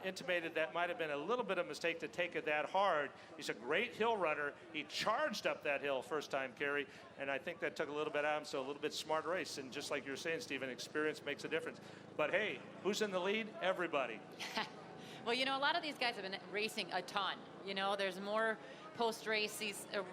intimated that might have been a little bit of a mistake to take it that hard. He's a great hill runner. He charged up that hill first time, Carrie, and I think that took a little bit out of him, so a little bit smarter race. And just like you're saying, Stephen, experience makes a difference. But hey, who's in the lead? Everybody. Well, you know, a lot of these guys have been racing a ton. You know, there's more post-race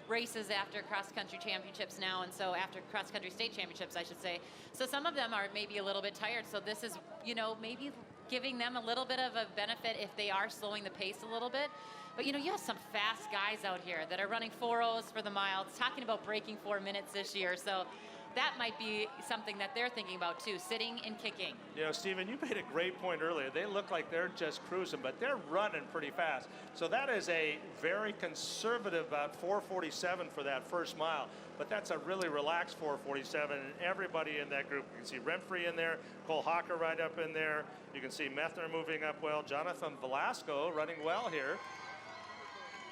races after cross-country championships now, and so after cross-country state championships, I should say. So some of them are maybe a little bit tired, so this is, you know, maybe giving them a little bit of a benefit if they are slowing the pace a little bit. But you know, you have some fast guys out here that are running 4.0s for the mile. It's talking about breaking 4 minutes this year, so that might be something that they're thinking about too, sitting and kicking. You know, Stephen, you made a great point earlier. They look like they're just cruising, but they're running pretty fast. So that is a very conservative, about 4:47 for that first mile. But that's a really relaxed 4:47, and everybody in that group. You can see Renfrey in there, Cole Hocker right up in there. You can see Methner moving up well. Jonathan Velasco running well here.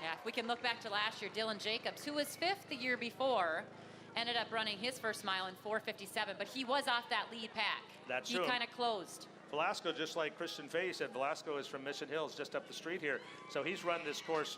Yeah, if we can look back to last year, Dylan Jacobs, who was 5th the year before, ended up running his first mile in 4:57, but he was off that lead pack. That's true. He kind of closed. Velasco, just like Christian Fahey said, Velasco is from Mission Hills, just up the street here. So he's run this course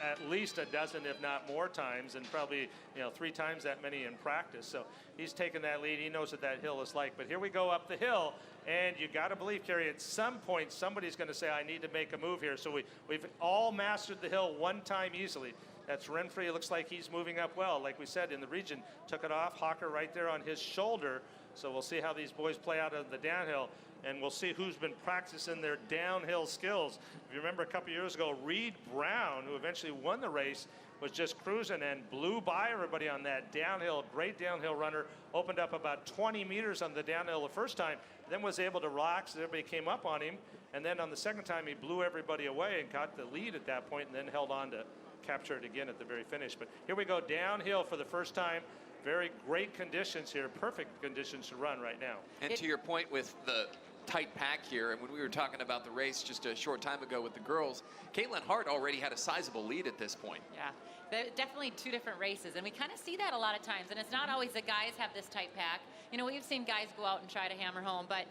at least a dozen, if not more times, and probably 3 times that many in practice. So he's taken that lead. He knows what that hill is like. But here we go up the hill, and you got to believe, Kerry, at some point somebody's going to say, I need to make a move here. So we've all mastered the hill one time easily. That's Renfrey. It looks like he's moving up well. Like we said, in the region, took it off. Hocker right there on his shoulder. So we'll see how these boys play out on the downhill, and we'll see who's been practicing their downhill skills. If you remember a couple years ago, Reed Brown, who eventually won the race, was just cruising and blew by everybody on that downhill. Great downhill runner. Opened up about 20 meters on the downhill the first time, then was able to relax as everybody came up on him. And then on the second time, he blew everybody away and got the lead at that point, and then held on to capture it again at the very finish. But here we go downhill for the first time. Very great conditions here, perfect conditions to run right now. And to your point with the tight pack here, and when we were talking about the race just a short time ago with the girls, Caitlin Hart already had a sizable lead at this point. Yeah, definitely 2 different races, and we kind of see that a lot of times, and it's not always that guys have this tight pack. You know, we've seen guys go out and try to hammer home, but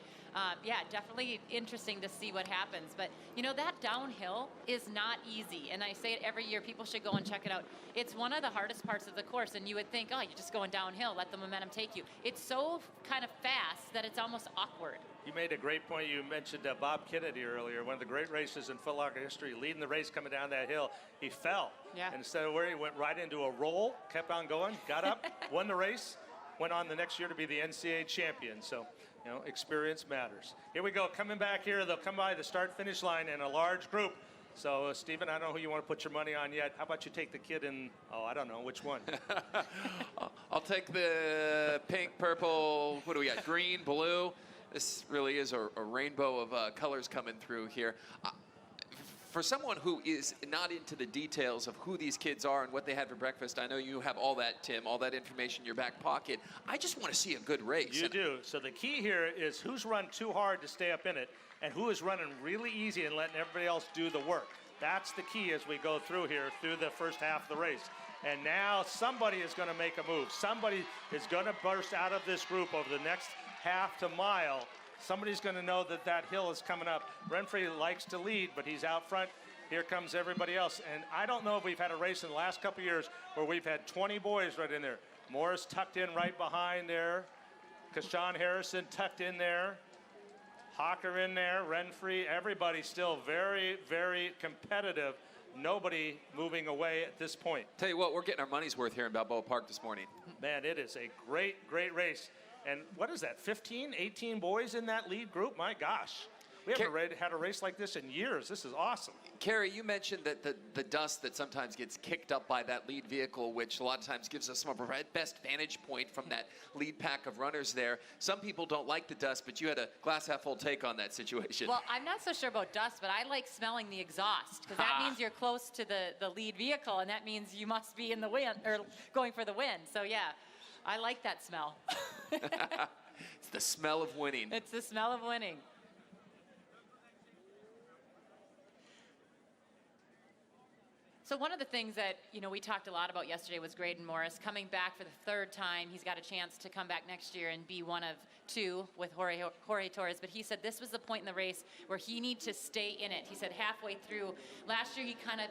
yeah, definitely interesting to see what happens. But, you know, that downhill is not easy. And I say it every year, people should go and check it out. It's one of the hardest parts of the course. And you would think, oh, you're just going downhill, let the momentum take you. It's so kind of fast that it's almost awkward. You made a great point. You mentioned Bob Kennedy earlier, one of the great races in Foot Locker history, leading the race coming down that hill. He fell. Yeah. And instead of where he went right into a roll, kept on going, got up, won the race, went on the next year to be the NCAA champion. So, you know, experience matters. Here we go, coming back here. They'll come by the start-finish line in a large group. So, Stephen, I don't know who you want to put your money on yet. How about you take the kid in, I don't know, which one? I'll take the pink, purple, what do we got, green, blue. This really is a rainbow of colors coming through here. For someone who is not into the details of who these kids are and what they had for breakfast, I know you have all that, Tim, all that information in your back pocket. I just want to see a good race. You do. So the key here is who's run too hard to stay up in it and who is running really easy and letting everybody else do the work. That's the key as we go through here through the first half of the race. And now somebody is going to make a move. Somebody is going to burst out of this group over the next half to mile. Somebody's going to know that that hill is coming up. Renfrey likes to lead, but he's out front. Here comes everybody else. And I don't know if we've had a race in the last couple of years where we've had 20 boys right in there. Morris tucked in right behind there. Kashawn Harrison tucked in there. Hawker in there. Renfrey. Everybody still very, very competitive. Nobody moving away at this point. Tell you what, we're getting our money's worth here in Balboa Park this morning. Man, it is a great, great race. And what is that, 15, 18 boys in that lead group? My gosh. We haven't had a race like this in years. This is awesome. Kerry, you mentioned that the dust that sometimes gets kicked up by that lead vehicle, which a lot of times gives us some of our best vantage point from that lead pack of runners there. Some people don't like the dust, but you had a glass half full take on that situation. Well, I'm not so sure about dust, but I like smelling the exhaust because that means you're close to the lead vehicle, and that means you must be in the wind or going for the win. So yeah, I like that smell. It's the smell of winning. It's the smell of winning. So one of the things that, we talked a lot about yesterday was Graydon Morris coming back for the third time. He's got a chance to come back next year and be one of two with Jorge Torres. But he said this was the point in the race where he needed to stay in it. He said halfway through, last year he kind of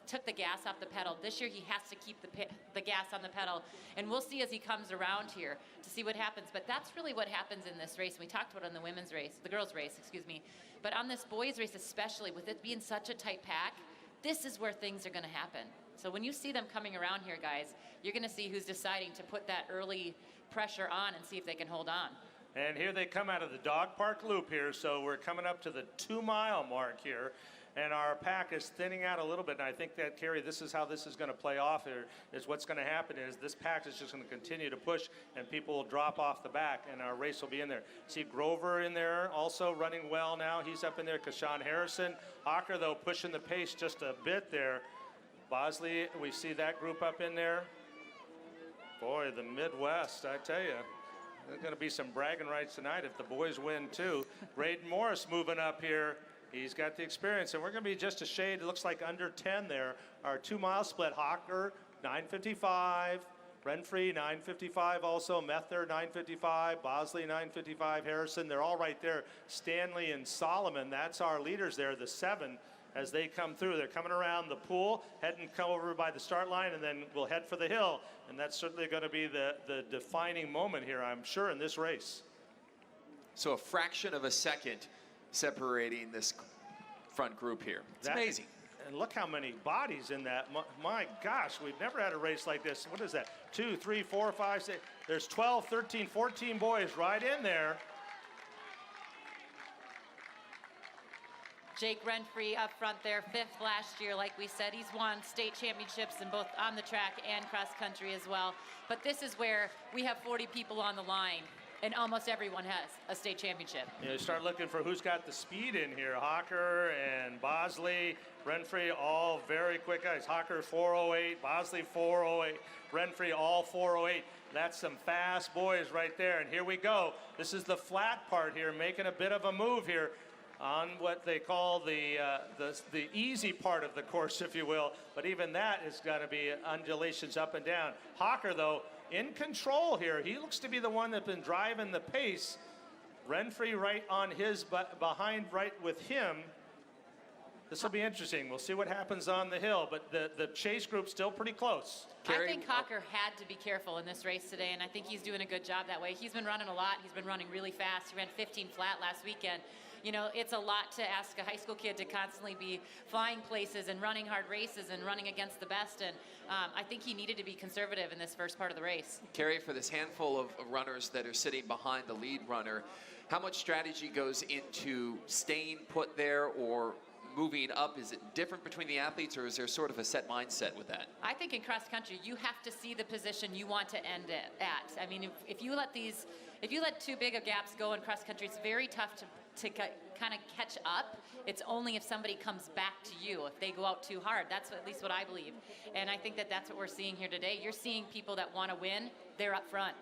took the gas off the pedal. This year he has to keep the gas on the pedal. And we'll see as he comes around here to see what happens. But that's really what happens in this race. We talked about it on the girls' race, excuse me. But on this boys' race especially, with it being such a tight pack, this is where things are going to happen. So when you see them coming around here, guys, you're going to see who's deciding to put that early pressure on and see if they can hold on. And here they come out of the dog park loop here. So we're coming up to the 2-mile mark here. And our pack is thinning out a little bit. And I think that, Kerry, this is how this is going to play off here, is what's going to happen is this pack is just going to continue to push and people will drop off the back and our race will be in there. See Grover in there also running well now. He's up in there. Kashawn Harrison. Hawker, though, pushing the pace just a bit there. Bosley, we see that group up in there. Boy, the Midwest, I tell you. There's going to be some bragging rights tonight if the boys win, too. Graydon Morris moving up here. He's got the experience, and we're going to be just a shade, it looks like under 10 there. Our 2-mile split, Hawker, 9:55. Renfrey, 9:55 also. Mether, 9:55. Bosley, 9:55. Harrison, they're all right there. Stanley and Solomon, that's our leaders there, the 7, as they come through. They're coming around the pool, heading come over by the start line, and then we'll head for the hill. And that's certainly going to be the defining moment here, I'm sure, in this race. So a fraction of a second separating this front group here. It's amazing. And look how many bodies in that. My gosh, we've never had a race like this. What is that? 2, 3, 4, 5, 6. There's 12, 13, 14 boys right in there. Jake Renfrey up front there, 5th last year. Like we said, he's won state championships in both on the track and cross country as well. But this is where we have 40 people on the line. And almost everyone has a state championship. You start looking for who's got the speed in here. Hawker and Bosley, Renfrey, all very quick guys. Hawker 4:08, Bosley 4:08, Renfrey all 4:08. That's some fast boys right there. And here we go. This is the flat part here, making a bit of a move here on what they call the easy part of the course, if you will. But even that is going to be undulations up and down. Hawker, though, in control here. He looks to be the one that's been driving the pace. Renfrey right on his behind right with him. This will be interesting. We'll see what happens on the hill, but the chase group's still pretty close. I think Hawker had to be careful in this race today, and I think he's doing a good job that way. He's been running a lot. He's been running really fast. He ran 15 flat last weekend. It's a lot to ask a high school kid to constantly be flying places and running hard races and running against the best. And I think he needed to be conservative in this first part of the race. Kerry, for this handful of runners that are sitting behind the lead runner, how much strategy goes into staying put there or moving up? Is it different between the athletes, or is there sort of a set mindset with that? I think in cross country, you have to see the position you want to end it at. I mean, if you let too big of gaps go in cross country, it's very tough to kind of catch up. It's only if somebody comes back to you, if they go out too hard. That's at least what I believe. And I think that that's what we're seeing here today. You're seeing people that want to win, they're up front.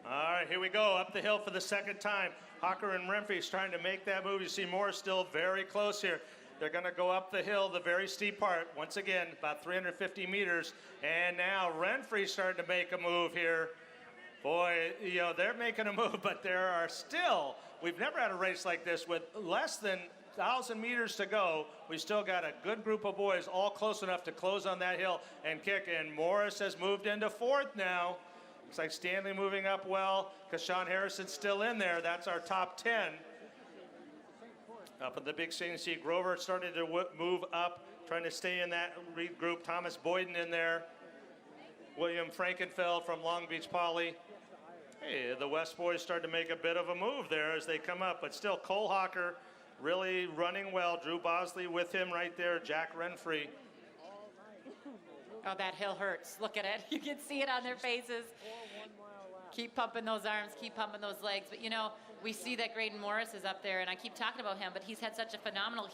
All right, here we go, up the hill for the second time. Hocker and Renfrey is trying to make that move. You see Morris still very close here. They're going to go up the hill, the very steep part. Once again, about 350 meters. And now Renfrey's starting to make a move here. Boy, you know, they're making a move, but there are still, we've never had a race like this with less than 1,000 meters to go. We still got a good group of boys all close enough to close on that hill and kick. And Morris has moved into fourth now. Looks like Stanley moving up well. Kashawn Harrison's still in there. That's our top 10. Up in the big scene, you see Grover starting to move up, trying to stay in that lead group. Thomas Boyden in there. William Frankenfeld from Long Beach Poly. Hey, the West boys started to make a bit of a move there as they come up, but still Cole Hocker really running well. Drew Bosley with him right there. Jack Renfrey. Oh, that hill hurts. Look at it. You can see it on their faces. Keep pumping those arms, keep pumping those legs. But you know, we see that Graydon Morris is up there, and I keep talking about him, but he's had such a phenomenal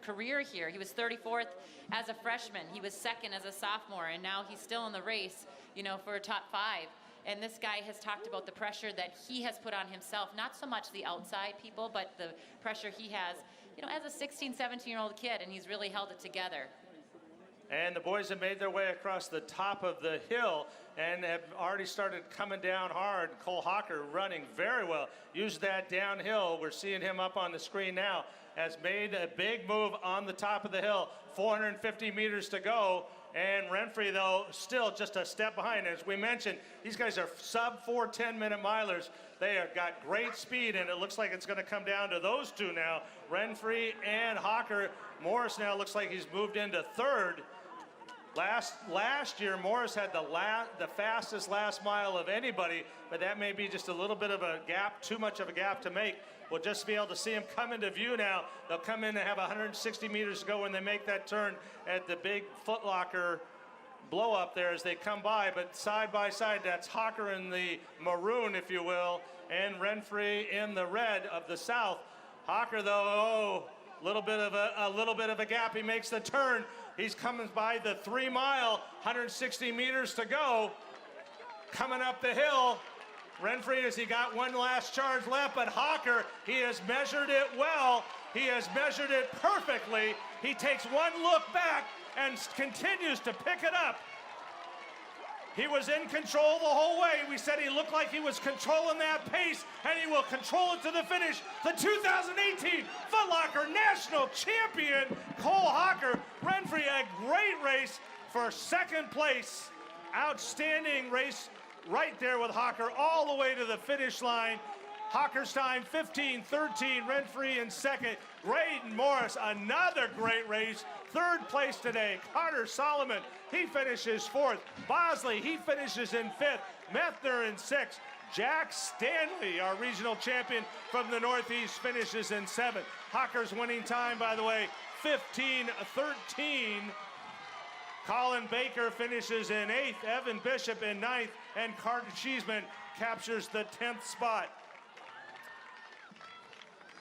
career here. He was 34th as a freshman. He was second as a sophomore, and now he's still in the race, you know, for a top 5. And this guy has talked about the pressure that he has put on himself, not so much the outside people, but the pressure he has, you know, as a 16, 17-year-old kid, and he's really held it together. And the boys have made their way across the top of the hill and have already started coming down hard. Cole Hocker running very well. Used that downhill. We're seeing him up on the screen now. Has made a big move on the top of the hill. 450 meters to go. And Renfrey, though, still just a step behind. As we mentioned, these guys are sub 4 10-minute milers. They have got great speed, and it looks like it's going to come down to those two now. Renfrey and Hocker. Morris now looks like he's moved into third. Last year, Morris had the fastest last mile of anybody, but that may be just a little bit of a gap, too much of a gap to make. We'll just be able to see him come into view now. They'll come in and have 160 meters to go when they make that turn at the big Foot Locker blow up there as they come by, but side by side, that's Hocker in the maroon, if you will, and Renfrey in the red of the South. Hocker, though, a little bit of a gap. He makes the turn. He's coming by the 3 mile, 160 meters to go. Coming up the hill. Renfrey, has he got one last charge left, but Hocker, he has measured it well. He has measured it perfectly. He takes one look back and continues to pick it up. He was in control the whole way. We said he looked like he was controlling that pace, and he will control it to the finish. The 2018 Foot Locker National Champion, Cole Hocker. Renfrey, a great race for second place. Outstanding race right there with Hocker all the way to the finish line. Hocker's time 15-13, Renfrey in second. Graydon Morris, another great race. Third place today. Carter Solomon, he finishes fourth. Bosley, he finishes in fifth. Methner in sixth. Jack Stanley, our regional champion from the Northeast, finishes in seventh. Hocker's winning time, by the way, 15-13. Colin Baker finishes in eighth. Evan Bishop in ninth. And Carter Cheeseman captures the 10th spot.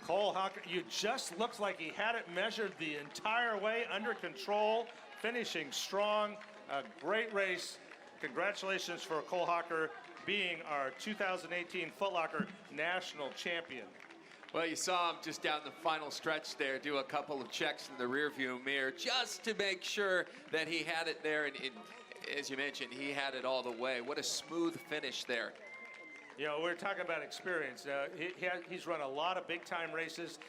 Cole Hocker, you just looks like he had it measured the entire way, under control, finishing strong. A great race. Congratulations for Cole Hocker being our 2018 Foot Locker National Champion. Well, you saw him just down the final stretch there do a couple of checks in the rearview mirror just to make sure that he had it there. And as you mentioned, he had it all the way. What a smooth finish there. You know, we're talking about experience. He's run a lot of big-time races.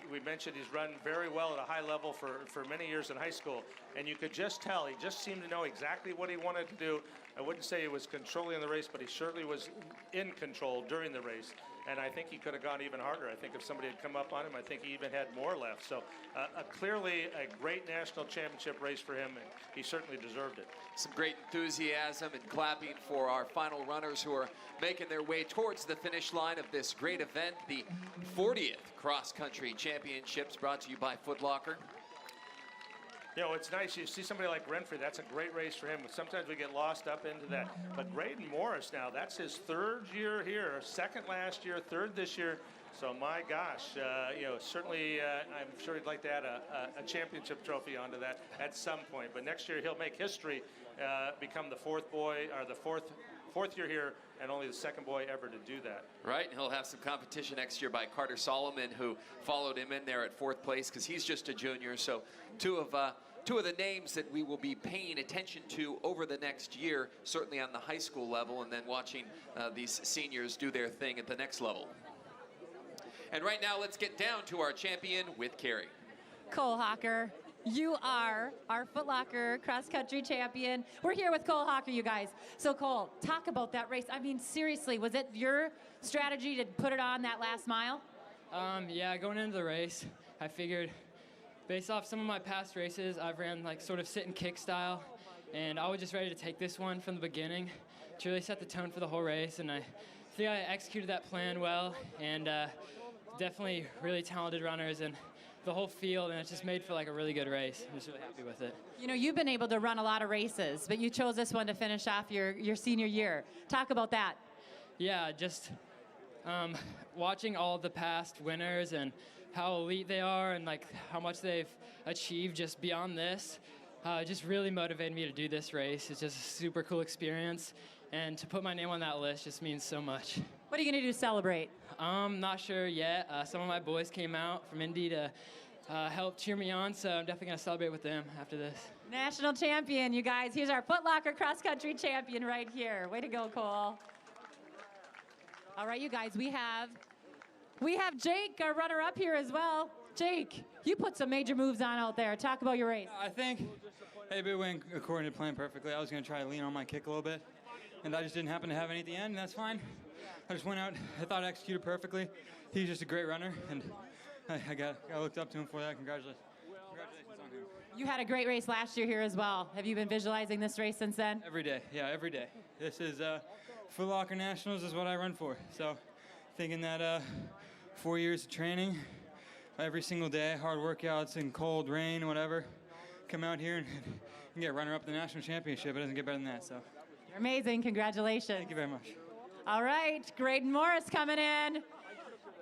We mentioned he's run very well at a high level for many years in high school. And you could just tell, he just seemed to know exactly what he wanted to do. I wouldn't say he was controlling the race, but he certainly was in control during the race. And I think he could have gone even harder. I think if somebody had come up on him, I think he even had more left. So clearly a great national championship race for him, and he certainly deserved it. Some great enthusiasm and clapping for our final runners who are making their way towards the finish line of this great event, the 40th Cross Cross Country Championships brought to you by Foot Locker. You know, it's nice. You see somebody like Renfrey, that's a great race for him. Sometimes we get lost up into that. But Graydon Morris now, that's his 3rd year here, 2nd last year, 3rd this year. So my gosh, you know, certainly I'm sure he'd like to add a championship trophy onto that at some point. But next year he'll make history, become the 4th boy, or the fourth year here, and only the 2nd boy ever to do that. Right, and he'll have some competition next year by Carter Solomon, who followed him in there at 4th place because he's just a junior. So two of the names that we will be paying attention to over the next year, certainly on the high school level, and then watching these seniors do their thing at the next level. And right now, let's get down to our champion with Carrie. Cole Hawker, you are our Foot Locker cross-country champion. We're here with Cole Hawker, you guys. So Cole, talk about that race. I mean, seriously, was it your strategy to put it on that last mile? Yeah, going into the race, I figured, based off some of my past races, I've ran like sort of sit and kick style, and I was just ready to take this one from the beginning to really set the tone for the whole race, and I think I executed that plan well, and definitely really talented runners and the whole field, and it's just made for like a really good race. I'm just really happy with it. You know, you've been able to run a lot of races, but you chose this one to finish off your senior year. Talk about that. Yeah, just watching all the past winners and how elite they are and like how much they've achieved just beyond this, just really motivated me to do this race. It's just a super cool experience, and to put my name on that list just means so much. What are you gonna do to celebrate? Not sure yet. Some of my boys came out from Indy to help cheer me on, so I'm definitely gonna celebrate with them after this. National champion, you guys. Here's our Foot Locker cross-country champion right here. Way to go, Cole. All right, you guys, we have Jake, our runner-up here as well. Jake, you put some major moves on out there. Talk about your race. I think it went according to plan perfectly. I was going to try to lean on my kick a little bit, and I just didn't happen to have any at the end, and that's fine. I just went out. I thought I executed perfectly. He's just a great runner, and I looked up to him for that. Congratulations on him. You had a great race last year here as well. Have you been visualizing this race since then? Every day, yeah, every day. This is Foot Locker Nationals is what I run for. So thinking that 4 years of training, every single day, hard workouts in cold, rain, whatever, come out here and get runner-up in the national championship. It doesn't get better than that, so. You're amazing. Congratulations. Thank you very much. All right, Graydon Morris coming in.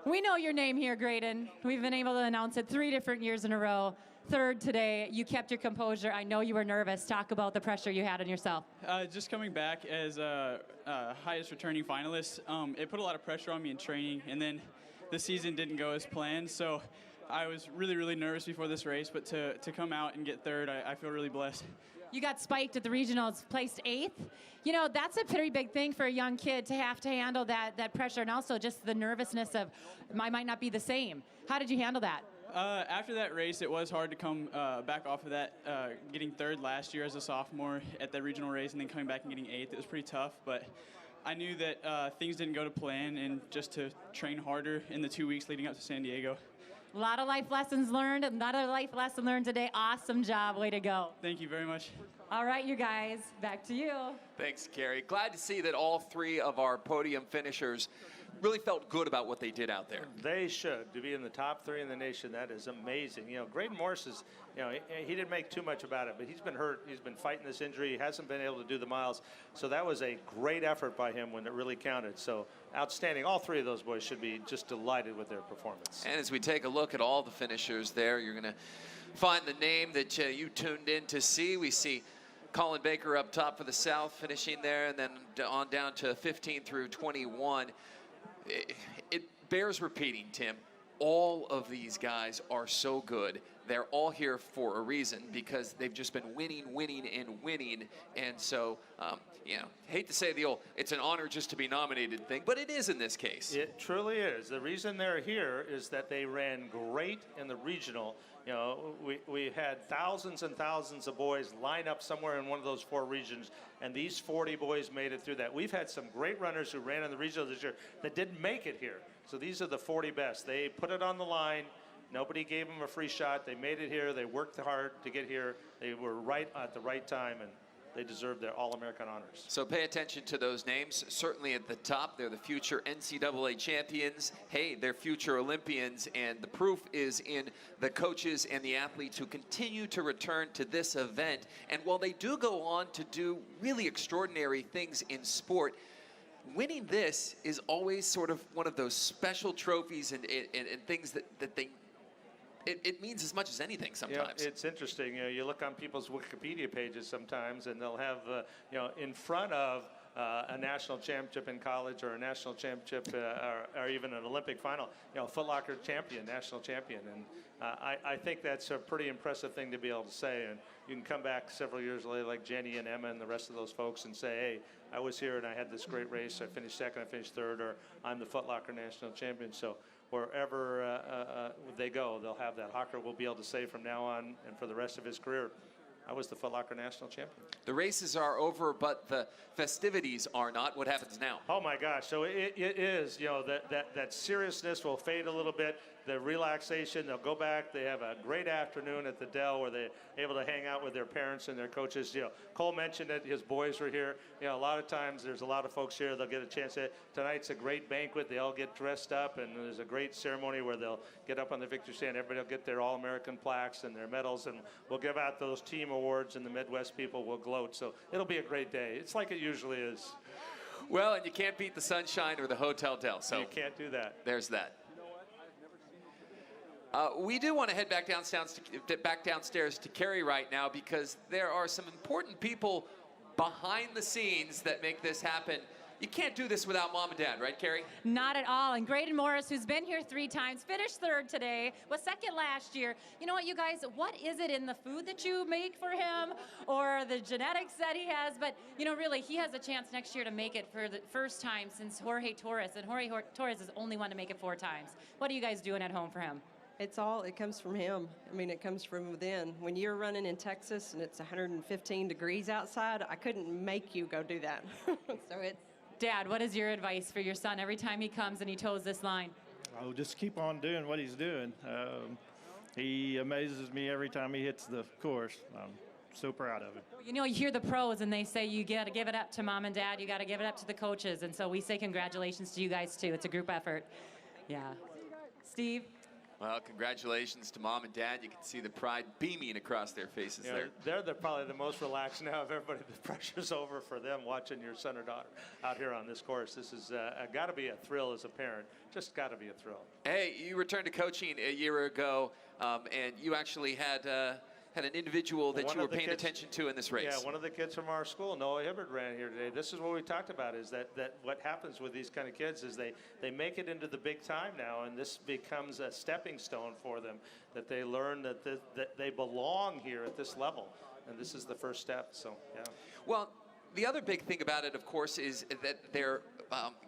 We know your name here, Graydon. We've been able to announce it 3 different years in a row. 3rd today. You kept your composure. I know you were nervous. Talk about the pressure you had on yourself. Just coming back as highest returning finalist, it put a lot of pressure on me in training, and then the season didn't go as planned. So I was really, really nervous before this race, but to come out and get 3rd, I feel really blessed. You got spiked at the regionals, placed 8th. You know, that's a pretty big thing for a young kid to have to handle that pressure, and also just the nervousness of I might not be the same. How did you handle that? After that race, it was hard to come back off of that. Getting 3rd last year as a sophomore at that regional race and then coming back and getting 8th, it was pretty tough, but I knew that things didn't go to plan, and just to train harder in the 2 weeks leading up to San Diego. A lot of life lessons learned, another life lesson learned today. Awesome job, way to go. Thank you very much. All right, you guys, back to you. Thanks, Carrie. Glad to see that all 3 of our podium finishers really felt good about what they did out there. They should. To be in the top 3 in the nation, that is amazing. You know, Graydon Morris is, you know, he didn't make too much about it, but he's been hurt. He's been fighting this injury. He hasn't been able to do the miles. So that was a great effort by him when it really counted. So outstanding. All 3 of those boys should be just delighted with their performance. And as we take a look at all the finishers there, you're going to find the name that you tuned in to see. We see Colin Baker up top for the South finishing there, and then on down to 15 through 21. It bears repeating, Tim. All of these guys are so good. They're all here for a reason, because they've just been winning. And so, you know, hate to say the old, it's an honor just to be nominated thing, but it is in this case. It truly is. The reason they're here is that they ran great in the regional. You know, we had thousands and thousands of boys line up somewhere in one of those 4 regions, and these 40 boys made it through that. We've had some great runners who ran in the regional this year that didn't make it here. So these are the 40 best. They put it on the line. Nobody gave them a free shot. They made it here. They worked hard to get here. They were right at the right time, and they deserve their All-American honors. So pay attention to those names. Certainly at the top, they're the future NCAA champions. Hey, they're future Olympians, and the proof is in the coaches and the athletes who continue to return to this event. And while they do go on to do really extraordinary things in sport, winning this is always sort of one of those special trophies and things that it means as much as anything sometimes. You know, it's interesting. You know, you look on people's Wikipedia pages sometimes, and they'll have, you know, in front of a national championship in college or a national championship or even an Olympic final, you know, Foot Locker champion, national champion. And I think that's a pretty impressive thing to be able to say. And you can come back several years later, like Jenny and Emma and the rest of those folks, and say, hey, I was here and I had this great race. I finished second, I finished third, or I'm the Foot Locker national champion. So wherever they go, they'll have that. Hocker will be able to say from now on and for the rest of his career, I was the Foot Locker national champion. The races are over, but the festivities are not. What happens now? Oh my gosh! So it is. You know, that seriousness will fade a little bit. The relaxation. They'll go back. They have a great afternoon at the Dell where they're able to hang out with their parents and their coaches. You know, Cole mentioned that his boys were here. You know, a lot of times there's a lot of folks here. They'll get a chance to. Tonight's a great banquet. They all get dressed up, and there's a great ceremony where they'll get up on the victory stand. Everybody will get their All-American plaques and their medals, and we'll give out those team awards, and the Midwest people will gloat. So it'll be a great day. It's like it usually is. Well, and you can't beat the sunshine or the Hotel Dell. So you can't do that. There's that. We do want to head back downstairs to Carrie right now, because there are some important people behind the scenes that make this happen. You can't do this without Mom and Dad, right, Carrie? Not at all. And Graydon Morris, who's been here 3 times, finished 3rd today, was 2nd last year. You know what, you guys, what is it in the food that you make for him or the genetics that he has? But, you know, really, he has a chance next year to make it for the first time since Jorge Torres. And Jorge Torres is the only one to make it 4 times. What are you guys doing at home for him? It comes from him. I mean, it comes from within. When you're running in Texas and it's 115 degrees outside, I couldn't make you go do that. So it's. Dad, what is your advice for your son every time he comes and he toes this line? Oh, just keep on doing what he's doing. He amazes me every time he hits the course. I'm so proud of him. You know, you hear the pros and they say you got to give it up to Mom and Dad, you got to give it up to the coaches, and so we say congratulations to you guys too. It's a group effort. Yeah. Steve? Well, congratulations to Mom and Dad. You can see the pride beaming across their faces You know, they're probably the most relaxed now of everybody. The pressure's over for them watching your son or daughter out here on this course. This is got to be a thrill as a parent. Just got to be a thrill. Hey, you returned to coaching a year ago, and you actually had an individual that you were paying attention to in this race. Yeah, one of the kids from our school, Noah Hibbert, ran here today. This is what we talked about, is that what happens with these kind of kids is they make it into the big time now, and this becomes a stepping stone for them, that they learn that they belong here at this level, and this is the first step, so yeah. Well, the other big thing about it, of course, is that they're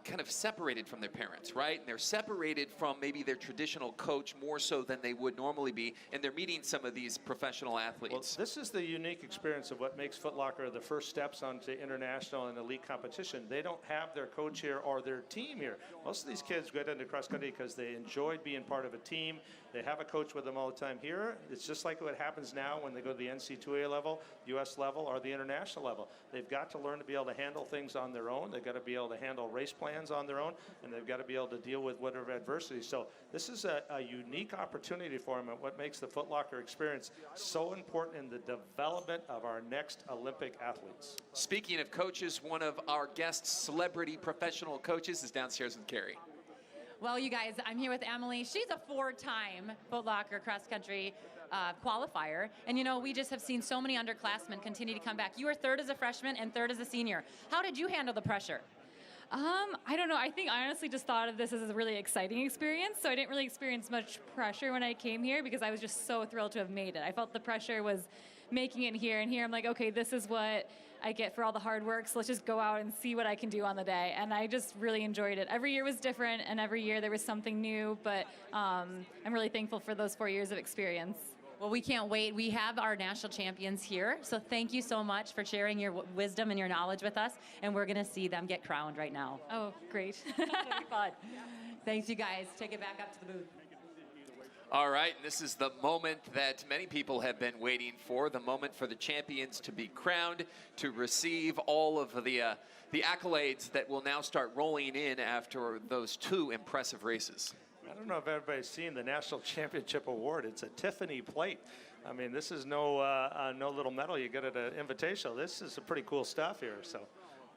kind of separated from their parents, right? And they're separated from maybe their traditional coach more so than they would normally be, and they're meeting some of these professional athletes. Well, this is the unique experience of what makes Foot Locker the first steps onto international and elite competition. They don't have their coach here or their team here. Most of these kids get into cross country because they enjoyed being part of a team. They have a coach with them all the time. Here, it's just like what happens now when they go to the NC2A level, US level, or the international level. They've got to learn to be able to handle things on their own. They've got to be able to handle race plans on their own, and they've got to be able to deal with whatever adversity. So this is a unique opportunity for them, and what makes the Foot Locker experience so important in the development of our next Olympic athletes. Speaking of coaches, one of our guest celebrity professional coaches is downstairs with Carrie. Well, you guys, I'm here with Emily. She's a 4-time Foot Locker cross-country qualifier. And, you know, we just have seen so many underclassmen continue to come back. You were 3rd as a freshman and 3rd as a senior. How did you handle the pressure? I don't know. I think I honestly just thought of this as a really exciting experience. So I didn't really experience much pressure when I came here because I was just so thrilled to have made it. I felt the pressure was making it here. And here I'm like, okay, this is what I get for all the hard work. So let's just go out and see what I can do on the day. And I just really enjoyed it. Every year was different, and every year there was something new. But I'm really thankful for those 4 years of experience. Well, we can't wait. We have our national champions here. So thank you so much for sharing your wisdom and your knowledge with us. And we're going to see them get crowned right now. Oh, great. Fun. Thanks, you guys. Take it back up to the booth. All right, and this is the moment that many people have been waiting for, the moment for the champions to be crowned, to receive all of the accolades that will now start rolling in after those 2 impressive races. I don't know if everybody's seen the National Championship Award. It's a Tiffany plate. I mean, this is no little medal you get at an invitational. This is some pretty cool stuff here. So,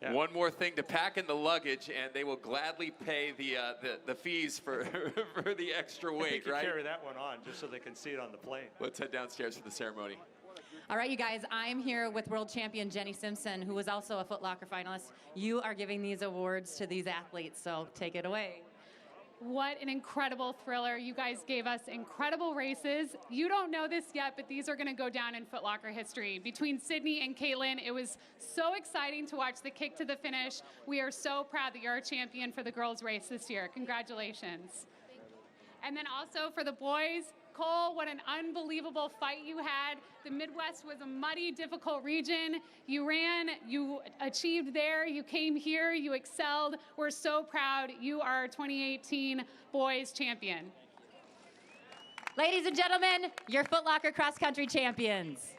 yeah. One more thing to pack in the luggage, and they will gladly pay the fees for for the extra I weight, think you right? carry that one on just so they can see it on the plane. Let's head downstairs for the ceremony. All right, you guys, I'm here with world champion Jenny Simpson, who was also a Foot Locker finalist. You are giving these awards to these athletes, so take it away. What an incredible thriller. You guys gave us incredible races. You don't know this yet, but these are going to go down in Foot Locker history. Between Sydney and Caitlin, it was so exciting to watch the kick to the finish. We are so proud that you're a champion for the girls' race this year. Congratulations. And then also for the boys, Cole, what an unbelievable fight you had. The Midwest was a muddy, difficult region. You ran, you achieved there, you came here, you excelled. We're so proud. You are our 2018 boys champion. Ladies and gentlemen, your Foot Locker cross country champions.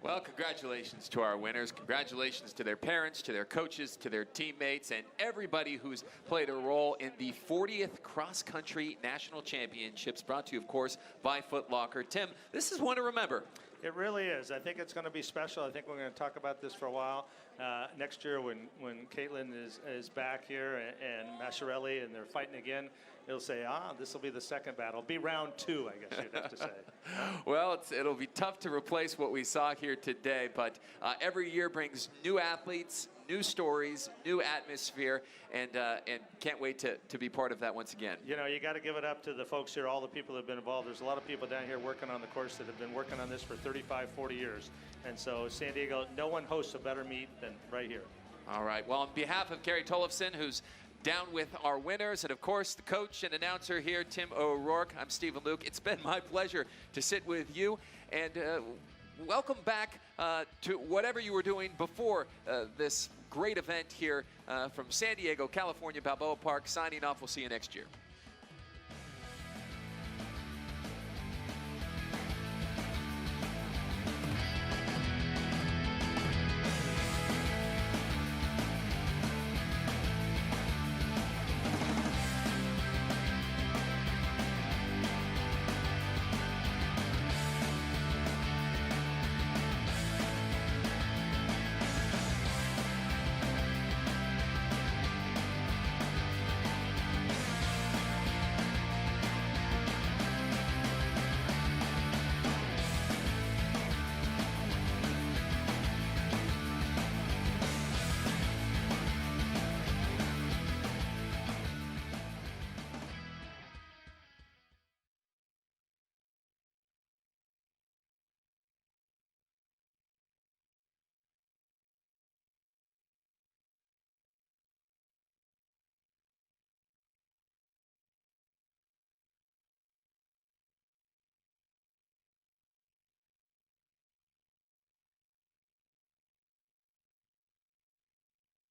Well, congratulations to our winners. Congratulations to their parents, to their coaches, to their teammates, and everybody who's played a role in the 40th Cross Country National Championships, brought to you, of course, by Foot Locker. Tim, this is one to remember. It really is. I think it's going to be special. I think we're going to talk about this for a while. Next year when Caitlin is back here and Mascherelli and they're fighting again, it'll say, this will be the second battle. It'll be round 2, I guess you'd have to say. Well, it'll be tough to replace what we saw here today, but every year brings new athletes, new stories, new atmosphere, and can't wait to be part of that once again. You know, you got to give it up to the folks here, all the people that have been involved. There's a lot of people down here working on the course that have been working on this for 35, 40 years. And so San Diego, no one hosts a better meet than right here. All right. Well, on behalf of Gary Tollefson, who's down with our winners, and of course the coach and announcer here, Tim O'Rourke, I'm Stephen Luke. It's been my pleasure to sit with you, and welcome back to whatever you were doing before this great event here from San Diego, California, Balboa Park. Signing off. We'll see you next year.